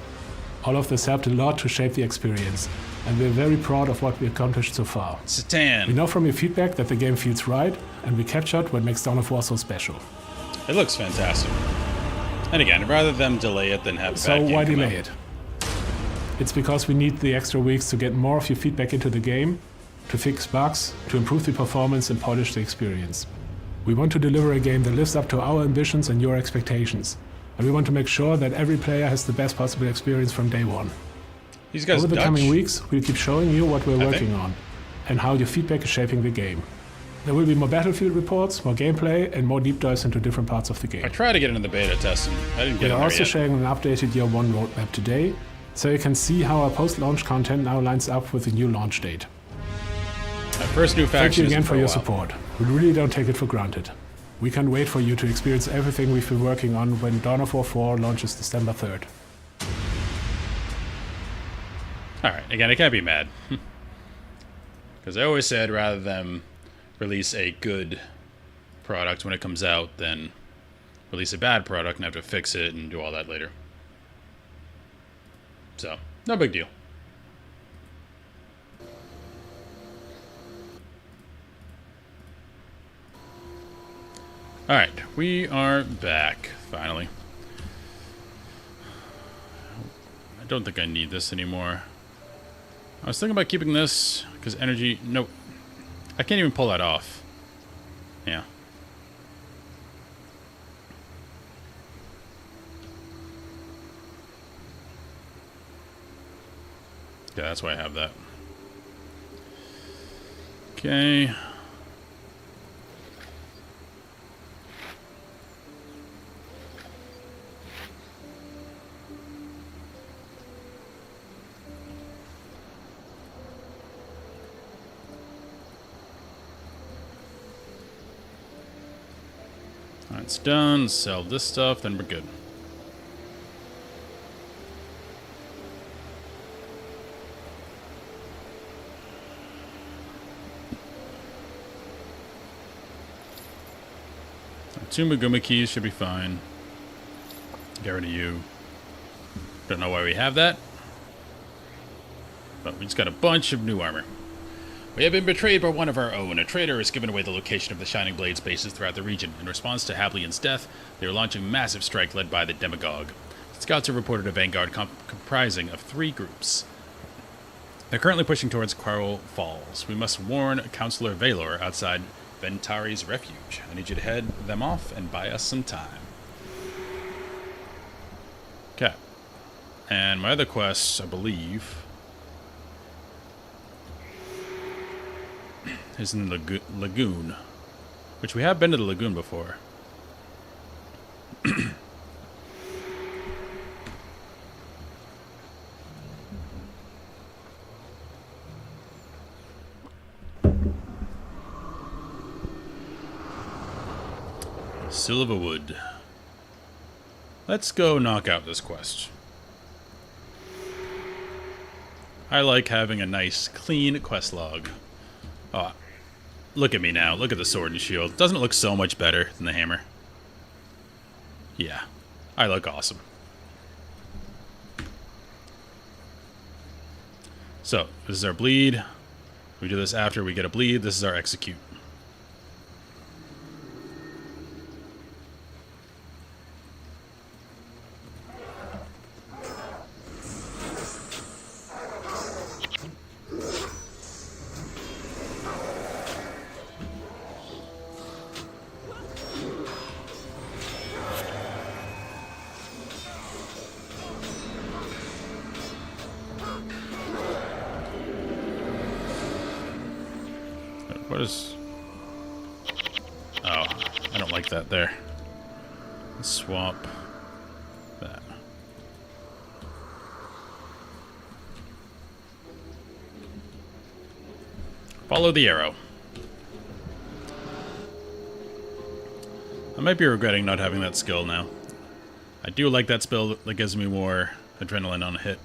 All of this helped a lot to shape the experience, and we're very proud of what we accomplished so far. Satan. We know from your feedback that the game feels right, and we captured what makes Dawn of War so special. It looks fantastic. And again, rather than delay it than have a bad game So why come delay out. it? It's because we need the extra weeks to get more of your feedback into the game, to fix bugs, to improve the performance and polish the experience. We want to deliver a game that lives up to our ambitions and your expectations. And we want to make sure that every player has the best possible experience from day one. These guys Over the Dutch? coming weeks, we'll keep showing you what we're I working think. on, and how your feedback is shaping the game. There will be more battlefield reports, more gameplay, and more deep dives into different parts of the game. I tried to get into the beta testing. I didn't get We in are there also yet. sharing an updated Year 1 roadmap today, so you can see how our post-launch content now lines up with the new launch date. My first new Thank faction you again is for a your while. support. We really don't take it for granted. We can't wait for you to experience everything we've been working on when Dawn of War 4 launches December 3rd. Alright, again, I can't be mad. Because I always said rather than release a good product when it comes out than release a bad product and have to fix it and do all that later. So, no big deal. Alright, we are back, finally. I don't think I need this anymore. I was thinking about keeping this, because energy... Nope. I can't even pull that off. Yeah. Yeah, that's why I have that. Okay. That's done. Sell this stuff, then we're good. Two Maguma keys should be fine. Get rid of you. Don't know why we have that. But we just got a bunch of new armor. We have been betrayed by one of our own. A traitor has given away the location of the Shining Blade's bases throughout the region. In response to Hablian's death, they are launching a massive strike led by the Demagogue. Scouts have reported a vanguard comprising of 3 groups. They're currently pushing towards Quarrel Falls. We must warn Councillor Valor outside Ventari's refuge. I need you to head them off and buy us some time. Okay. And my other quest, I believe, is in the lagoon, which we have been to the lagoon before. Silverwood. Let's go knock out this quest. I like having a nice, clean quest log. Oh, look at me now. Look at the sword and shield. Doesn't it look so much better than the hammer? Yeah, I look awesome. So, this is our bleed. We do this after we get a bleed. This is our execute. What is... Oh, I don't like that there. Let's swap. Follow the arrow. I might be regretting not having that skill now. I do like that spell that gives me more adrenaline on a hit.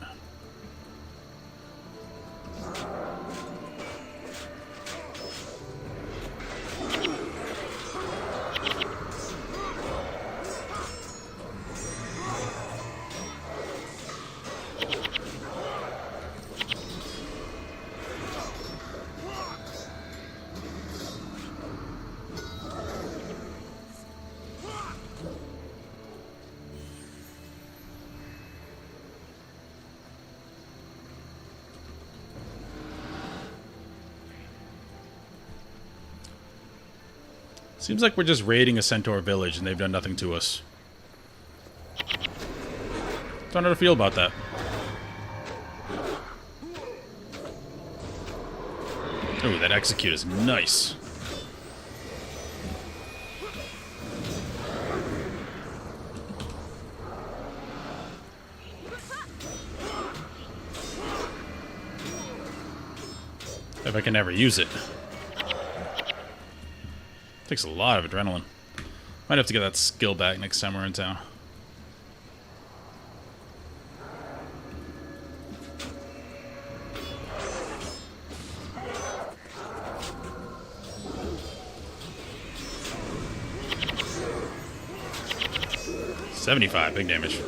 Seems like we're just raiding a centaur village and they've done nothing to us. Don't know how to feel about that. Ooh, that execute is nice. If I can ever use it. Takes a lot of adrenaline. Might have to get that skill back next time we're in town. $75, big damage.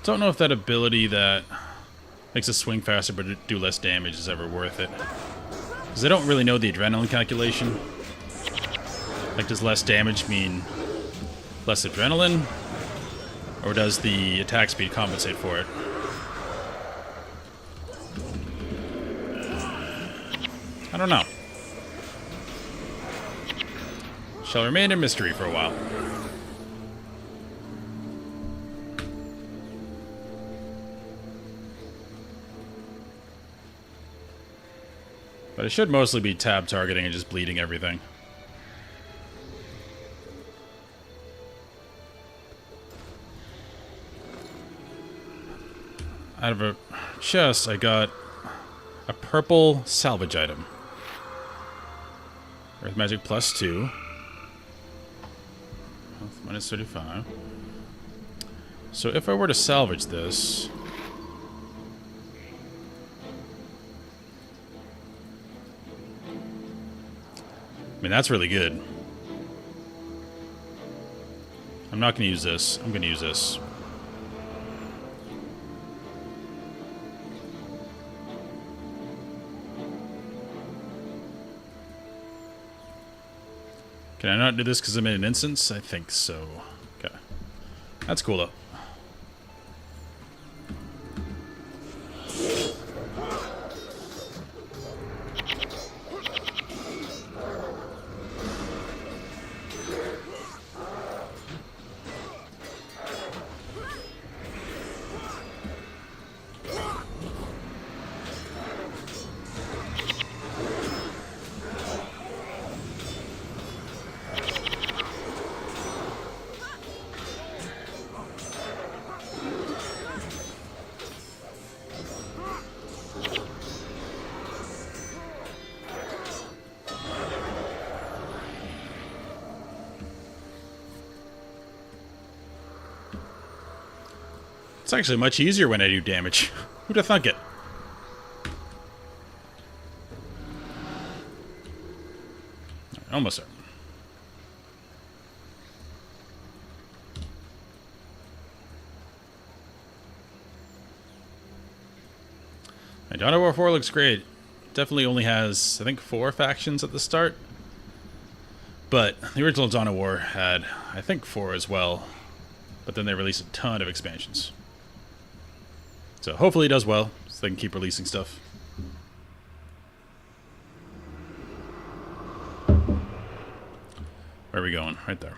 Don't know if that ability that makes us swing faster but do less damage is ever worth it. Because I don't really know the adrenaline calculation. Like, does less damage mean less adrenaline? Or does the attack speed compensate for it? I don't know. Shall remain a mystery for a while. But it should mostly be tab targeting and just bleeding everything. Out of a chest, I got a purple salvage item. Earth Magic +2. Health -35. So if I were to salvage this... I mean, that's really good. I'm not going to use this. I'm going to use this. Can I not do this because I'm in an instance? I think so. Okay. That's cool, though. It's actually much easier when I do damage. Who'd have thunk it? Almost there. Dawn of War 4 looks great. Definitely only has, I think, 4 factions at the start. But the original Dawn of War had, I think, 4 as well. But then they released a ton of expansions. So hopefully it does well, so they can keep releasing stuff. Where are we going? Right there.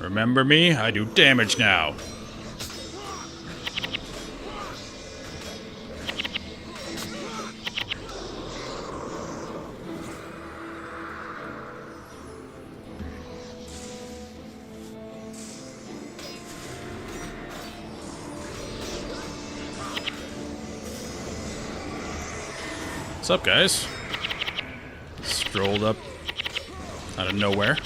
Remember me? I do damage now. What's up, guys? Strolled up out of nowhere.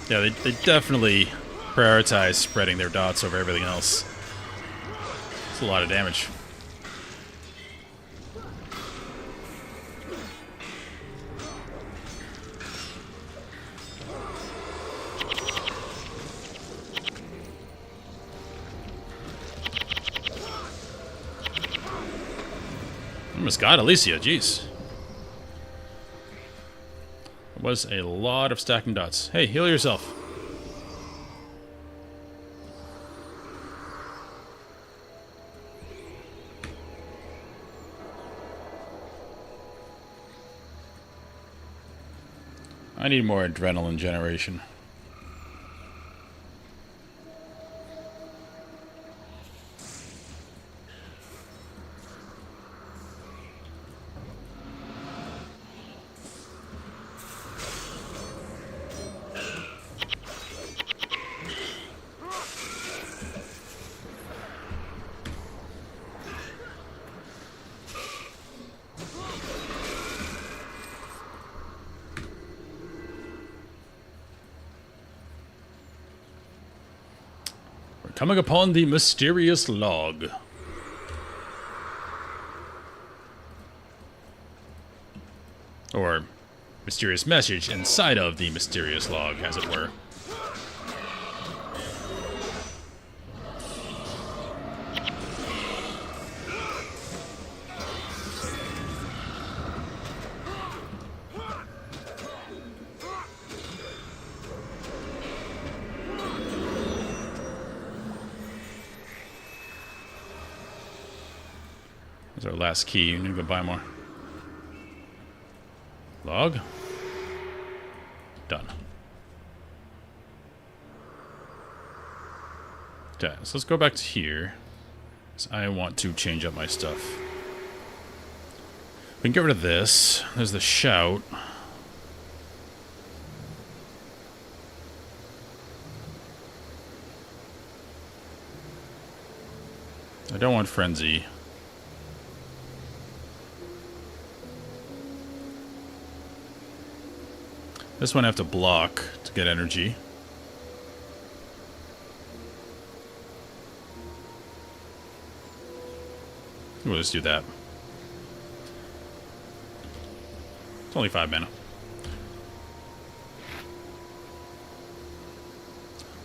Yeah, they definitely prioritize spreading their dots over everything else. It's a lot of damage. Almost got Alicia, jeez. It was a lot of stacking dots. Hey, heal yourself. I need more adrenaline generation. Coming upon the mysterious log. Or mysterious message inside of the mysterious log, as it were. Our last key. We need to go buy more. Log. Done. Okay, so let's go back to here. So I want to change up my stuff. We can get rid of this. There's the shout. I don't want frenzy. This one I have to block to get energy. We'll just do that. It's only 5 mana.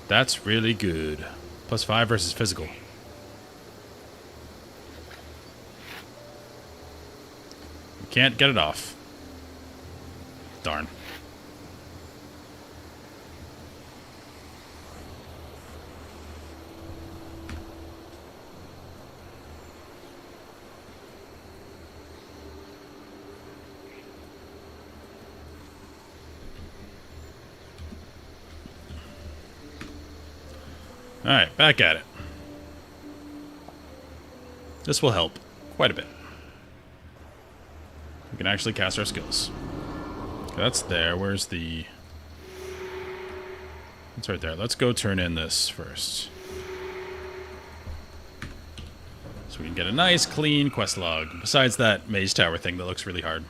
That's really good. +5 versus physical. We can't get it off. Darn. Alright, back at it. This will help quite a bit. We can actually cast our skills. Okay, that's there. Where's the... It's right there. Let's go turn in this first. So we can get a nice, clean quest log. Besides that maze tower thing that looks really hard.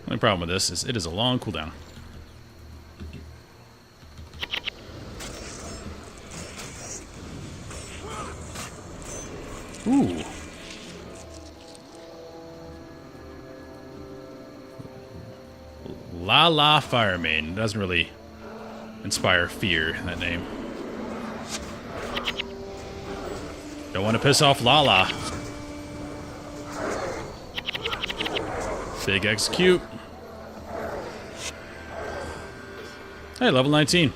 The only problem with this is it is a long cooldown. Ooh. La Firemain. Doesn't really inspire fear, that name. Don't want to piss off Lala. Big execute. Hey, level 19.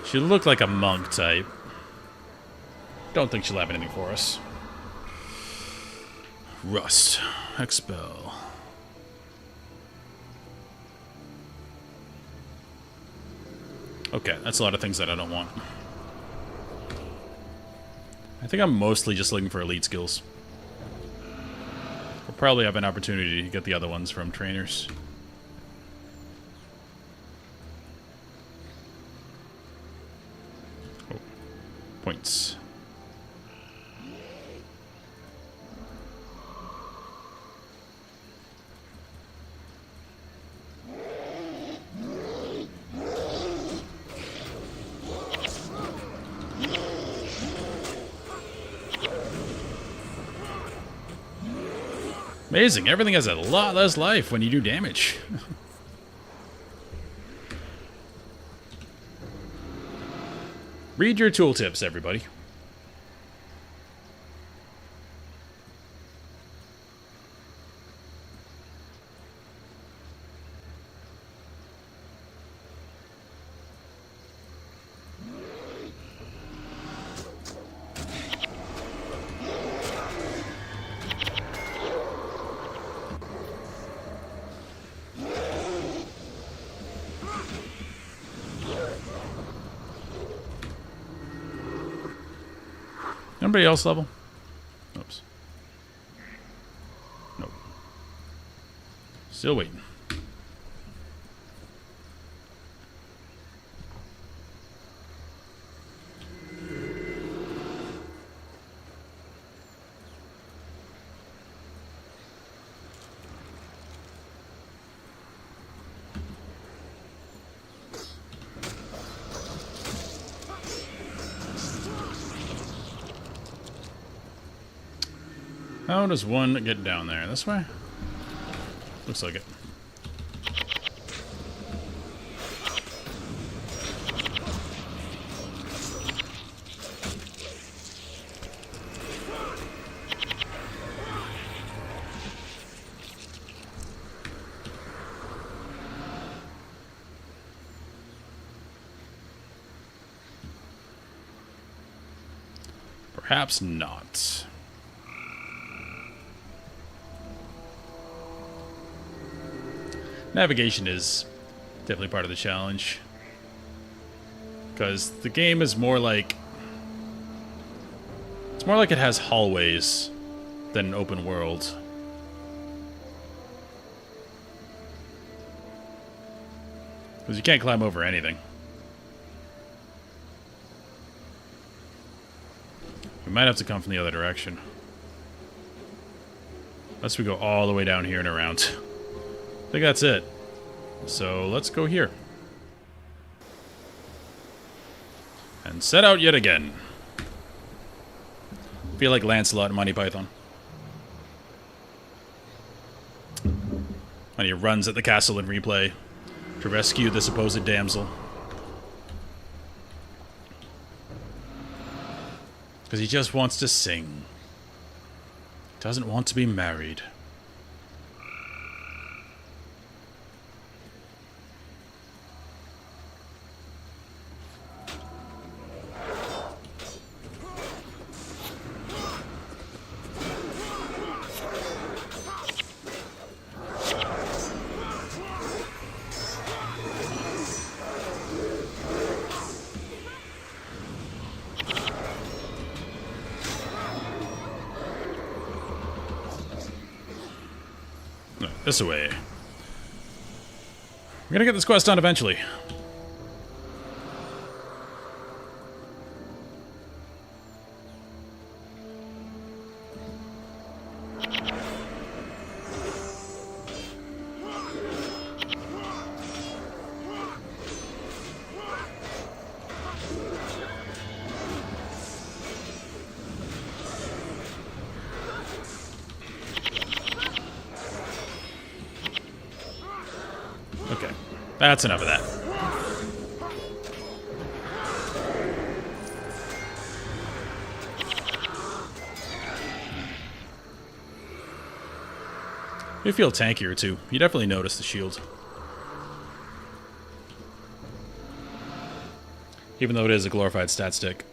She looked like a monk type. Don't think she'll have anything for us. Rust. Expel. Okay, that's a lot of things that I don't want. I think I'm mostly just looking for elite skills. We'll probably have an opportunity to get the other ones from trainers. Oh, points. Amazing, everything has a lot less life when you do damage. Read your tooltips, everybody. Anybody else level? Oops. Nope. Still waiting. How does one get down there? This way? Looks like it. Perhaps not. Navigation is definitely part of the challenge. Because the game is more like... It's more like it has hallways than an open world. Because you can't climb over anything. We might have to come from the other direction. Unless we go all the way down here and around. I think that's it. So let's go here. And set out yet again. Feel like Lancelot in Monty Python. When he runs at the castle in replay to rescue the supposed damsel. Because he just wants to sing. Doesn't want to be married. This way. We're gonna get this quest done eventually. Okay. That's enough of that. You feel tankier too. You definitely notice the shield. Even though it is a glorified stat stick.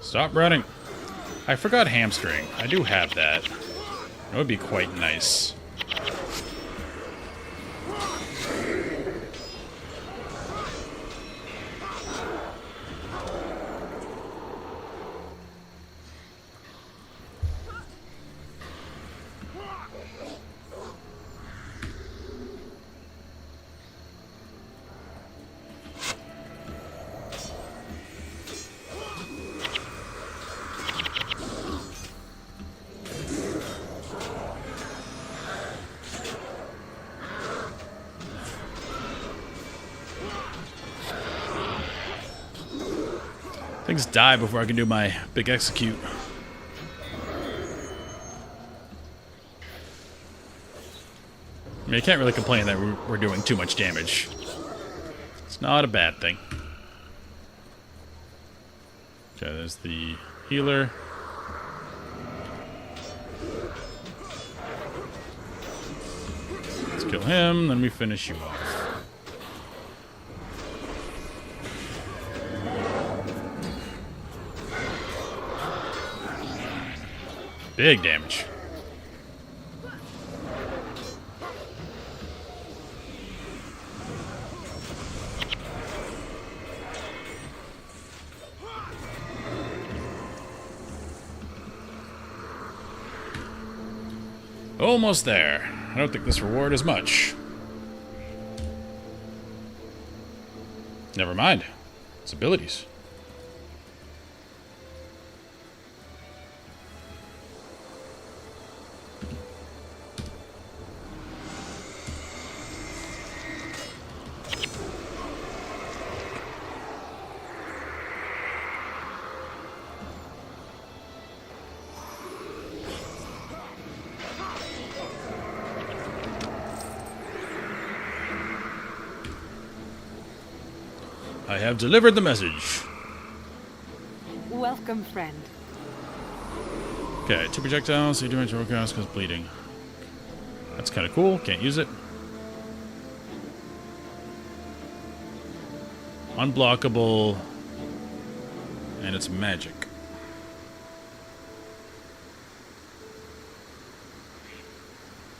Stop running. I forgot hamstring. I do have that. That would be quite nice. Things die before I can do my big execute. I mean, I can't really complain that we're doing too much damage. It's not a bad thing. Okay, there's the healer. Let's kill him, then we finish you off. Big damage. Almost there. I don't think this reward is much. Never mind. It's abilities. I have delivered the message. Welcome, friend. Okay, 2 projectiles, so you do it to work out because bleeding. That's kind of cool. Can't use it. Unblockable. And it's magic.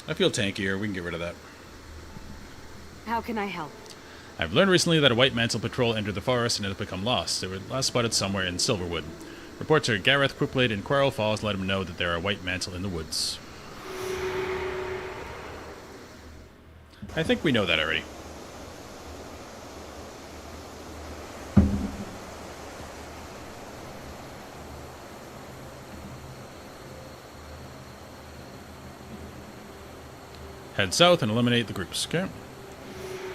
I feel tankier. We can get rid of that. How can I help? I've learned recently that a white mantle patrol entered the forest and has become lost. They were last spotted somewhere in Silverwood. Reports are Gareth, Quickblade, and Quarrel Falls let him know that there are white mantle in the woods. I think we know that already. Head south and eliminate the groups, okay?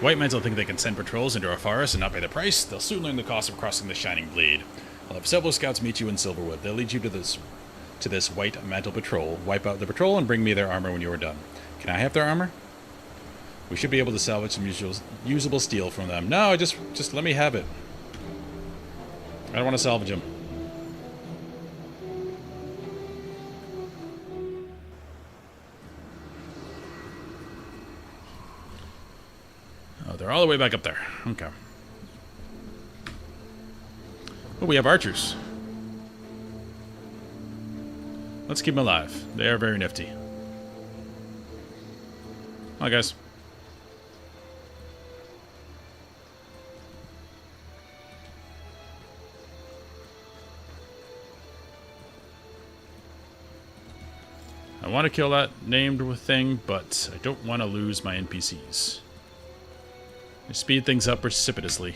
White Mantle think they can send patrols into our forest and not pay the price. They'll soon learn the cost of crossing the Shining Blade. I'll have several scouts meet you in Silverwood. They'll lead you to this White Mantle patrol. Wipe out the patrol and bring me their armor when you are done. Can I have their armor? We should be able to salvage some usable steel from them. No, just let me have it. I don't want to salvage them. Oh, they're all the way back up there. Okay. Oh, we have archers. Let's keep them alive. They are very nifty. Hi, guys. I want to kill that named thing, but I don't want to lose my NPCs. They speed things up precipitously.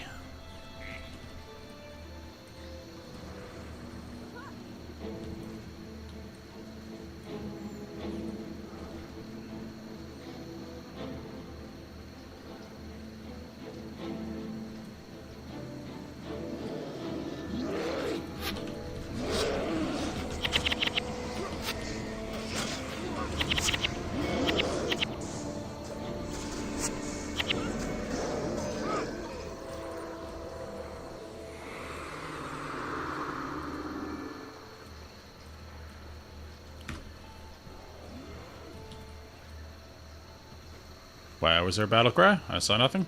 Why was there a battle cry? I saw nothing.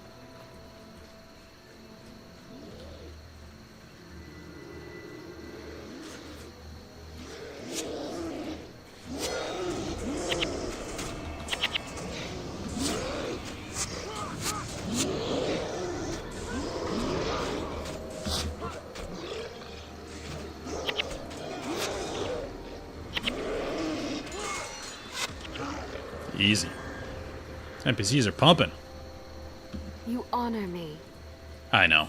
Easy. NPCs are pumping. You honor me. I know.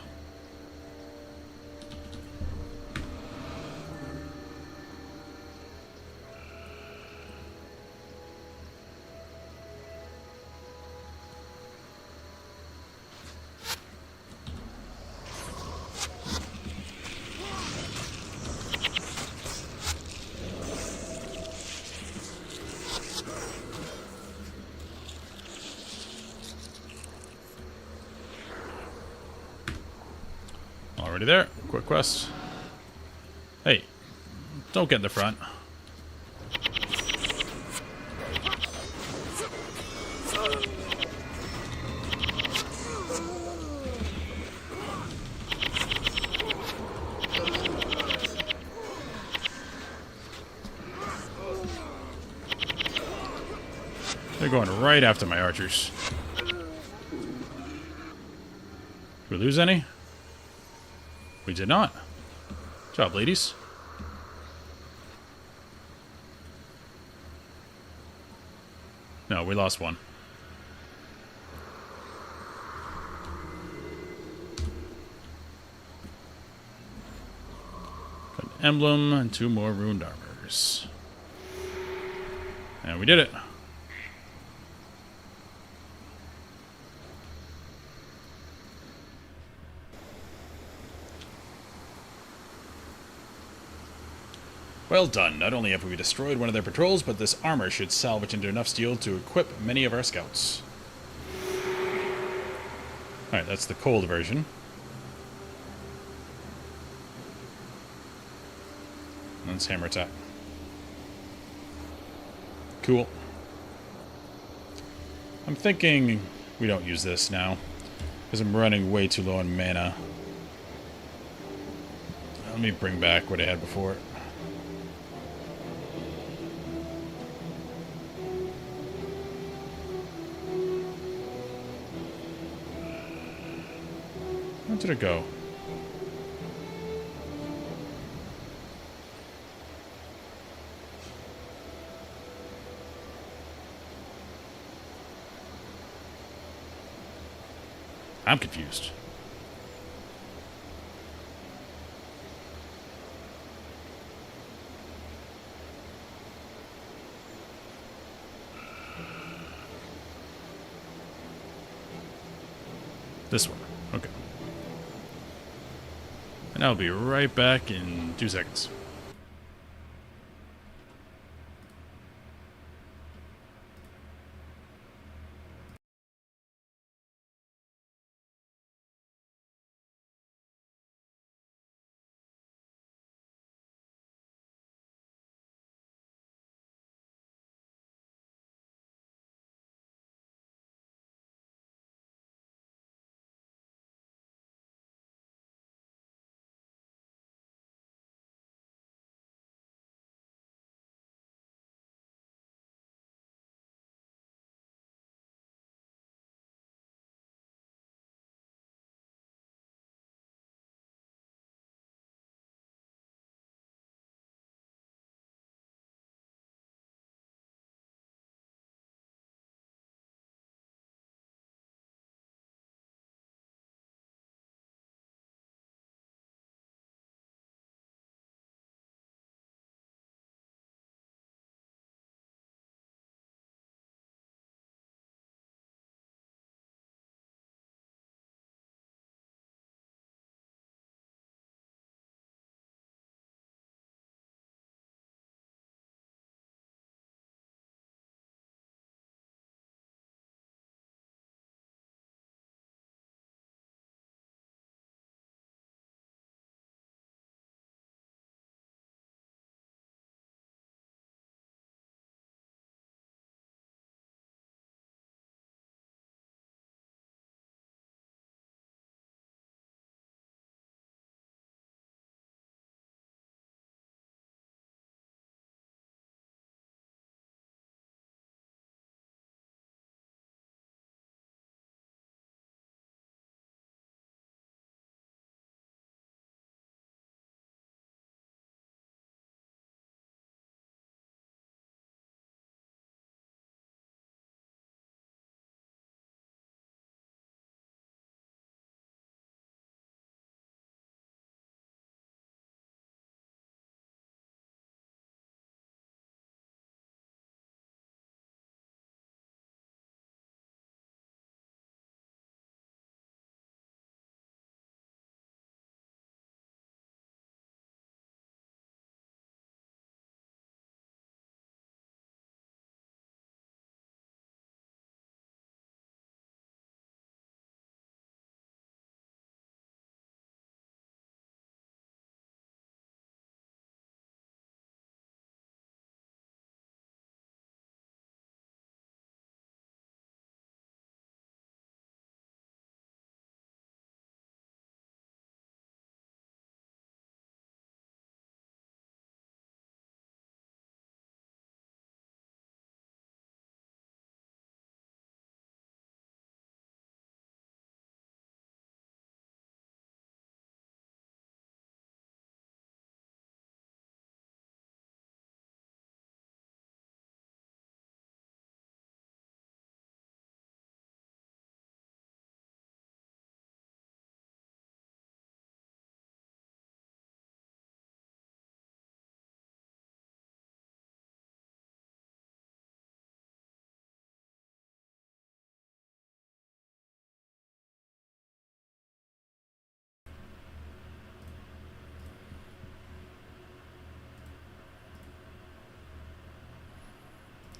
Already there. Quick quest. Hey, don't get in the front. They're going right after my archers. Did we lose any? We did not. Good job, ladies. No, we lost one. An emblem and 2 more ruined armors. And we did it. Well done. Not only have we destroyed one of their patrols, but this armor should salvage into enough steel to equip many of our scouts. Alright, that's the cold version. That's hammer attack. Cool. I'm thinking we don't use this now, because I'm running way too low on mana. Let me bring back what I had before. Where did it go? I'm confused. This one. Okay. And I'll be right back in 2 seconds.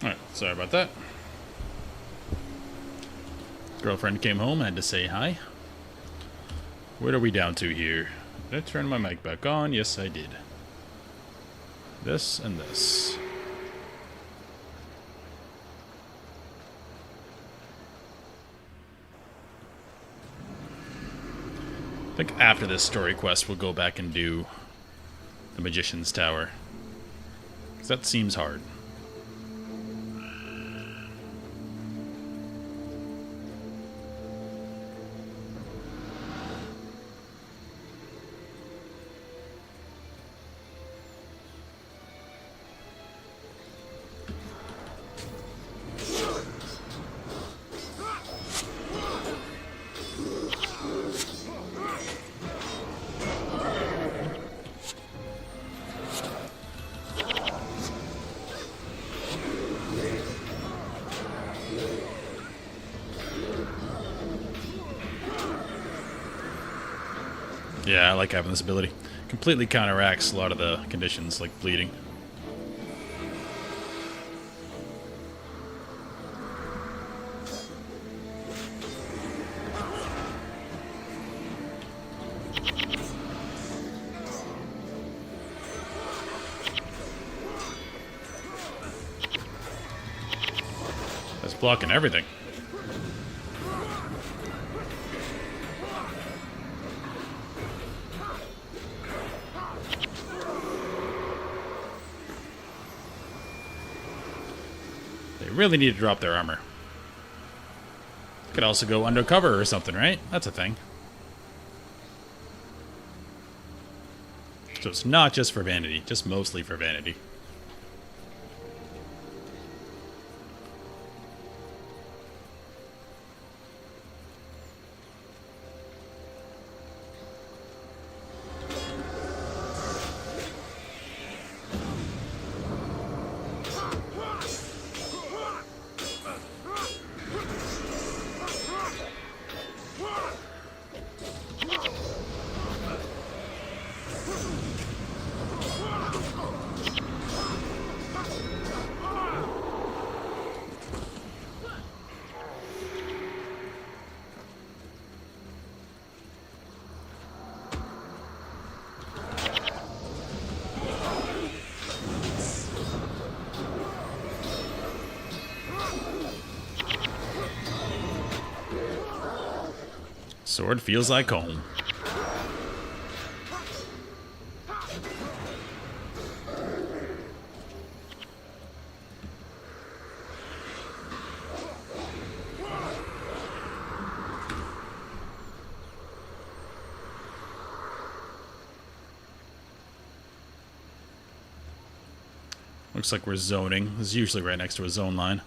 Alright, sorry about that. Girlfriend came home, had to say hi. What are we down to here? Did I turn my mic back on? Yes, I did. This and this. I think after this story quest, we'll go back and do the Magician's Tower. Because that seems hard. Yeah, I like having this ability. Completely counteracts a lot of the conditions, like bleeding. That's blocking everything. Really need to drop their armor. Could also go undercover or something, right? That's a thing. So it's not just for vanity, just mostly for vanity. Sword feels like home. Looks like we're zoning. This is usually right next to a zone line.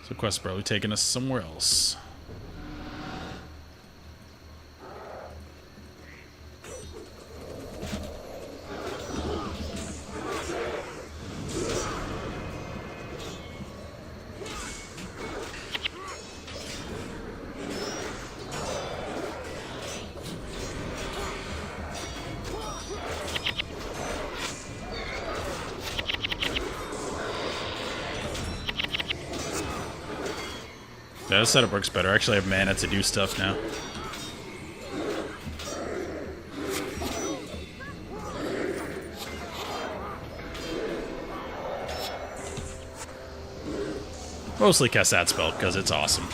So the quest's probably taking us somewhere else. Yeah, this setup works better. I actually have mana to do stuff now. Mostly cast that spell because it's awesome.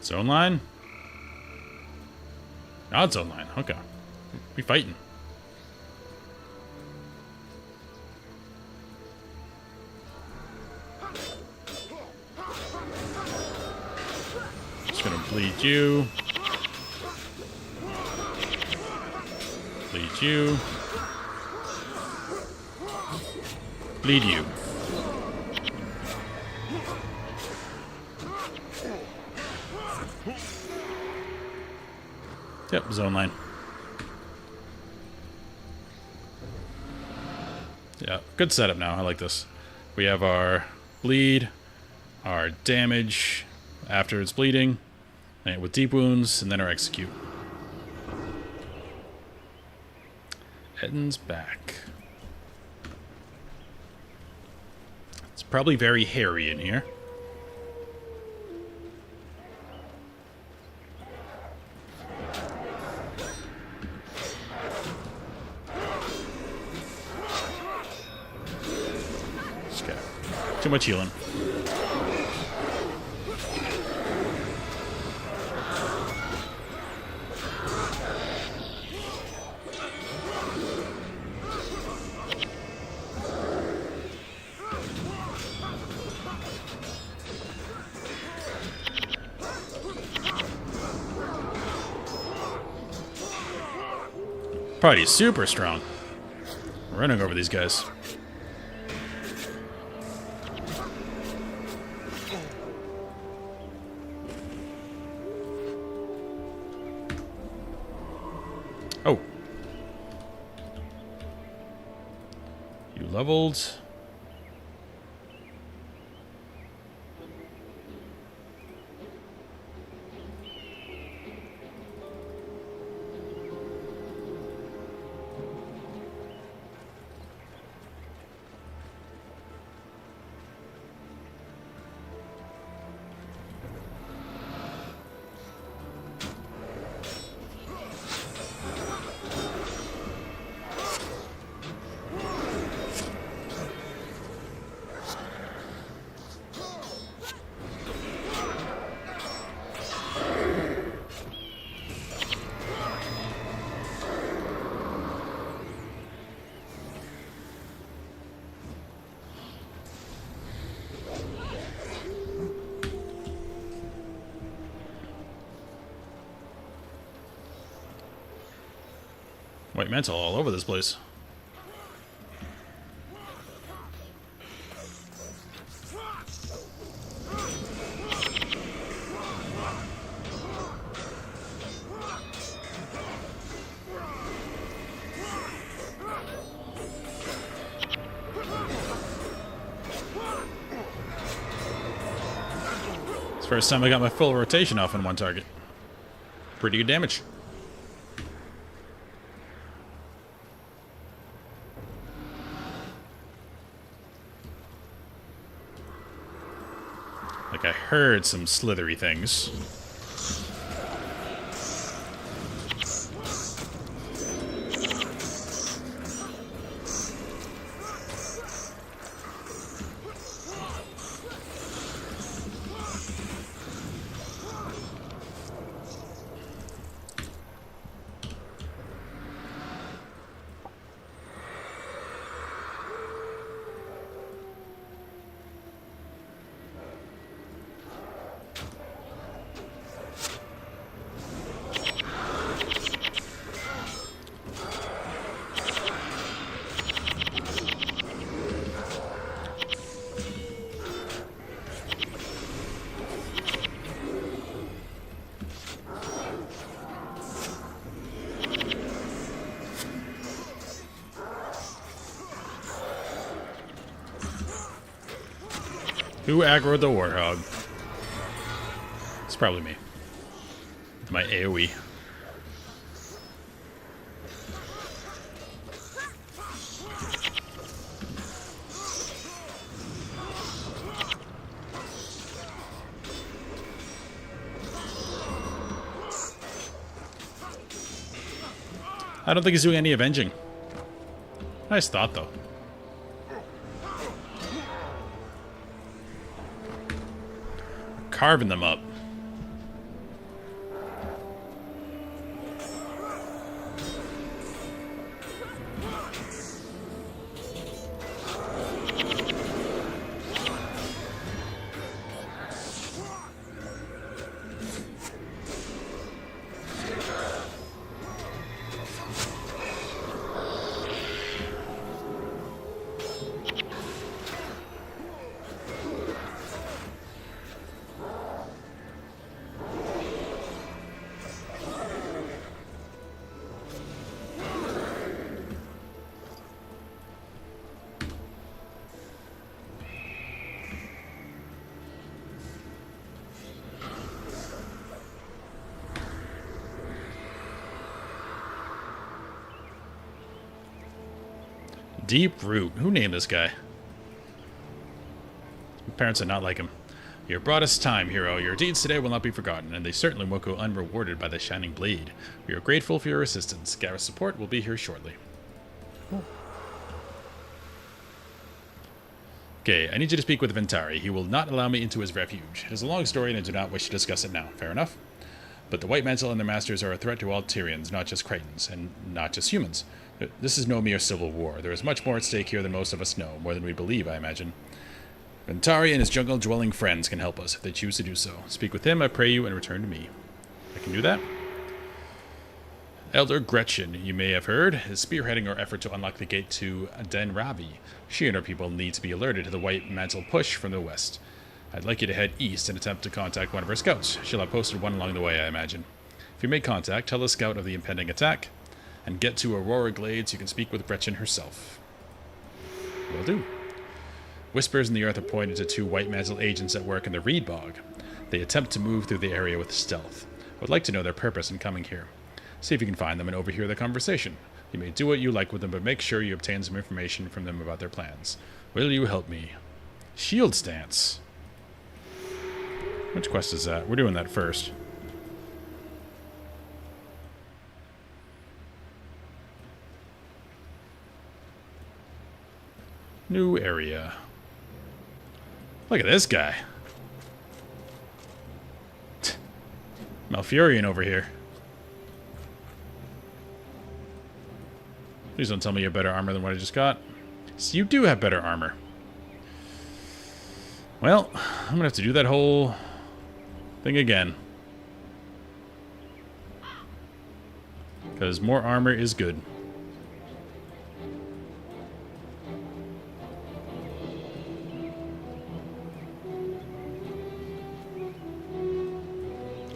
Zone line? Not zone line. Okay. We fighting. Just gonna bleed you. Bleed you. Bleed you. Yep, zone line. Yeah, good setup now. I like this. We have our bleed, our damage after it's bleeding, and with deep wounds, and then our execute. Eden's back. It's probably very hairy in here. Too much healing. Party's super strong. Running over these guys. Oh. You leveled. White mantle all over this place. It's the first time I got my full rotation off on one target. Pretty good damage. Like I heard some slithery things. Who aggroed the warthog? It's probably me. With my AoE. I don't think he's doing any avenging. Nice thought, though. Carving them up. Deep Root. Who named this guy? Parents are not like him. You have brought us time, hero. Your deeds today will not be forgotten, and they certainly won't go unrewarded by the Shining Blade. We are grateful for your assistance. Gareth's support will be here shortly. Okay, I need you to speak with Ventari. He will not allow me into his refuge. It is a long story, and I do not wish to discuss it now. Fair enough? But the White Mantle and their masters are a threat to all Tyrians, not just Cretans, and not just humans. This is no mere civil war. There is much more at stake here than most of us know, more than we believe, I imagine. Ventari and his jungle-dwelling friends can help us if they choose to do so. Speak with him, I pray you, and return to me. I can do that? Elder Gretchen, you may have heard, is spearheading our effort to unlock the gate to Den Ravi. She and her people need to be alerted to the White Mantle push from the west. I'd like you to head east and attempt to contact one of her scouts. She'll have posted one along the way, I imagine. If you make contact, tell the scout of the impending attack, and get to Aurora Glades. You can speak with Gretchen herself. Will do. Whispers in the earth are pointed to 2 White Mantle agents at work in the Reed Bog. They attempt to move through the area with stealth. I would like to know their purpose in coming here. See if you can find them and overhear their conversation. You may do what you like with them, but make sure you obtain some information from them about their plans. Will you help me? Shield Stance. Which quest is that? We're doing that first. New area. Look at this guy. Malfurion over here. Please don't tell me you have better armor than what I just got. So you do have better armor. Well, I'm gonna have to do that whole thing again. Because more armor is good.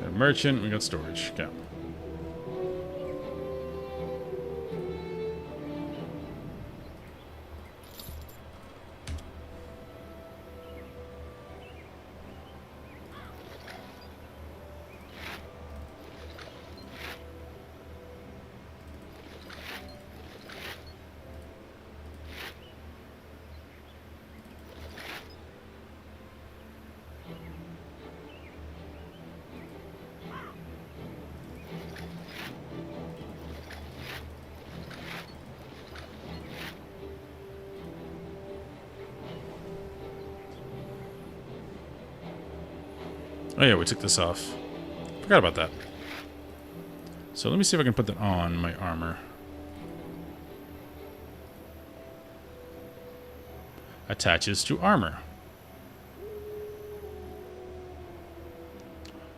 Got a merchant, we got storage. Okay. Oh yeah, we took this off. Forgot about that. So let me see if I can put that on my armor. Attaches to armor.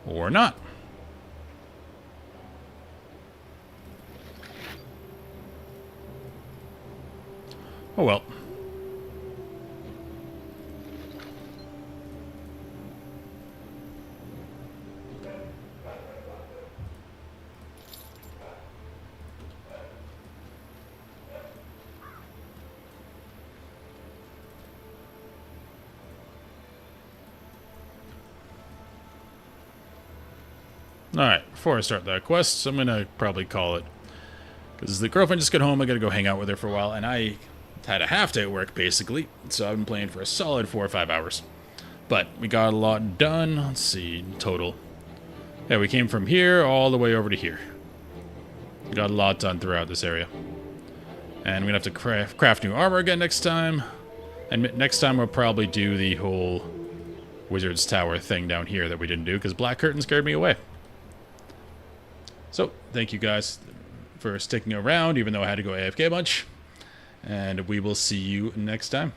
Or not. Oh well. Alright, before I start that quest, I'm going to probably call it. Because the girlfriend just got home, I got to go hang out with her for a while, and I had a half day at work, basically. So I've been playing for a solid 4 or 5 hours. But we got a lot done. Let's see, total. Yeah, we came from here all the way over to here. We got a lot done throughout this area. And we're going to have to craft new armor again next time. And next time we'll probably do the whole Wizard's Tower thing down here that we didn't do, because Black Curtain scared me away. So, thank you guys for sticking around, even though I had to go AFK a bunch. And we will see you next time.